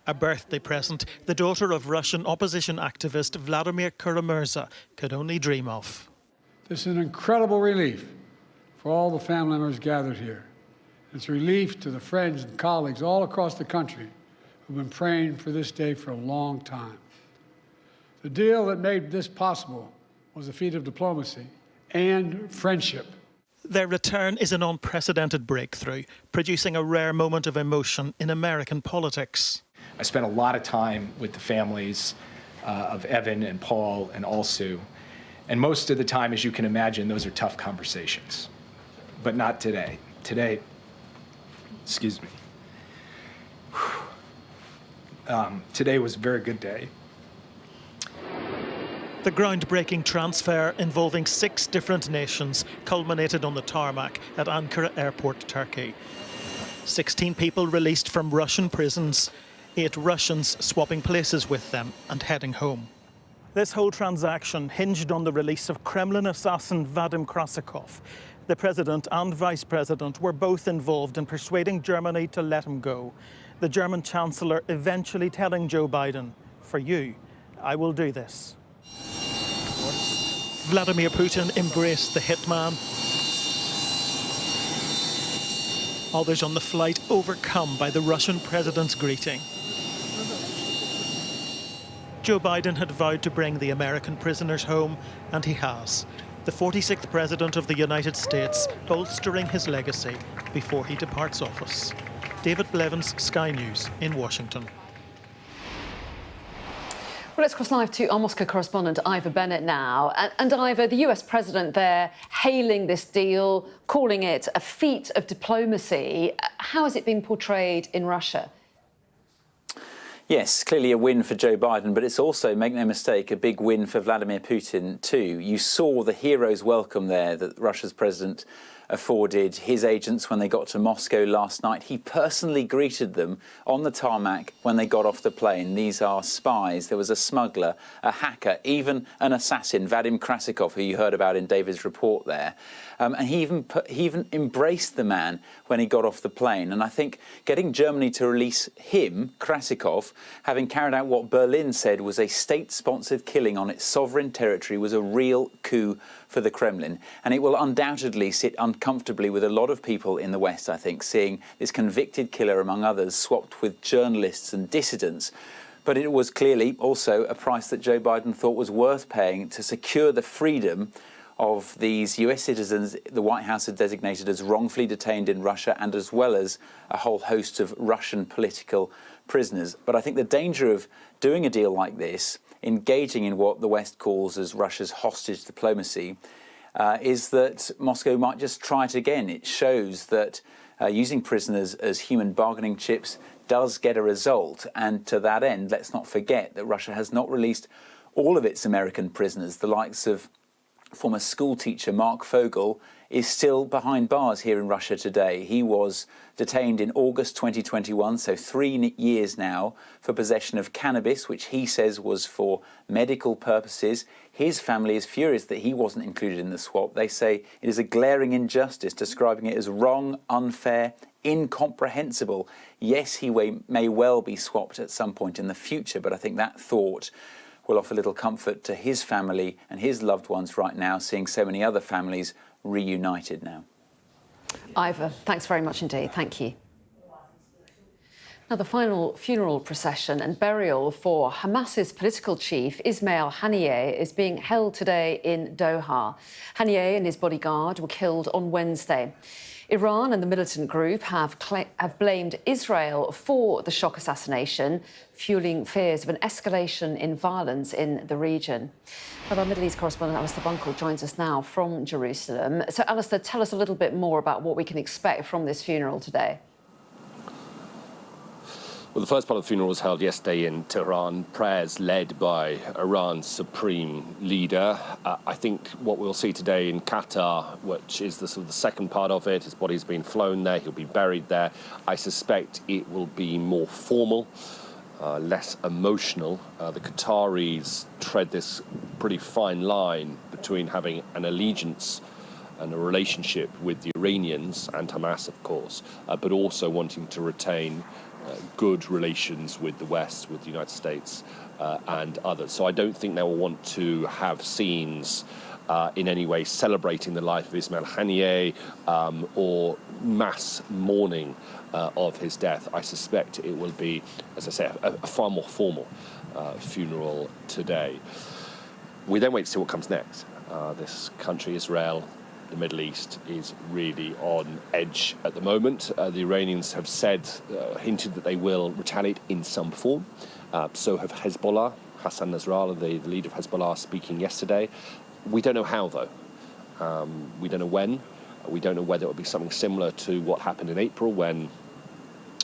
A birthday present the daughter of Russian opposition activist Vladimir Kara-Murza could only dream of. This is an incredible relief for all the family members gathered here. It's a relief to the friends and colleagues all across the country who've been praying for this day for a long time. The deal that made this possible was a feat of diplomacy and friendship. Their return is an unprecedented breakthrough, producing a rare moment of emotion in American politics. I spent a lot of time with the families of Evan and Paul and Alsu. And most of the time, as you can imagine, those are tough conversations. But not today. Today, excuse me. Today was a very good day. The groundbreaking transfer involving 6 different nations culminated on the tarmac at Ankara Airport, Turkey. 16 people released from Russian prisons, 8 Russians swapping places with them and heading home. This whole transaction hinged on the release of Kremlin assassin Vadim Krasikov. The President and Vice President were both involved in persuading Germany to let him go. The German Chancellor eventually telling Joe Biden, "For you, I will do this." Vladimir Putin embraced the hitman. Others on the flight overcome by the Russian president's greeting. Joe Biden had vowed to bring the American prisoners home, and he has. The 46th President of the United States bolstering his legacy before he departs office. David Blevins, Sky News in Washington. Well, let's cross live to our Moscow correspondent, Ivor Bennett now. And Ivor, the US president there hailing this deal, calling it a feat of diplomacy. How has it been portrayed in Russia? Yes, clearly a win for Joe Biden, but it's also, make no mistake, a big win for Vladimir Putin too. You saw the hero's welcome there that Russia's president afforded his agents when they got to Moscow last night. He personally greeted them on the tarmac when they got off the plane. These are spies. There was a smuggler, a hacker, even an assassin, Vadim Krasikov, who you heard about in David's report there. And he even embraced the man when he got off the plane. And I think getting Germany to release him, Krasikov, having carried out what Berlin said was a state-sponsored killing on its sovereign territory, was a real coup for the Kremlin. And it will undoubtedly sit uncomfortably with a lot of people in the West, I think, seeing this convicted killer, among others, swapped with journalists and dissidents. But it was clearly also a price that Joe Biden thought was worth paying to secure the freedom of these US citizens the White House had designated as wrongfully detained in Russia, and as well as a whole host of Russian political prisoners. But I think the danger of doing a deal like this, engaging in what the West calls as Russia's hostage diplomacy, is that Moscow might just try it again. It shows that using prisoners as human bargaining chips does get a result. And to that end, let's not forget that Russia has not released all of its American prisoners. The likes of former school teacher Mark Fogel is still behind bars here in Russia today. He was detained in August 2021, so 3 years now, for possession of cannabis, which he says was for medical purposes. His family is furious that he wasn't included in the swap. They say it is a glaring injustice, describing it as wrong, unfair, incomprehensible. Yes, he may well be swapped at some point in the future, but I think that thought will offer little comfort to his family and his loved ones right now, seeing so many other families reunited now. Ivor, thanks very much indeed. Thank you. Now, the final funeral procession and burial for Hamas's political chief, Ismail Haniyeh, is being held today in Doha. Haniyeh and his bodyguard were killed on Wednesday. Iran and the militant group have blamed Israel for the shock assassination, fueling fears of an escalation in violence in the region. Well, our Middle East correspondent Alistair Bunkle joins us now from Jerusalem. So, Alistair, tell us a little bit more about what we can expect from this funeral today. Well, the first part of the funeral was held yesterday in Tehran, prayers led by Iran's supreme leader. I think what we'll see today in Qatar, which is the second part of it, his body's been flown there, he'll be buried there. I suspect it will be more formal, less emotional. The Qataris tread this pretty fine line between having an allegiance and a relationship with the Iranians and Hamas, of course, but also wanting to retain good relations with the West, with the United States and others. So I don't think they will want to have scenes in any way celebrating the life of Ismail Haniyeh or mass mourning of his death. I suspect it will be, as I say, a far more formal funeral today. We then wait to see what comes next. This country, Israel, the Middle East, is really on edge at the moment. The Iranians have hinted that they will retaliate in some form. So have Hezbollah. Hassan Nasrallah, the leader of Hezbollah, speaking yesterday. We don't know how, though. We don't know when. We don't know whether it will be something similar to what happened in April, when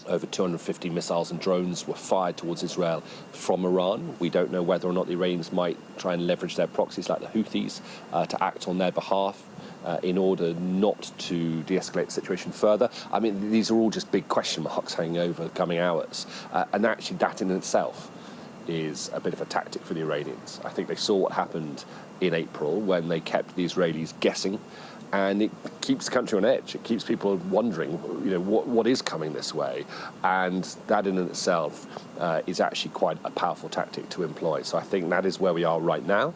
over 250 missiles and drones were fired towards Israel from Iran. We don't know whether or not the Iranians might try and leverage their proxies like the Houthis to act on their behalf in order not to de-escalate the situation further. I mean, these are all just big question marks hanging over the coming hours. And actually, that in itself is a bit of a tactic for the Iranians. I think they saw what happened in April when they kept the Israelis guessing, and it keeps the country on edge. It keeps people wondering, what is coming this way, and that in itself is actually quite a powerful tactic to employ. So I think that is where we are right now,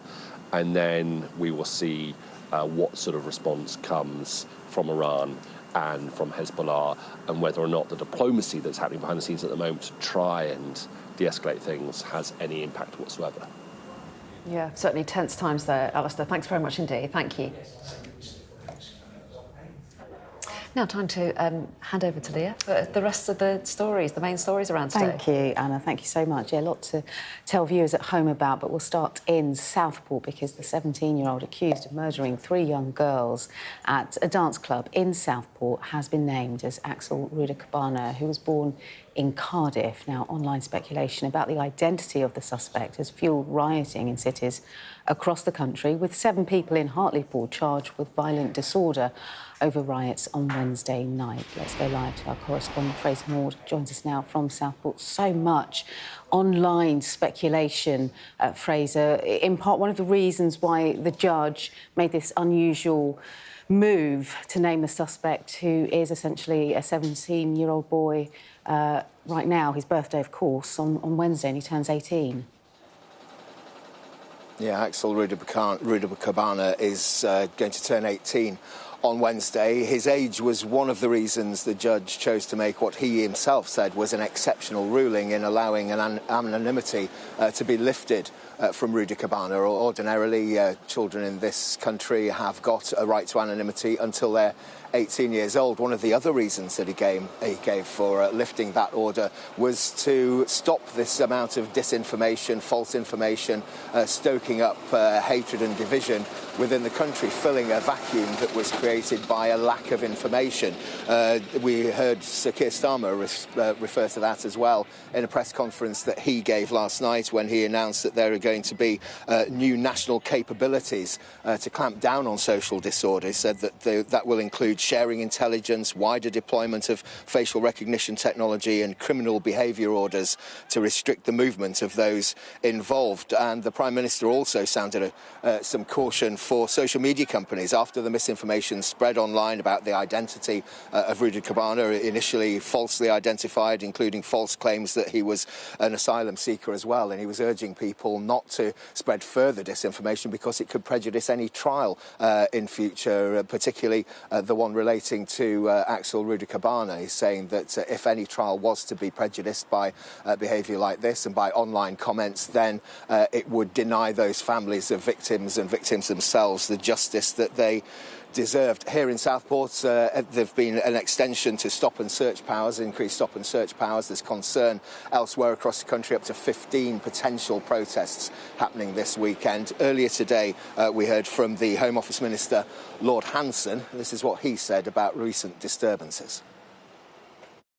and then we will see what sort of response comes from Iran and from Hezbollah, and whether or not the diplomacy that's happening behind the scenes at the moment to try and de-escalate things has any impact whatsoever. Yeah, certainly tense times there, Alistair. Thanks very much indeed. Thank you. Now, time to hand over to Leah for the rest of the stories, the main stories around today. Thank you, Anna. Thank you so much. Yeah, a lot to tell viewers at home about, but we'll start in Southport because the 17-year-old accused of murdering 3 young girls at a dance club in Southport has been named as Axel Ruder-Cabana, who was born in Cardiff. Now, online speculation about the identity of the suspect has fuelled rioting in cities across the country, with 7 people in Hartlepool charged with violent disorder over riots on Wednesday night. Let's go live to our correspondent, Fraser Maud, joins us now from Southport. So much online speculation, Fraser. In part, one of the reasons why the judge made this unusual move to name the suspect, who is essentially a 17-year-old boy right now, his birthday, of course, on Wednesday, and he turns 18. Yeah, Axel Ruder-Cabana is going to turn 18 on Wednesday. His age was one of the reasons the judge chose to make what he himself said was an exceptional ruling in allowing an anonymity to be lifted from Rudy Cabana. Ordinarily, children in this country have got a right to anonymity until they're 18 years old. One of the other reasons that he gave for lifting that order was to stop this amount of disinformation, false information, stoking up hatred and division within the country, filling a vacuum that was created by a lack of information. We heard Sir Keir Starmer refer to that as well in a press conference that he gave last night when he announced that there are going to be new national capabilities to clamp down on social disorder. He said that that will include sharing intelligence, wider deployment of facial recognition technology and criminal behaviour orders to restrict the movement of those involved. And the Prime Minister also sounded some caution for social media companies after the misinformation spread online about the identity of Rudy Cabana, initially falsely identified, including false claims that he was an asylum seeker as well. And he was urging people not to spread further disinformation because it could prejudice any trial in future, particularly the one relating to Axel Rudy Cabana. He's saying that if any trial was to be prejudiced by behaviour like this and by online comments, then it would deny those families of victims and victims themselves the justice that they deserved. Here in Southport, there've been an extension to stop and search powers, increased stop and search powers. There's concern elsewhere across the country, up to 15 potential protests happening this weekend. Earlier today, we heard from the Home Office Minister, Lord Hanson. This is what he said about recent disturbances.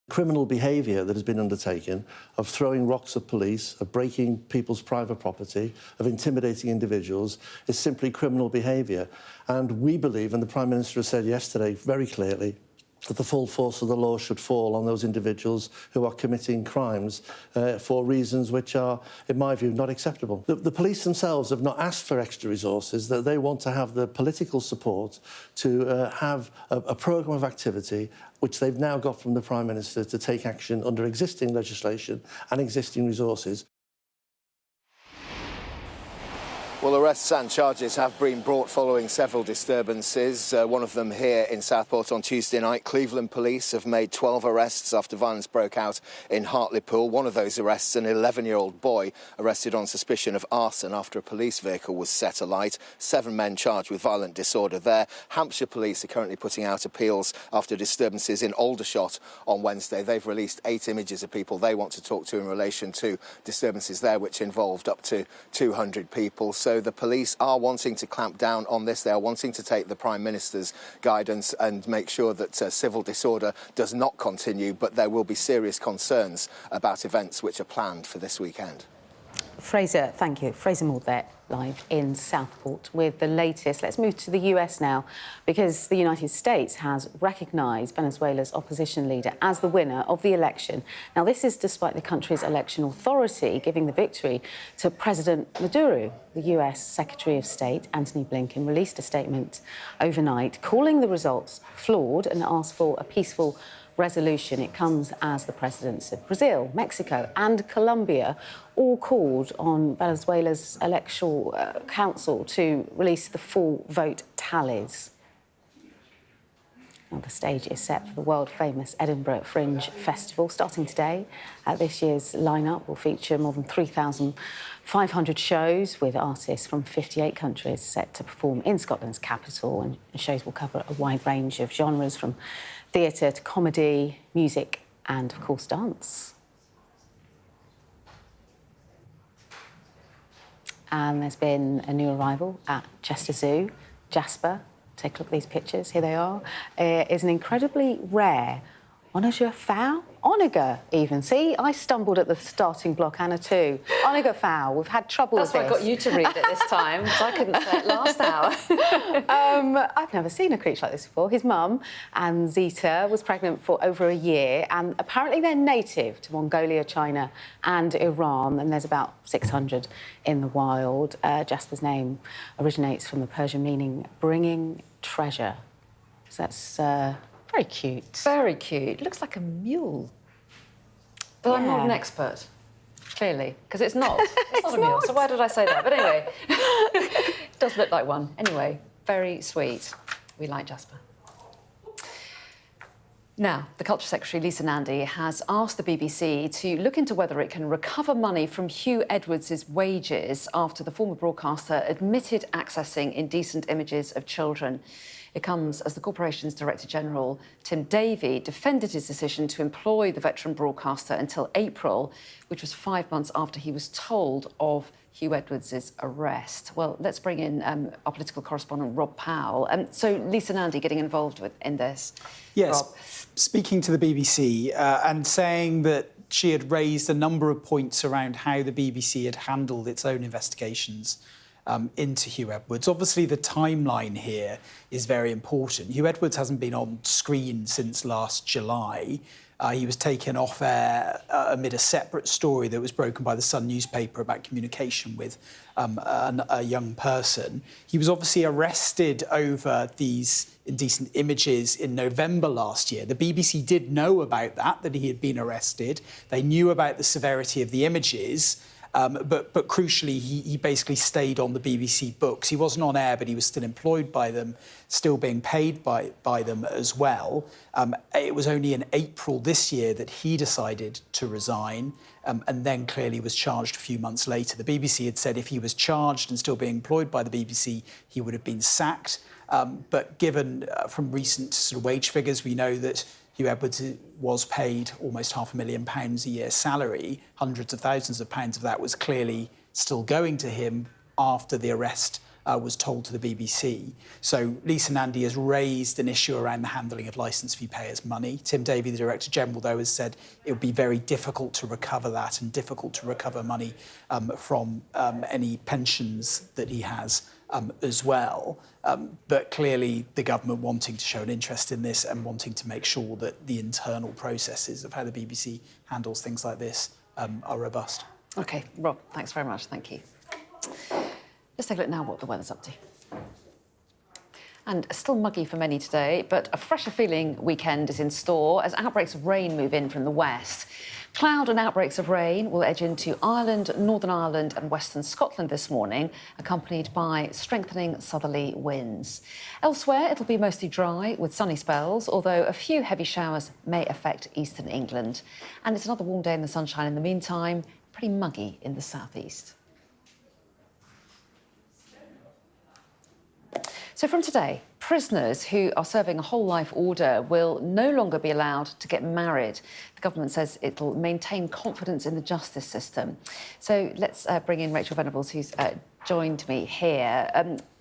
Criminal behaviour that has been undertaken of throwing rocks at police, of breaking people's private property, of intimidating individuals is simply criminal behaviour. And we believe, and the Prime Minister has said yesterday very clearly, that the full force of the law should fall on those individuals who are committing crimes for reasons which are, in my view, not acceptable. The police themselves have not asked for extra resources, that they want to have the political support to have a programme of activity which they've now got from the Prime Minister to take action under existing legislation and existing resources. Well, arrests and charges have been brought following several disturbances. One of them here in Southport on Tuesday night. Cleveland police have made 12 arrests after violence broke out in Hartlepool. One of those arrests, an 11-year-old boy, arrested on suspicion of arson after a police vehicle was set alight. 7 men charged with violent disorder there. Hampshire police are currently putting out appeals after disturbances in Aldershot on Wednesday. They've released 8 images of people they want to talk to in relation to disturbances there, which involved up to 200 people. So the police are wanting to clamp down on this. They are wanting to take the Prime Minister's guidance and make sure that civil disorder does not continue, but there will be serious concerns about events which are planned for this weekend. Fraser, thank you. Fraser Moore there, live in Southport with the latest. Let's move to the US now, because the United States has recognised Venezuela's opposition leader as the winner of the election. Now, this is despite the country's election authority giving the victory to President Maduro. The US Secretary of State, Antony Blinken, released a statement overnight calling the results flawed and asked for a peaceful resolution. It comes as the presidents of Brazil, Mexico and Colombia all called on Venezuela's electoral council to release the full vote tallies. Now, the stage is set for the world-famous Edinburgh Fringe Festival starting today. This year's lineup will feature more than 3,500 shows with artists from 58 countries set to perform in Scotland's capital, and shows will cover a wide range of genres from theatre to comedy, music and, of course, dance. And there's been a new arrival at Chester Zoo. Jasper, take a look at these pictures, here they are, is an incredibly rare onager fowl. Onager, even. See, I stumbled at the starting block, Anna, too. Onager fowl. We've had trouble with this. That's why I got you to read it this time, because I couldn't say it last hour. I've never seen a creature like this before. His mum, Anne Zita, was pregnant for over a year, and apparently they're native to Mongolia, China and Iran, and there's about 600 in the wild. Jasper's name originates from the Persian meaning bringing treasure. So that's very cute. Very cute. Looks like a mule. But I'm not an expert, clearly, because it's not. It's not a mule, so why did I say that? But anyway, it does look like one. Anyway, very sweet. We like Jasper. Now, the Culture Secretary, Lisa Nandy, has asked the BBC to look into whether it can recover money from Hugh Edwards' wages after the former broadcaster admitted accessing indecent images of children. It comes as the corporation's Director General, Tim Davie, defended his decision to employ the veteran broadcaster until April, which was 5 months after he was told of Hugh Edwards' arrest. Well, let's bring in our political correspondent, Rob Powell. So Lisa Nandy getting involved in this. Yes, Rob. Speaking to the BBC and saying that she had raised a number of points around how the BBC had handled its own investigations into Hugh Edwards. Obviously, the timeline here is very important. Hugh Edwards hasn't been on screen since last July. He was taken off air amid a separate story that was broken by the Sun newspaper about communication with a young person. He was obviously arrested over these indecent images in November last year. The BBC did know about that he had been arrested. They knew about the severity of the images. But crucially, he basically stayed on the BBC books. He wasn't on air, but he was still employed by them, still being paid by them as well. It was only in April this year that he decided to resign and then clearly was charged a few months later. The BBC had said if he was charged and still being employed by the BBC, he would have been sacked. But given from recent sort of wage figures, we know that Hugh Edwards was paid almost £500,000 a year salary. Hundreds of thousands of pounds of that was clearly still going to him after the arrest was told to the BBC. So Lisa Nandy has raised an issue around the handling of licence fee payers' money. Tim Davie, the Director General, though, has said it would be very difficult to recover that and difficult to recover money from any pensions that he has as well. But clearly the government wanting to show an interest in this and wanting to make sure that the internal processes of how the BBC handles things like this are robust. OK, Rob, thanks very much. Thank you. Let's take a look now what the weather's up to. And still muggy for many today, but a fresher feeling weekend is in store as outbreaks of rain move in from the west. Cloud and outbreaks of rain will edge into Ireland, Northern Ireland and Western Scotland this morning, accompanied by strengthening southerly winds. Elsewhere, it'll be mostly dry with sunny spells, although a few heavy showers may affect eastern England. And it's another warm day in the sunshine in the meantime, pretty muggy in the southeast. So from today, prisoners who are serving a whole life order will no longer be allowed to get married. The government says it'll maintain confidence in the justice system. So let's bring in Rachel Venables, who's joined me here.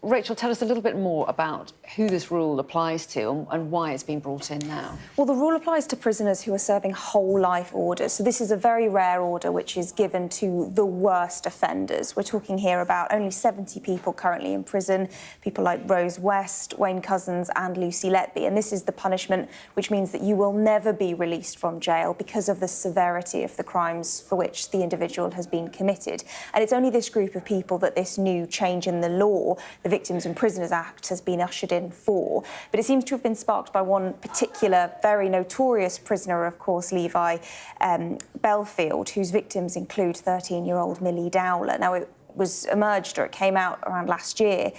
Rachel, tell us a little bit more about who this rule applies to and why it's been brought in now. Well, the rule applies to prisoners who are serving whole life orders. So this is a very rare order which is given to the worst offenders. We're talking here about only 70 people currently in prison, people like Rose West, Wayne Couzens and Lucy Letby. And this is the punishment which means that you will never be released from jail because of the severity of the crimes for which the individual has been committed. And it's only this group of people that this new change in the law, the Victims and Prisoners Act, has been ushered in for. But it seems to have been sparked by one particular, very notorious prisoner, of course, Levi Belfield, whose victims include 13-year-old Millie Dowler. Now, it came out around last year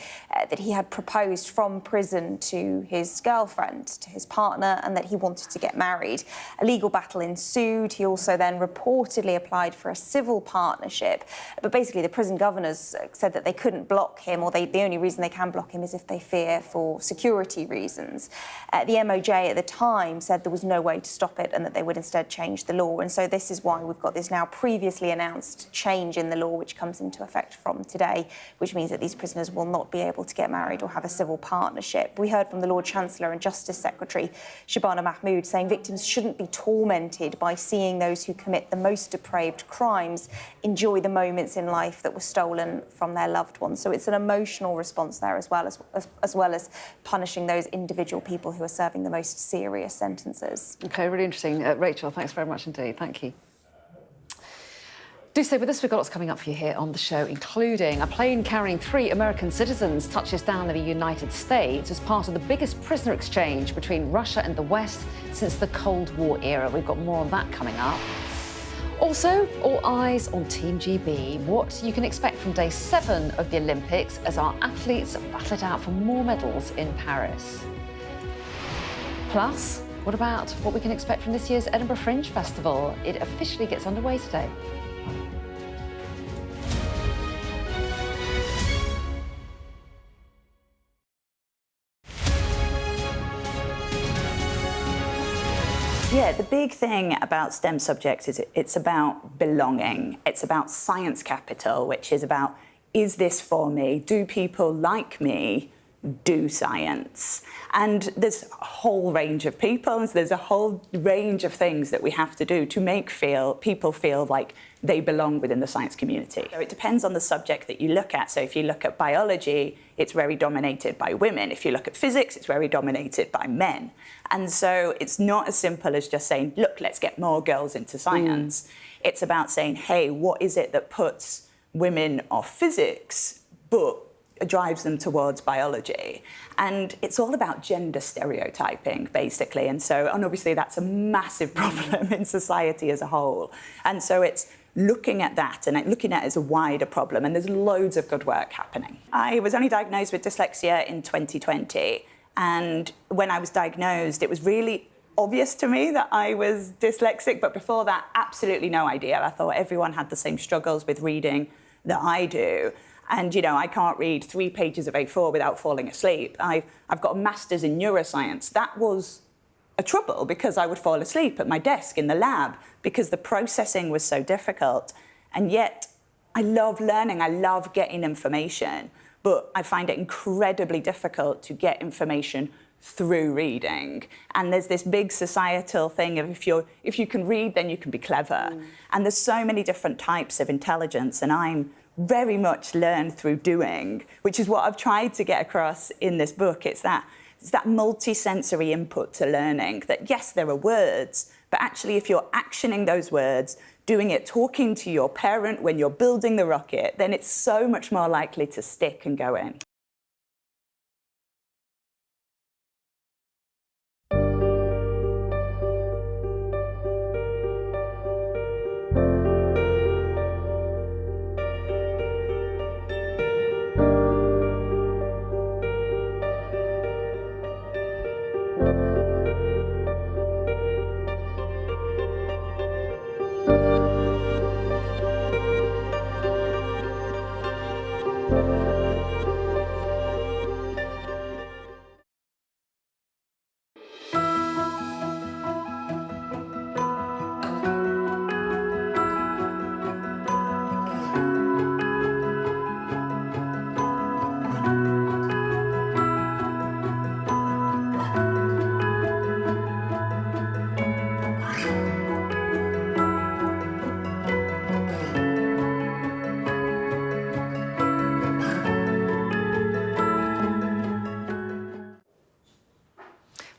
that he had proposed from prison to his girlfriend, to his partner, and that he wanted to get married. A legal battle ensued. He also then reportedly applied for a civil partnership. But basically, the prison governors said that they couldn't block him, or the only reason they can block him is if they fear for security reasons. The MOJ at the time said there was no way to stop it and that they would instead change the law. And so this is why we've got this now previously announced change in the law, which comes into effect from today, which means that these prisoners will not be able to get married or have a civil partnership. We heard from the Lord Chancellor and Justice Secretary Shabana Mahmood saying victims shouldn't be tormented by seeing those who commit the most depraved crimes enjoy the moments in life that were stolen from their loved ones. So it's an emotional response there as well as punishing those individual people who are serving the most serious sentences. OK, really interesting. Rachel, thanks very much indeed. Thank you. Do stay with us. We've got lots coming up for you here on the show, including a plane carrying 3 American citizens touches down in the United States as part of the biggest prisoner exchange between Russia and the West since the Cold War era. We've got more on that coming up. Also, all eyes on Team GB. What you can expect from day 7 of the Olympics as our athletes battle it out for more medals in Paris. Plus, What about what we can expect from this year's Edinburgh Fringe Festival? It officially gets underway today. Yeah, the big thing about STEM subjects is it's about belonging. It's about science capital, which is about, is this for me? Do people like me do science? And there's a whole range of people, and there's a whole range of things that we have to do to make people feel like they belong within the science community. So it depends on the subject that you look at. So if you look at biology, it's very dominated by women. If you look at physics, it's very dominated by men. And so it's not as simple as just saying, look, let's get more girls into science. It's about saying, hey, what is it that puts women off physics, but drives them towards biology? And it's all about gender stereotyping, basically. And obviously that's a massive problem in society as a whole. And so it's looking at that and looking at it as a wider problem. And there's loads of good work happening. I was only diagnosed with dyslexia in 2020. And when I was diagnosed, it was really obvious to me that I was dyslexic. But before that, absolutely no idea. I thought everyone had the same struggles with reading that I do. And, you know, I can't read 3 pages of A4 without falling asleep. I've got a master's in neuroscience. That was a trouble because I would fall asleep at my desk in the lab because the processing was so difficult. And yet I love learning. I love getting information. But I find it incredibly difficult to get information through reading. And there's this big societal thing of if you can read, then you can be clever. And there's so many different types of intelligence, and I'm very much learned through doing, which is what I've tried to get across in this book. It's that multi-sensory input to learning, that yes, there are words, but actually if you're actioning those words, doing it, talking to your parent when you're building the rocket, then it's so much more likely to stick and go in.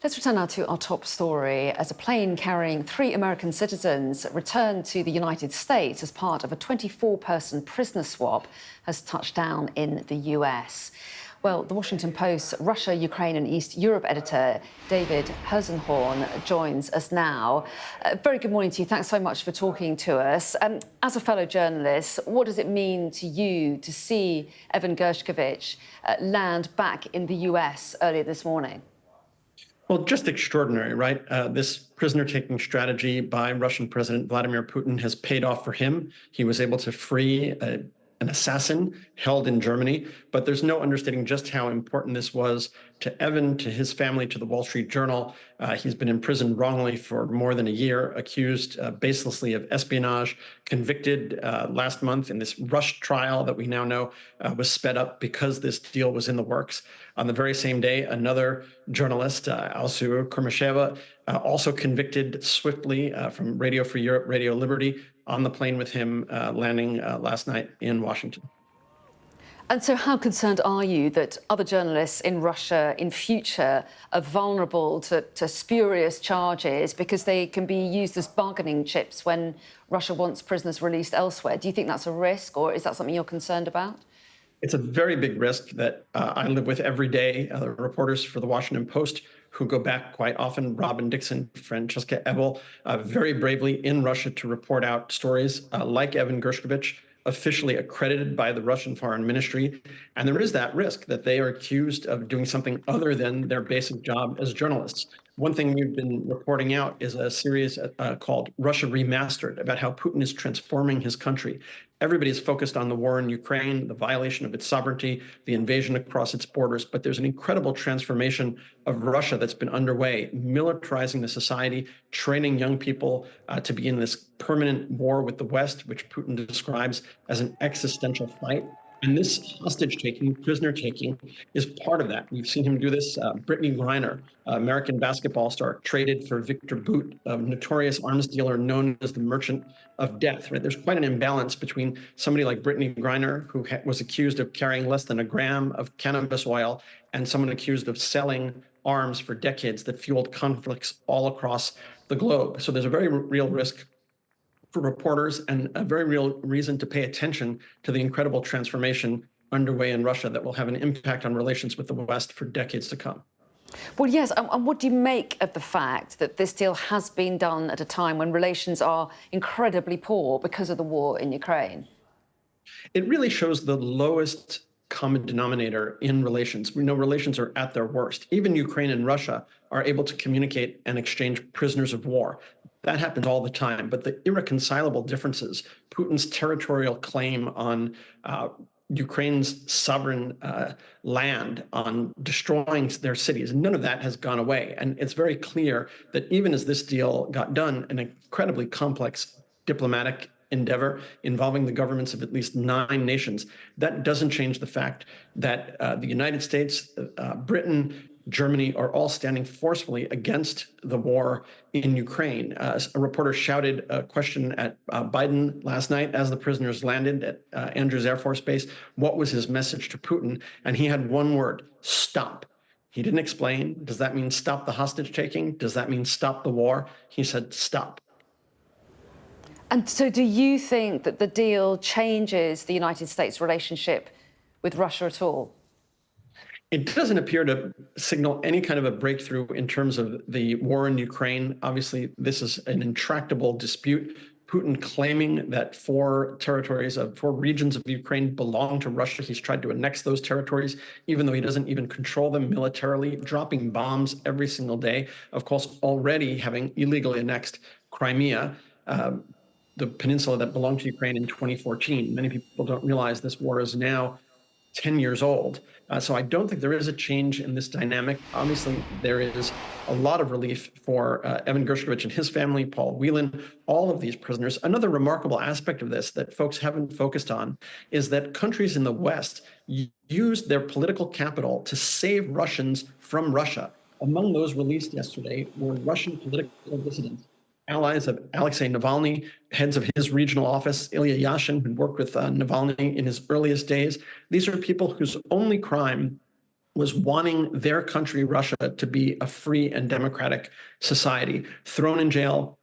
Let's return now to our top story. As a plane carrying 3 American citizens returned to the United States as part of a 24-person prisoner swap has touched down in the US. Well, the Washington Post's Russia, Ukraine and East Europe editor, David Herzenhorn, joins us now. Very good morning to you. Thanks so much for talking to us. As a fellow journalist, what does it mean to you to see Evan Gershkovich land back in the US earlier this morning? Well, just extraordinary, right? This prisoner-taking strategy by Russian President Vladimir Putin has paid off for him. He was able to free an assassin held in Germany, but there's no understating just how important this was to Evan, to his family, to the Wall Street Journal. He's been imprisoned wrongly for more than a year, accused baselessly of espionage, convicted last month in this rushed trial that we now know was sped up because this deal was in the works. On the very same day, another journalist, Alsu Kurmasheva, also convicted swiftly from Radio Free Europe, Radio Liberty, on the plane with him landing last night in Washington. And so how concerned are you that other journalists in Russia in future are vulnerable to spurious charges because they can be used as bargaining chips when Russia wants prisoners released elsewhere? Do you think that's a risk, or is that something you're concerned about? It's a very big risk that I live with every day. Reporters for the Washington Post who go back quite often, Robin Dixon, Francesca Ebel, very bravely in Russia to report out stories like Evan Gershkovich, officially accredited by the Russian Foreign Ministry. And there is that risk that they are accused of doing something other than their basic job as journalists. One thing we've been reporting out is a series called Russia Remastered, about how Putin is transforming his country. Everybody is focused on the war in Ukraine, the violation of its sovereignty, the invasion across its borders, but there's an incredible transformation of Russia that's been underway, militarizing the society, training young people to be in this permanent war with the West, which Putin describes as an existential fight. And this hostage-taking, prisoner-taking, is part of that. We've seen him do this. Brittany Griner, American basketball star, traded for Victor Bout, a notorious arms dealer known as the Merchant of Death. Right? There's quite an imbalance between somebody like Brittany Griner, who was accused of carrying less than a gram of cannabis oil, and someone accused of selling arms for decades that fueled conflicts all across the globe. So there's a very real risk for reporters and a very real reason to pay attention to the incredible transformation underway in Russia that will have an impact on relations with the West for decades to come. Well, yes, and what do you make of the fact that this deal has been done at a time when relations are incredibly poor because of the war in Ukraine? It really shows the lowest common denominator in relations. We know relations are at their worst. Even Ukraine and Russia are able to communicate and exchange prisoners of war. That happens all the time, but the irreconcilable differences, Putin's territorial claim on Ukraine's sovereign land, on destroying their cities, none of that has gone away. And it's very clear that even as this deal got done, an incredibly complex diplomatic endeavor involving the governments of at least 9 nations, that doesn't change the fact that the United States, Britain, Germany are all standing forcefully against the war in Ukraine. A reporter shouted a question at Biden last night as the prisoners landed at Andrews Air Force Base. What was his message to Putin? And he had one word: stop. He didn't explain. Does that mean stop the hostage taking? Does that mean stop the war? He said stop. And so do you think that the deal changes the United States' relationship with Russia at all? It doesn't appear to signal any kind of a breakthrough in terms of the war in Ukraine. Obviously, this is an intractable dispute. Putin claiming that 4 regions of Ukraine belong to Russia. He's tried to annex those territories, even though he doesn't even control them militarily, dropping bombs every single day. Of course, already having illegally annexed Crimea, the peninsula that belonged to Ukraine in 2014. Many people don't realize this war is now 10 years old. So I don't think there is a change in this dynamic. Obviously, there is a lot of relief for Evan Gershkovich and his family, Paul Whelan, all of these prisoners. Another remarkable aspect of this that folks haven't focused on is that countries in the West used their political capital to save Russians from Russia. Among those released yesterday were Russian political dissidents, allies of Alexei Navalny, heads of his regional office, Ilya Yashin, who worked with Navalny in his earliest days. These are people whose only crime was wanting their country, Russia, to be a free and democratic society. Thrown in jail,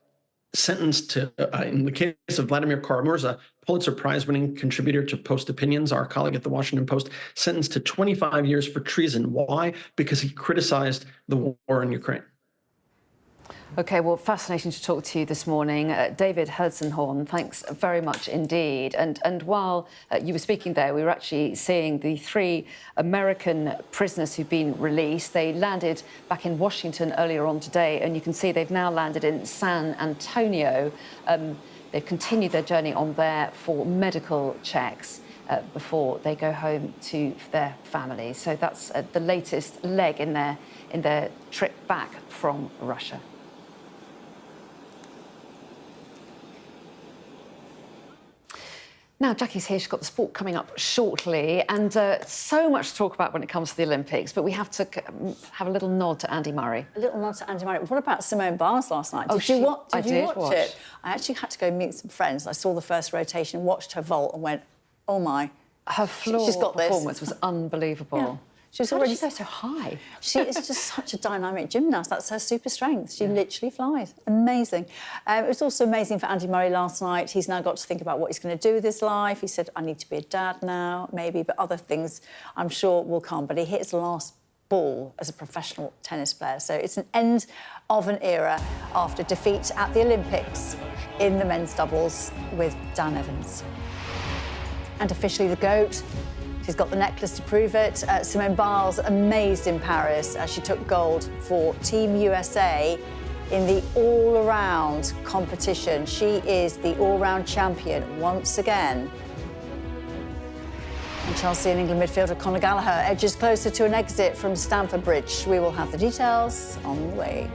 sentenced to, in the case of Vladimir Kara-Murza, Pulitzer Prize-winning contributor to Post Opinions, our colleague at the Washington Post, sentenced to 25 years for treason. Why? Because he criticized the war in Ukraine. OK, well, fascinating to talk to you this morning. David Herzenhorn, thanks very much indeed. And while you were speaking there, we were actually seeing the 3 American prisoners who've been released. They landed back in Washington earlier on today, and you can see they've now landed in San Antonio. They've continued their journey on there for medical checks before they go home to their families. So that's the latest leg in their trip back from Russia. Now, Jackie's here. She's got the sport coming up shortly, and so much to talk about when it comes to the Olympics, but we have to have a little nod to Andy Murray. A little nod to Andy Murray. What about Simone Biles last night? Did you watch it? I actually had to go meet some friends. I saw the first rotation, watched her vault and went, oh my. Her floor performance was unbelievable. Yeah. She was already so high. She is just such a dynamic gymnast. That's her super strength. She literally flies. Amazing. It was also amazing for Andy Murray last night. He's now got to think about what he's going to do with his life. He said, I need to be a dad now, maybe, but other things I'm sure will come. But he hit his last ball as a professional tennis player. So it's an end of an era after defeat at the Olympics in the men's doubles with Dan Evans. And officially the GOAT. She's got the necklace to prove it. Simone Biles amazed in Paris as she took gold for Team USA in the all-around competition. She is the all-round champion once again. And Chelsea and England midfielder Conor Gallagher edges closer to an exit from Stamford Bridge. We will have the details on the way.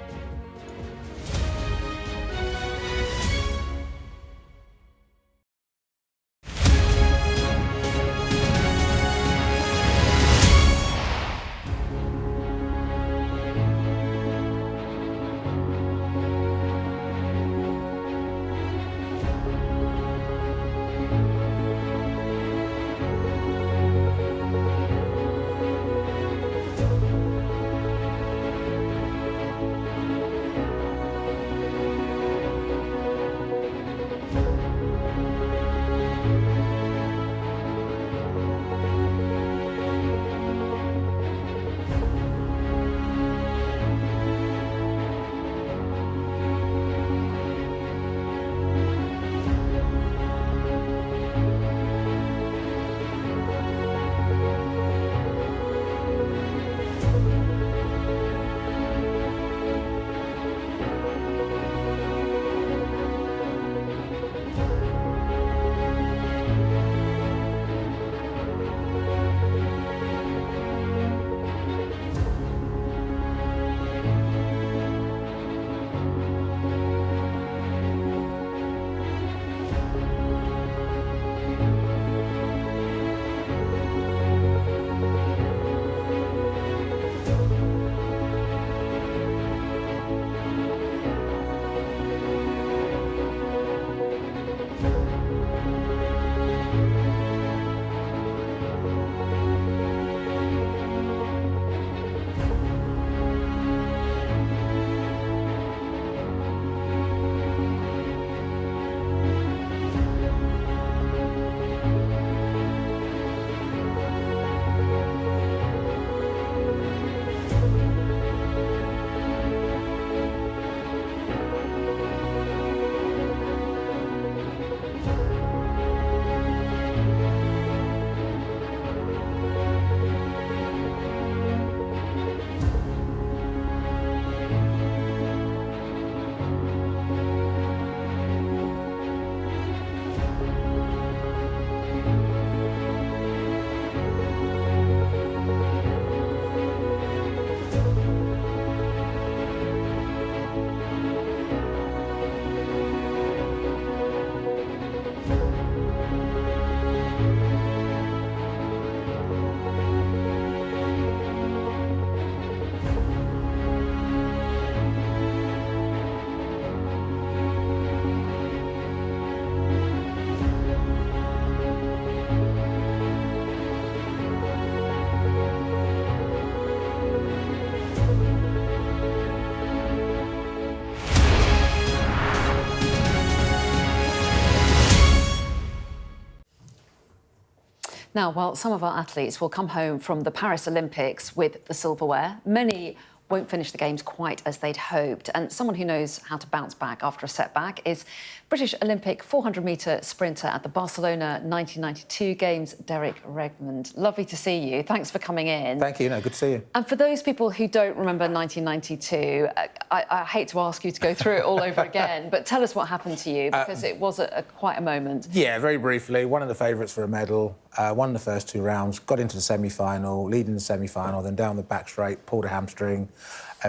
Now, while some of our athletes will come home from the Paris Olympics with the silverware, many won't finish the Games quite as they'd hoped. And someone who knows how to bounce back after a setback is British Olympic 400-metre sprinter at the Barcelona 1992 Games, Derek Redmond. Lovely to see you. Thanks for coming in. Thank you. No, good to see you. And for those people who don't remember 1992, I hate to ask you to go through it all over again, but tell us what happened to you, because it was quite a moment. Yeah, very briefly. One of the favourites for a medal, won the first two rounds, got into the semi-final, leading the semi-final, then down the back straight, pulled a hamstring,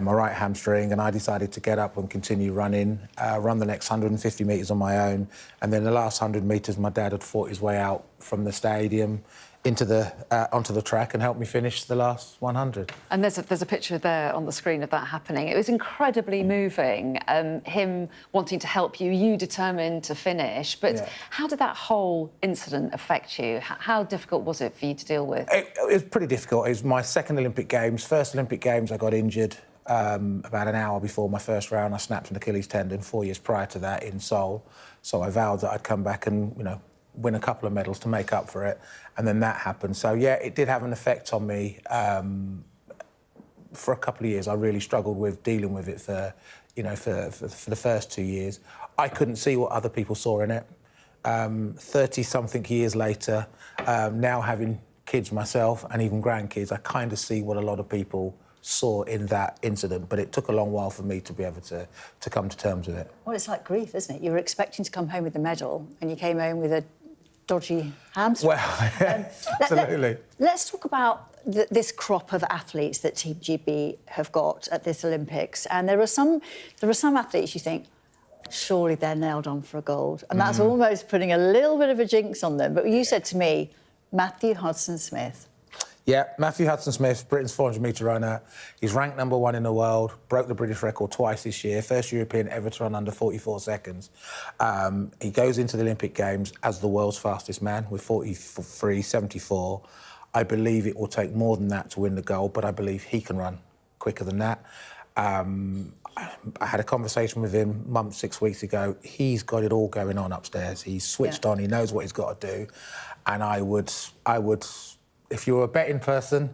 my right hamstring, and I decided to get up and continue running, run the next 150 metres on my own, and then the last 100 metres, my dad had fought his way out from the stadium into the onto the track and helped me finish the last 100. And there's a picture there on the screen of that happening. It was incredibly moving, him wanting to help you, you determined to finish. But how did that whole incident affect you? How difficult was it for you to deal with? It was pretty difficult. It was my second Olympic Games. First Olympic Games, I got injured about an hour before my first round. I snapped an Achilles tendon 4 years prior to that in Seoul. So I vowed that I'd come back and, win a couple of medals to make up for it. And then that happened. So, yeah, it did have an effect on me. For a couple of years, I really struggled with dealing with it for the first 2 years. I couldn't see what other people saw in it. 30-something years later, now having kids myself and even grandkids, I kind of see what a lot of people saw in that incident, but it took a long while for me to be able to come to terms with it. Well, it's like grief, isn't it? You were expecting to come home with a medal and you came home with a dodgy hamstring. Well, absolutely. Let's talk about this crop of athletes that Team GB have got at this Olympics. And there are some athletes you think, surely they're nailed on for a gold. And that's almost putting a little bit of a jinx on them. But you said to me, Matthew Hudson-Smith. Yeah, Matthew Hudson-Smith, Britain's 400-metre runner. He's ranked #1 in the world, broke the British record twice this year, first European ever to run under 44 seconds. He goes into the Olympic Games as the world's fastest man with 43.74. I believe it will take more than that to win the gold, but I believe he can run quicker than that. I had a conversation with him 6 weeks ago. He's got it all going on upstairs. He's switched on, he knows what he's got to do. And I would, if you were a betting person,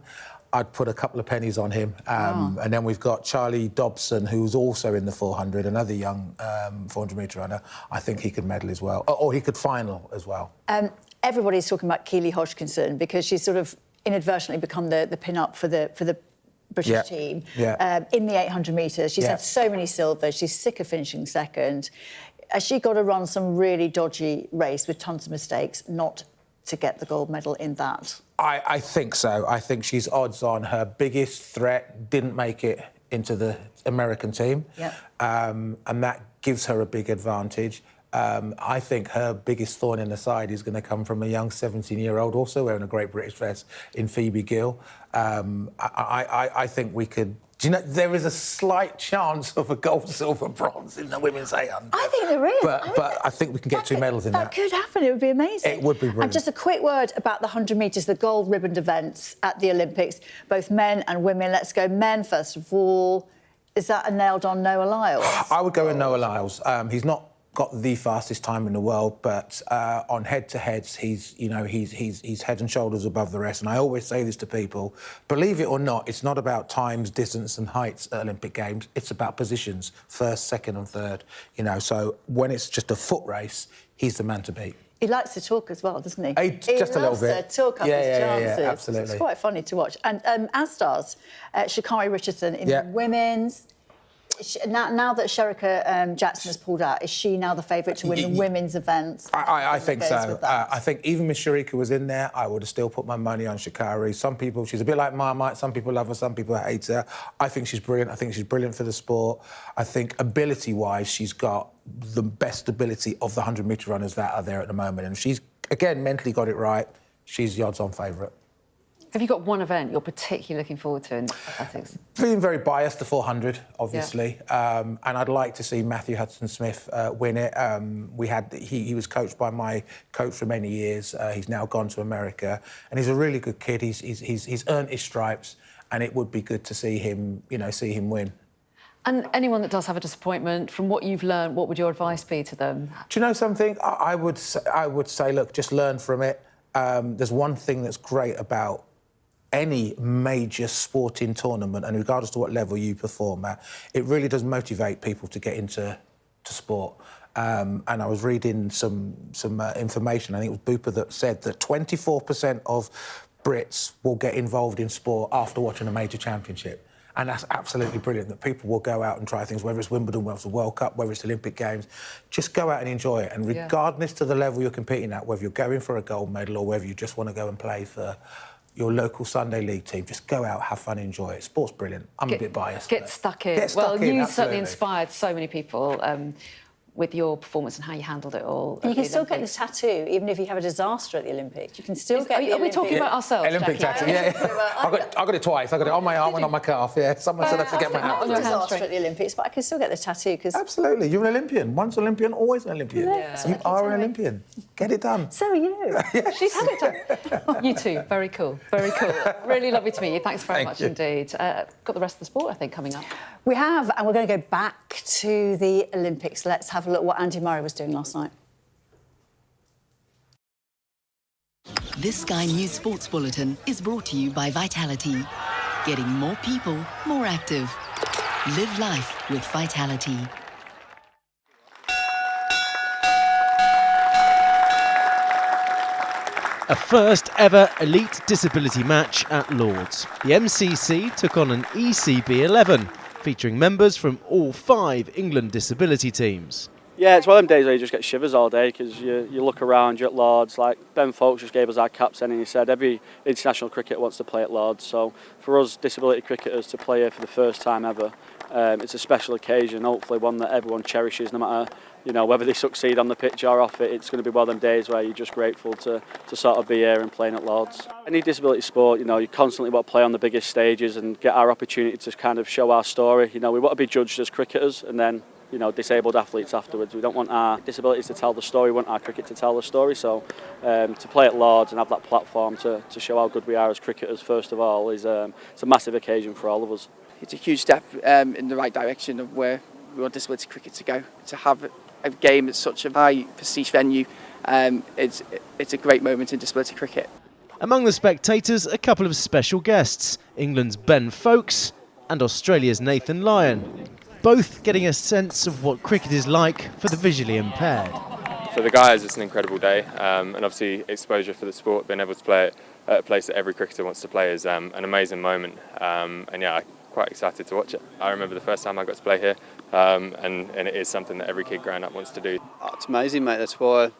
I'd put a couple of pennies on him. And then we've got Charlie Dobson, who's also in the 400, another young 400-metre runner. I think he could medal as well, or he could final as well. Everybody's talking about Keely Hodgkinson because she's sort of inadvertently become the pin-up for the British team in the 800 metres. She's had so many silvers. She's sick of finishing second. Has she got to run some really dodgy race with tons of mistakes not to get the gold medal in that? I think so. I think she's odds on. Her biggest threat didn't make it into the American team, and that gives her a big advantage. I think her biggest thorn in the side is going to come from a young 17-year-old also wearing a great British vest in Phoebe Gill. I think we could... Do you know, there is a slight chance of a gold, silver, bronze in the women's 800. I think there is. But I think we can get 2 medals in that. That could happen. It would be amazing. It would be brilliant. And just a quick word about the 100 metres, the gold ribboned events at the Olympics, both men and women. Let's go men, first of all. Is that a nailed-on Noah Lyles? I would go with Noah Lyles. He's not got the fastest time in the world, but on head-to-heads, he's head and shoulders above the rest. And I always say this to people, believe it or not, it's not about times, distance and heights at Olympic Games. It's about positions, first, second and third. You know, so when it's just a foot race, he's the man to beat. He likes to talk as well, doesn't he? Just a little bit. He loves to talk up his chances. Yeah, absolutely. It's quite funny to watch. And as stars, Sha'Carri Richardson in the women's. Now that Sherika Jackson has pulled out, is she now the favourite to win the women's events? I think so. I think even if Sherika was in there, I would have still put my money on Sha'Carri. Some people, she's a bit like Marmite. Some people love her, some people hate her. I think she's brilliant. I think she's brilliant for the sport. I think ability-wise, she's got the best ability of the 100-metre runners that are there at the moment. And she's, again, mentally got it right. She's the odds-on favourite. Have you got one event you're particularly looking forward to in athletics? Being very biased, the 400, obviously, and I'd like to see Matthew Hudson-Smith win it. He was coached by my coach for many years. He's now gone to America, and he's a really good kid. He's earned his stripes, and it would be good to see him, see him win. And anyone that does have a disappointment, from what you've learned, what would your advice be to them? Do you know something? I would say, look, just learn from it. There's one thing that's great about any major sporting tournament, and regardless to what level you perform at, it really does motivate people to get into sport. And I was reading some information, I think it was Bupa that said that 24% of Brits will get involved in sport after watching a major championship. And that's absolutely brilliant, that people will go out and try things, whether it's Wimbledon, whether it's the World Cup, whether it's the Olympic Games. Just go out and enjoy it. And regardless to the level you're competing at, whether you're going for a gold medal or whether you just want to go and play for your local Sunday league team, just go out, have fun, enjoy it. Sport's brilliant. I'm a bit biased. Get stuck in. You certainly inspired so many people with your performance and how you handled it all. You can still get the tattoo, even if you have a disaster at the Olympics. You can still get the Are we talking about ourselves, Olympic tattoo, I got it twice. I got it on my arm and on my calf, Someone said I should get my hat. I had a disaster at the Olympics, but I can still get the tattoo because... Absolutely. You're an Olympian. Once an Olympian, always an Olympian. Yeah. You are an Olympian. Get it done. So are you. She's had it done. You too. Very cool. Very cool. Really lovely to meet you. Thanks very much indeed. Got the rest of the sport, I think, coming up. We have, and we're going to go back to the Olympics. Let's have a look what Andy Murray was doing last night. This Sky News Sports Bulletin is brought to you by Vitality. Getting more people more active. Live life with Vitality. A first ever elite disability match at Lord's. The MCC took on an ECB 11, featuring members from all 5 England disability teams. Yeah, it's one of them days where you just get shivers all day because you look around, you're at Lord's. Like Ben Folkes just gave us our caps in and he said every international cricketer wants to play at Lord's. So for us disability cricketers to play here for the first time ever, it's a special occasion, hopefully one that everyone cherishes no matter whether they succeed on the pitch or off it. It's going to be one of them days where you're just grateful to sort of be here and playing at Lord's. Any disability sport, you constantly want to play on the biggest stages and get our opportunity to kind of show our story. We want to be judged as cricketers and then disabled athletes afterwards. We don't want our disabilities to tell the story, we want our cricket to tell the story. So to play at Lord's and have that platform to show how good we are as cricketers, first of all, it's a massive occasion for all of us. It's a huge step in the right direction of where we want disability cricket to go. To have a game at such a high prestige venue, it's a great moment in disability cricket. Among the spectators, a couple of special guests, England's Ben Folkes and Australia's Nathan Lyon, both getting a sense of what cricket is like for the visually impaired. For the guys, it's an incredible day, and obviously exposure for the sport, being able to play it at a place that every cricketer wants to play is an amazing moment, and yeah, I'm quite excited to watch it. I remember the first time I got to play here, and it is something that every kid growing up wants to do. Oh, it's amazing, mate. That's why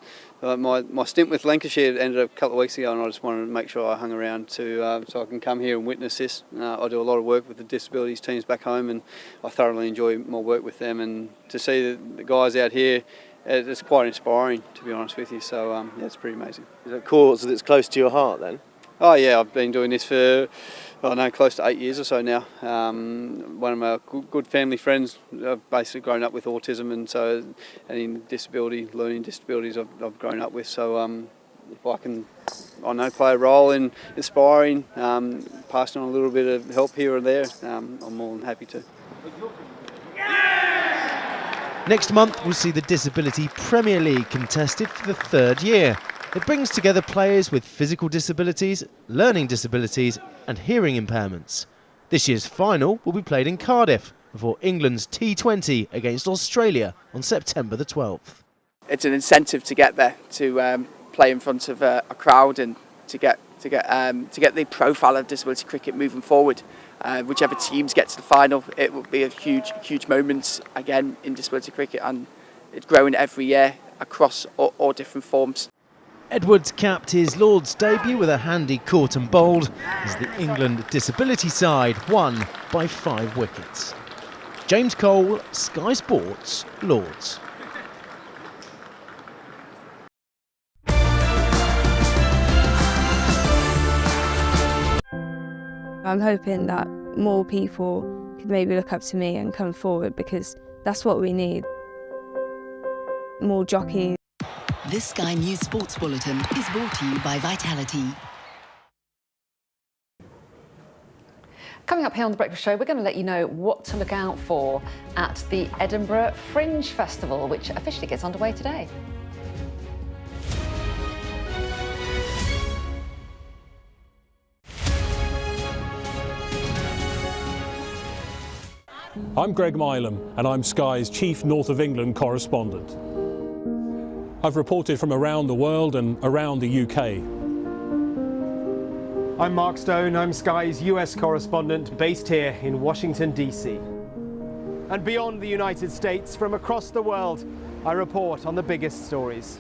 my stint with Lancashire ended a couple of weeks ago, and I just wanted to make sure I hung around so I can come here and witness this. I do a lot of work with the disabilities teams back home, and I thoroughly enjoy my work with them. And to see the guys out here, it's quite inspiring, to be honest with you. So yeah, it's pretty amazing. Is it cool that it's close to your heart then? Oh yeah, I've been doing this for close to 8 years or so now. One of my good family friends, I've basically grown up with autism, and in learning disabilities, I've grown up with. So if I can, play a role in inspiring, passing on a little bit of help here or there, I'm more than happy to. Next month, we'll see the Disability Premier League contested for the 3rd year. It brings together players with physical disabilities, learning disabilities and hearing impairments. This year's final will be played in Cardiff before England's T20 against Australia on September the 12th. It's an incentive to get there, to play in front of a crowd and to get the profile of disability cricket moving forward. Whichever teams get to the final, it will be a huge moment again in disability cricket, and it's growing every year across all different forms. Edwards capped his Lord's debut with a handy caught and bowled as the England disability side won by 5 wickets. James Cole, Sky Sports, Lord's. I'm hoping that more people could maybe look up to me and come forward, because that's what we need. More jockeys. This Sky News Sports Bulletin is brought to you by Vitality. Coming up here on The Breakfast Show, we're going to let you know what to look out for at the Edinburgh Fringe Festival, which officially gets underway today. I'm Greg Milam, and I'm Sky's chief North of England correspondent. I've reported from around the world and around the UK. I'm Mark Stone, I'm Sky's US correspondent based here in Washington, DC. And beyond the United States, from across the world, I report on the biggest stories.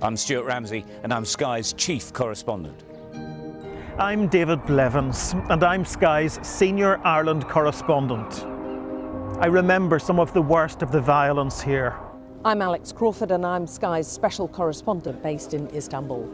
I'm Stuart Ramsey, and I'm Sky's chief correspondent. I'm David Blevins, and I'm Sky's senior Ireland correspondent. I remember some of the worst of the violence here. I'm Alex Crawford, and I'm Sky's special correspondent based in Istanbul.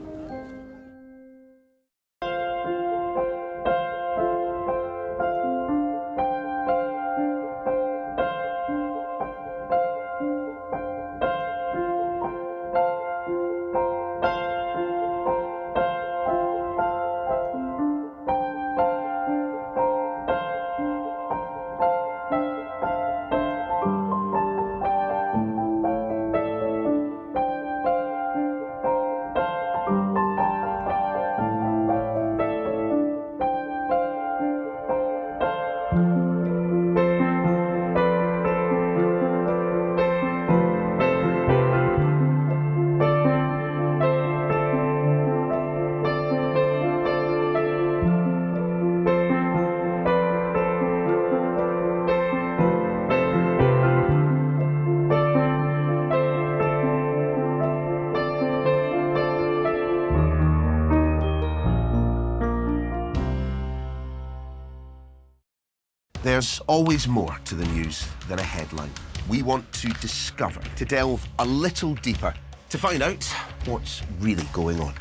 There's always more to the news than a headline. We want to discover, to delve a little deeper, to find out what's really going on.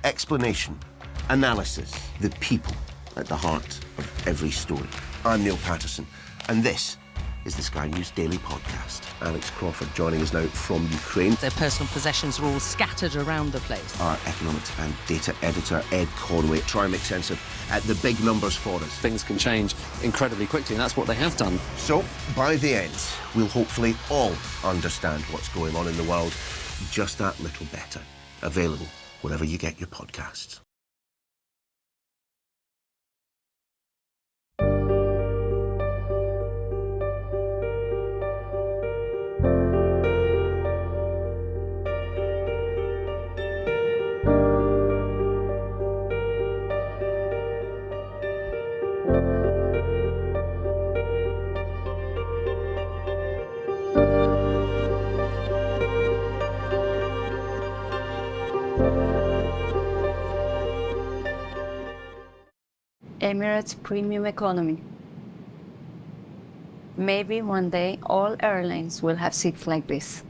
Explanation, analysis, the people at the heart of every story. I'm Neil Patterson, and this is the Sky News Daily Podcast. Alex Crawford joining us now from Ukraine. Their personal possessions are all scattered around the place. Our economics and data editor, Ed Conway, try and make sense of the big numbers for us. Things can change incredibly quickly, and that's what they have done. So, by the end, we'll hopefully all understand what's going on in the world just that little better. Available wherever you get your podcasts. Emirates premium economy. Maybe one day all airlines will have seats like this.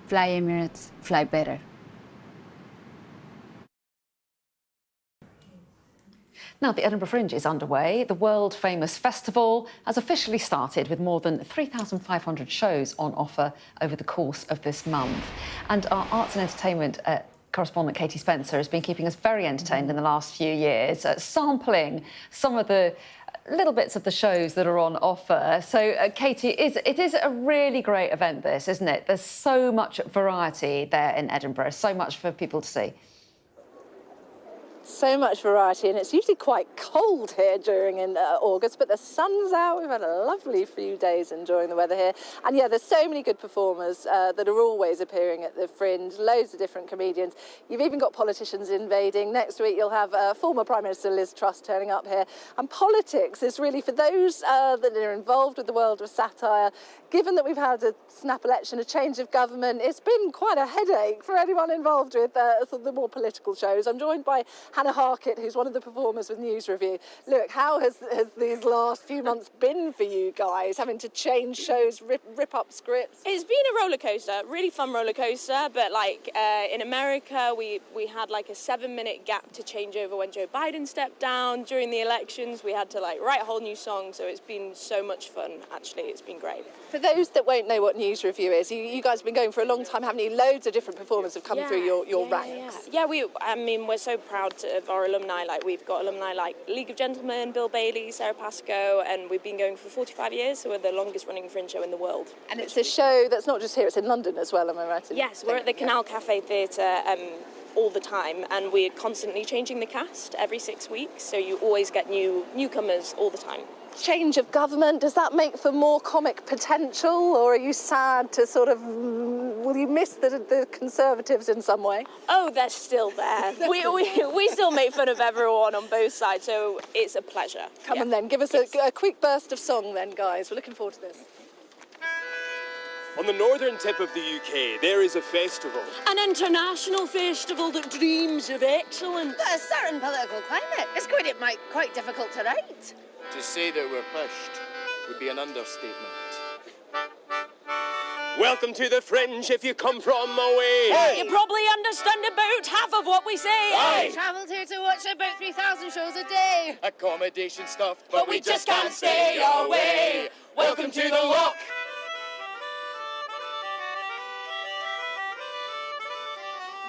Fly Emirates, fly better. Now, the Edinburgh Fringe is underway. The world-famous festival has officially started with more than 3,500 shows on offer over the course of this month. And our arts and entertainment correspondent Katie Spencer has been keeping us very entertained in the last few years, sampling some of the little bits of the shows that are on offer. So, Katie, it is a really great event, this, isn't it? There's so much variety there in Edinburgh, so much for people to see. So much variety, and it's usually quite cold here during August, but the sun's out. We've had a lovely few days enjoying the weather here. And yeah, there's so many good performers that are always appearing at the Fringe, loads of different comedians. You've even got politicians invading. Next week you'll have former Prime Minister Liz Truss turning up here. And politics is really for those that are involved with the world of satire. Given that we've had a snap election, a change of government, it's been quite a headache for anyone involved with the more political shows. I'm joined by Hannah Harkett, who's one of the performers with News Review. Look, how has these last few months been for you guys, having to change shows, rip up scripts? It's been a roller coaster, really fun roller coaster, but like in America, we had like a 7-minute gap to change over when Joe Biden stepped down. During the elections, we had to like write a whole new song, so it's been so much fun, actually. It's been great. For those that won't know what News Review is, you guys have been going for a long time, haven't you? Loads of different performers have come through your ranks. Yeah, we're so proud of our alumni. Like, we've got alumni like League of Gentlemen, Bill Bailey, Sarah Pascoe, and we've been going for 45 years, so we're the longest running Fringe show in the world. And it's a show that's not just here, it's in London as well, am I right? Yes, we're at the Canal Cafe Theatre all the time, and we're constantly changing the cast every 6 weeks, so you always get newcomers all the time. Change of government, does that make for more comic potential, or are you sad to sort of, will you miss the Conservatives in some way? Oh, they're still there. we still make fun of everyone on both sides, so it's a pleasure. Come on then, give us a quick burst of song then, guys. We're looking forward to this. On the northern tip of the UK, there is a festival. An international festival that dreams of excellence. A certain political climate. It's quite difficult to write. To say that we're pushed would be an understatement. Welcome to the Fringe if you come from away. Hey. You probably understand about half of what we say. I travelled here to watch about 3,000 shows a day. Accommodation stuffed, but we just can't stay away. Welcome to the Lock.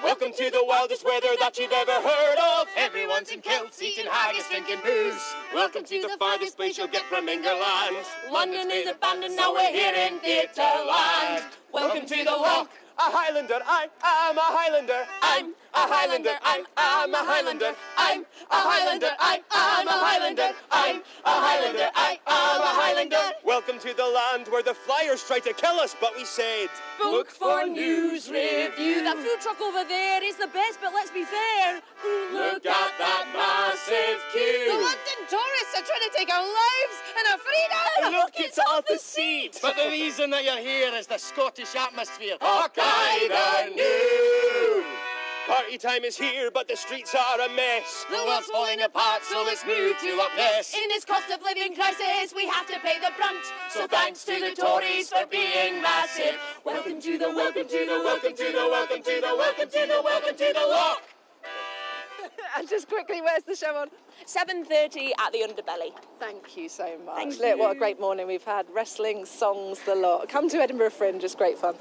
Welcome to the wildest weather that you've ever heard of. Everyone's in kilts, eating haggis, drinking booze. Welcome to the farthest place you'll get from England. London is abandoned, now we're here in theatre land. Welcome to the Lock. A Highlander, I am a Highlander. I'm a Highlander, I'm a Highlander, I'm a Highlander, I'm a Highlander, I'm a Highlander, I'm a Highlander. Welcome to the land where the Flyers tried to kill us, but we said, Book for news review. That food truck over there is the best, but let's be fair. Look at that massive queue. The London tourists are trying to take our lives and our freedom. Look, it's off the seat. But the reason that you're here is the Scottish atmosphere. Hawkeye the New. Party time is here, but the streets are a mess. The world's falling apart, so let's move to Loch Ness. In this cost of living crisis, we have to pay the brunt. So thanks to the Tories for being massive. Welcome to the, welcome to the, welcome to the, welcome to the, welcome to the, welcome to the Loch. And just quickly, where's the show on? 7:30 at the Underbelly. Thank you so much. Thank Look, you. what a great morning we've had. Wrestling, songs, the lot. Come to Edinburgh Fringe, it's great fun.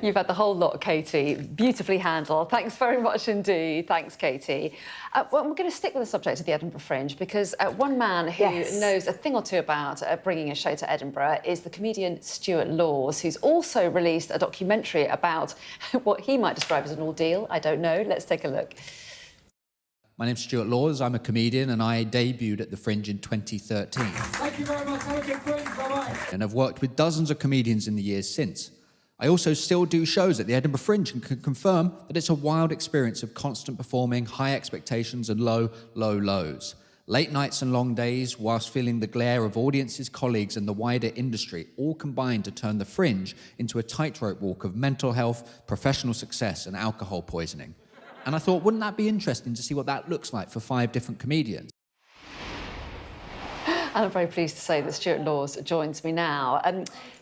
You've had the whole lot, Katie. Beautifully handled. Thanks very much indeed. Thanks, Katie. Well, we're going to stick with the subject of the Edinburgh Fringe because one man who knows a thing or two about bringing a show to Edinburgh is the comedian Stuart Laws, who's also released a documentary about what he might describe as an ordeal. I don't know. Let's take a look. My name's Stuart Laws. I'm a comedian and I debuted at the Fringe in 2013. Thank you very much. Have a good Fringe. Bye-bye. And I've worked with dozens of comedians in the years since. I also still do shows at the Edinburgh Fringe and can confirm that it's a wild experience of constant performing, high expectations and low, low lows. Late nights and long days, whilst feeling the glare of audiences, colleagues and the wider industry, all combine to turn the Fringe into a tightrope walk of mental health, professional success and alcohol poisoning. And I thought, wouldn't that be interesting to see what that looks like for 5 different comedians? And I'm very pleased to say that Stuart Laws joins me now.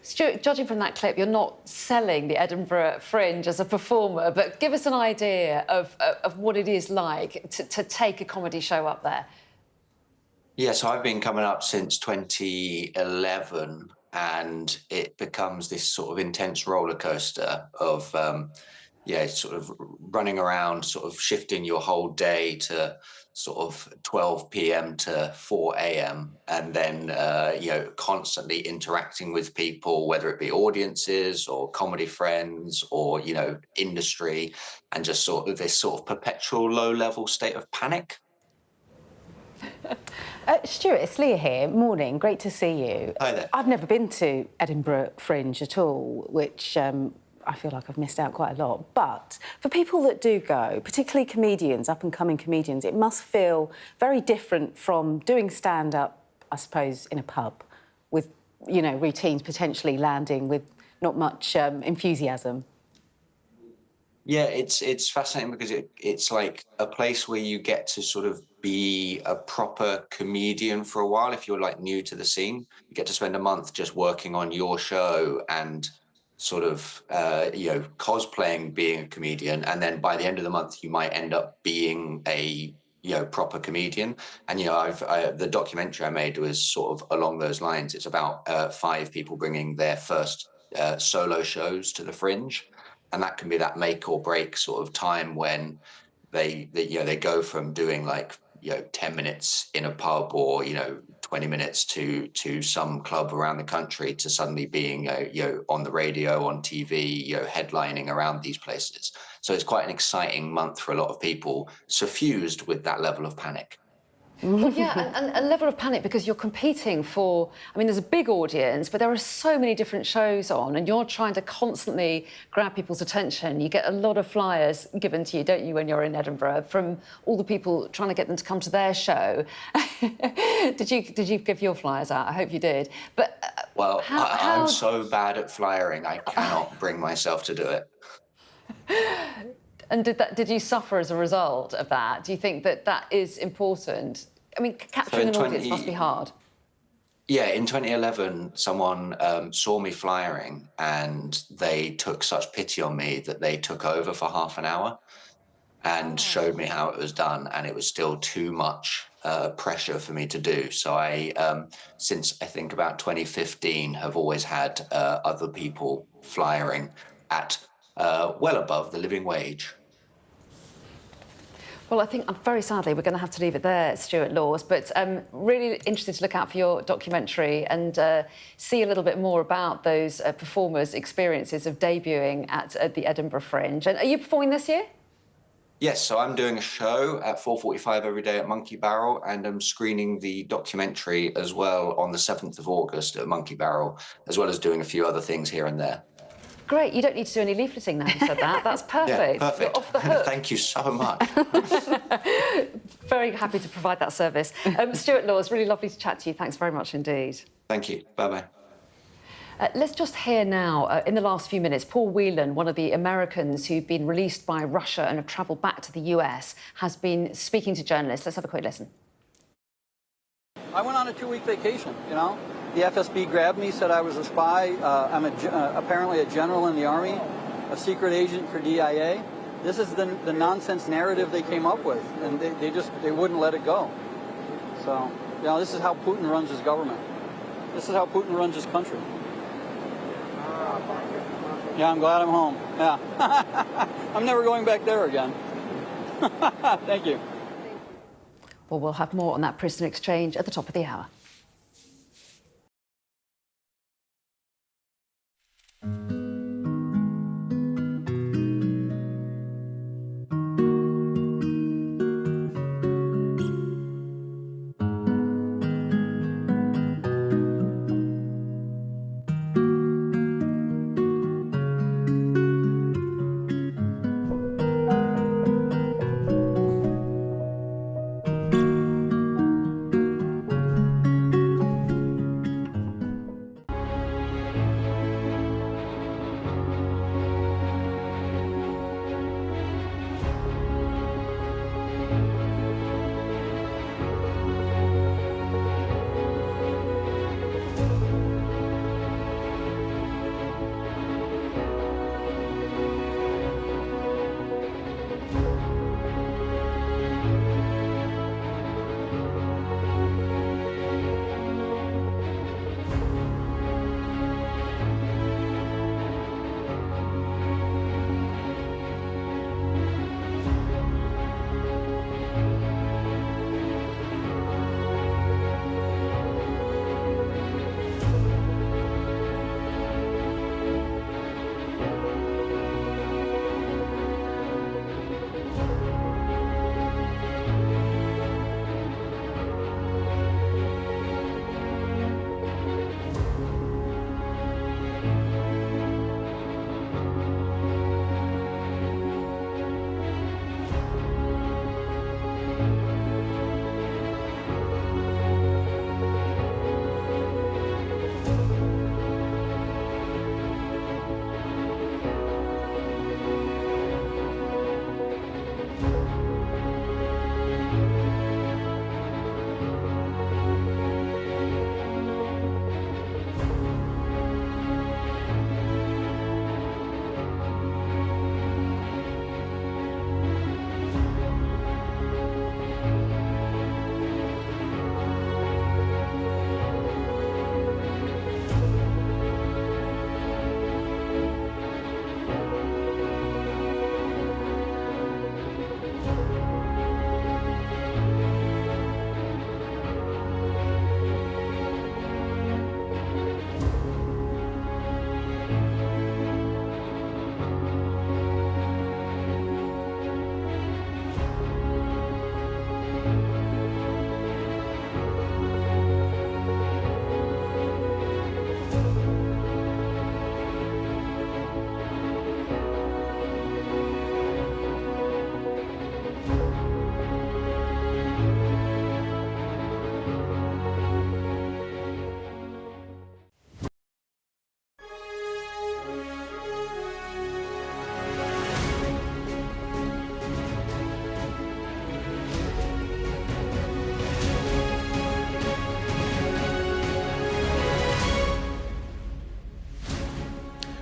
Stuart, judging from that clip, you're not selling the Edinburgh Fringe as a performer, but give us an idea of what it is like to take a comedy show up there. Yeah, so I've been coming up since 2011, and it becomes this sort of intense roller coaster of, sort of running around, sort of shifting your whole day to sort of 12 p.m. to 4 a.m. and then, constantly interacting with people, whether it be audiences or comedy friends or, industry, and just sort of this sort of perpetual low-level state of panic. Stuart, it's Leah here. Morning, great to see you. Hi there. I've never been to Edinburgh Fringe at all, which I feel like I've missed out quite a lot. But for people that do go, particularly comedians, up-and-coming comedians, it must feel very different from doing stand-up, I suppose, in a pub with, routines potentially landing with not much enthusiasm. Yeah, it's fascinating because it's like a place where you get to sort of be a proper comedian for a while. If you're like new to the scene, you get to spend a month just working on your show and sort of, cosplaying being a comedian. And then by the end of the month, you might end up being a, proper comedian. And, the documentary I made was sort of along those lines. It's about 5 people bringing their first solo shows to the Fringe. And that can be that make or break sort of time when they go from doing 10 minutes in a pub or, 20 minutes to some club around the country to suddenly being, on the radio, on TV, headlining around these places. So it's quite an exciting month for a lot of people, suffused with that level of panic. Yeah, and a level of panic because you're competing for, there's a big audience, but there are so many different shows on and you're trying to constantly grab people's attention. You get a lot of flyers given to you, don't you, when you're in Edinburgh, from all the people trying to get them to come to their show. Did you give your flyers out? I hope you did. But I'm so bad at flyering, I cannot bring myself to do it. And did you suffer as a result of that? Do you think that is important? Capturing an audience must be hard. Yeah, in 2011, someone saw me flyering and they took such pity on me that they took over for half an hour and showed me how it was done. And it was still too much pressure for me to do. So I, since I think about 2015, have always had other people flyering at well above the living wage. Well, I think, very sadly, we're going to have to leave it there, Stuart Laws, but really interested to look out for your documentary and see a little bit more about those performers' experiences of debuting at the Edinburgh Fringe. And are you performing this year? Yes, so I'm doing a show at 4:45 every day at Monkey Barrel, and I'm screening the documentary as well on the 7th of August at Monkey Barrel, as well as doing a few other things here and there. Great, you don't need to do any leafleting now you said that. That's perfect. Yeah, perfect. You're off the hook. Thank you so much. Very happy to provide that service. Stuart Laws, really lovely to chat to you. Thanks very much indeed. Thank you. Bye-bye. Let's just hear now, in the last few minutes, Paul Whelan, one of the Americans who've been released by Russia and have travelled back to the US, has been speaking to journalists. Let's have a quick listen. I went on a 2-week vacation, you know. The FSB grabbed me, said I was a spy. I'm apparently a general in the Army, a secret agent for DIA. This is the nonsense narrative they came up with, and they wouldn't let it go. So, you know, this is how Putin runs his government. This is how Putin runs his country. Yeah, I'm glad I'm home. Yeah. I'm never going back there again. Thank you. Well, we'll have more on that prison exchange at the top of the hour.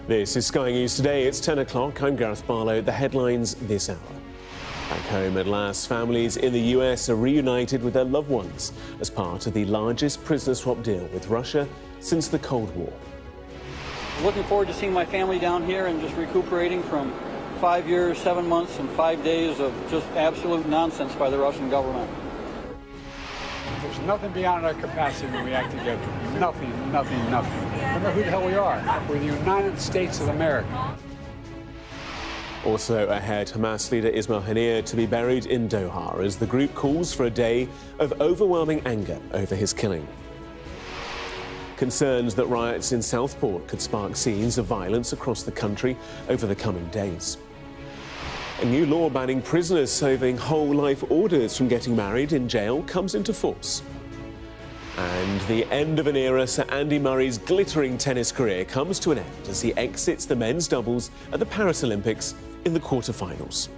This is Sky News Today. It's 10 o'clock. I'm Gareth Barlow. The headlines this hour. Back home at last, families in the US are reunited with their loved ones as part of the largest prisoner swap deal with Russia since the Cold War. Looking forward to seeing my family down here and just recuperating from 5 years, 7 months, and 5 days of just absolute nonsense by the Russian government. There's nothing beyond our capacity when we act together. Nothing, nothing, nothing. Remember who the hell we are. We're the United States of America. Also ahead, Hamas leader Ismail Haniyeh to be buried in Doha as the group calls for a day of overwhelming anger over his killing. Concerns that riots in Southport could spark scenes of violence across the country over the coming days. A new law banning prisoners serving whole life orders from getting married in jail comes into force. And the end of an era, Sir Andy Murray's glittering tennis career comes to an end as he exits the men's doubles at the Paris Olympics in the quarterfinals.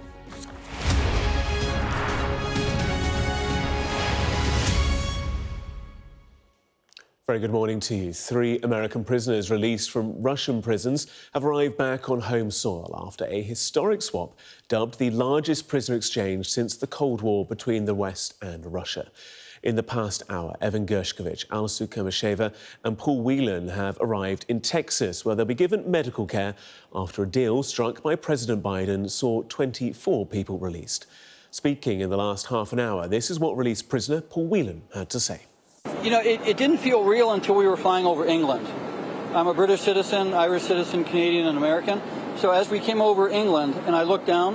Very good morning to you. 3 American prisoners released from Russian prisons have arrived back on home soil after a historic swap dubbed the largest prisoner exchange since the Cold War between the West and Russia. In the past hour, Evan Gershkovich, Alsu Komasheva and Paul Whelan have arrived in Texas, where they'll be given medical care after a deal struck by President Biden saw 24 people released. Speaking in the last half an hour, this is what released prisoner Paul Whelan had to say. You know, it didn't feel real until we were flying over England. I'm a British citizen, Irish citizen, Canadian and American. So as we came over England and I looked down,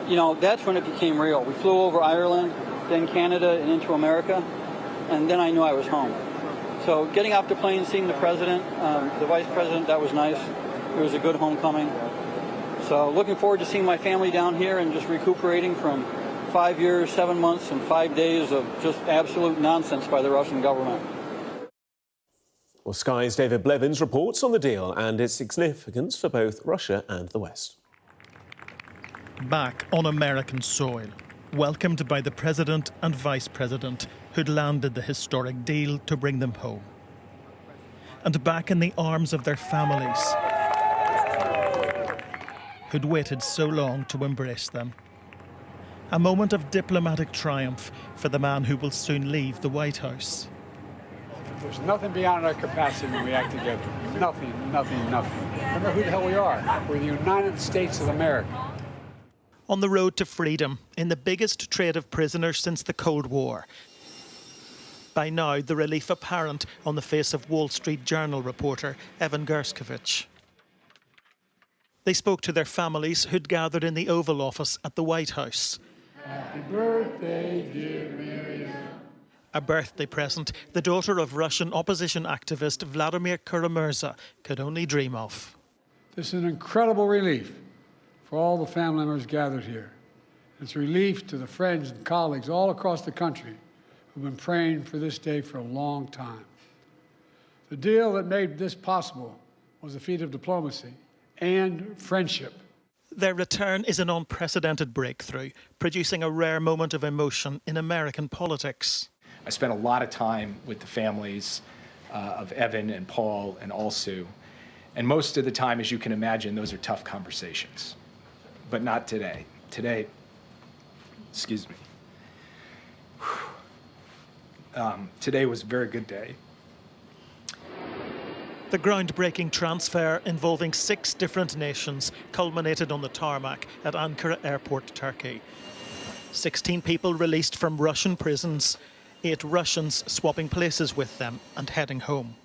you know, that's when it became real. We flew over Ireland, then Canada and into America, and then I knew I was home. So getting off the plane, seeing the president, the vice president, that was nice. It was a good homecoming. So looking forward to seeing my family down here and just recuperating from 5 years, 7 months, and 5 days of just absolute nonsense by the Russian government. Well, Sky's David Blevins reports on the deal and its significance for both Russia and the West. Back on American soil, welcomed by the President and Vice President who'd landed the historic deal to bring them home. And back in the arms of their families who'd waited so long to embrace them. A moment of diplomatic triumph for the man who will soon leave the White House. There's nothing beyond our capacity when we act together. Nothing, nothing, nothing. Remember who the hell we are. We're the United States of America. On the road to freedom, in the biggest trade of prisoners since the Cold War. By now, the relief apparent on the face of Wall Street Journal reporter Evan Gershkovich. They spoke to their families who'd gathered in the Oval Office at the White House. Happy birthday, dear Miriam. A birthday present the daughter of Russian opposition activist Vladimir Kara-Murza could only dream of. This is an incredible relief for all the family members gathered here. It's relief to the friends and colleagues all across the country who've been praying for this day for a long time. The deal that made this possible was a feat of diplomacy and friendship. Their return is an unprecedented breakthrough, producing a rare moment of emotion in American politics. I spent a lot of time with the families of Evan and Paul and Alsu, and most of the time, as you can imagine, those are tough conversations. But not today. Today, excuse me. Today was a very good day. The groundbreaking transfer involving 6 different nations culminated on the tarmac at Ankara Airport, Turkey. 16 people released from Russian prisons, 8 Russians swapping places with them and heading home.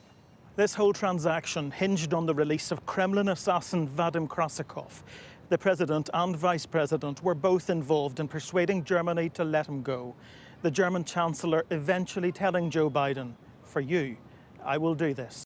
This whole transaction hinged on the release of Kremlin assassin Vadim Krasikov. The president and vice president were both involved in persuading Germany to let him go. The German chancellor eventually telling Joe Biden, "For you, I will do this."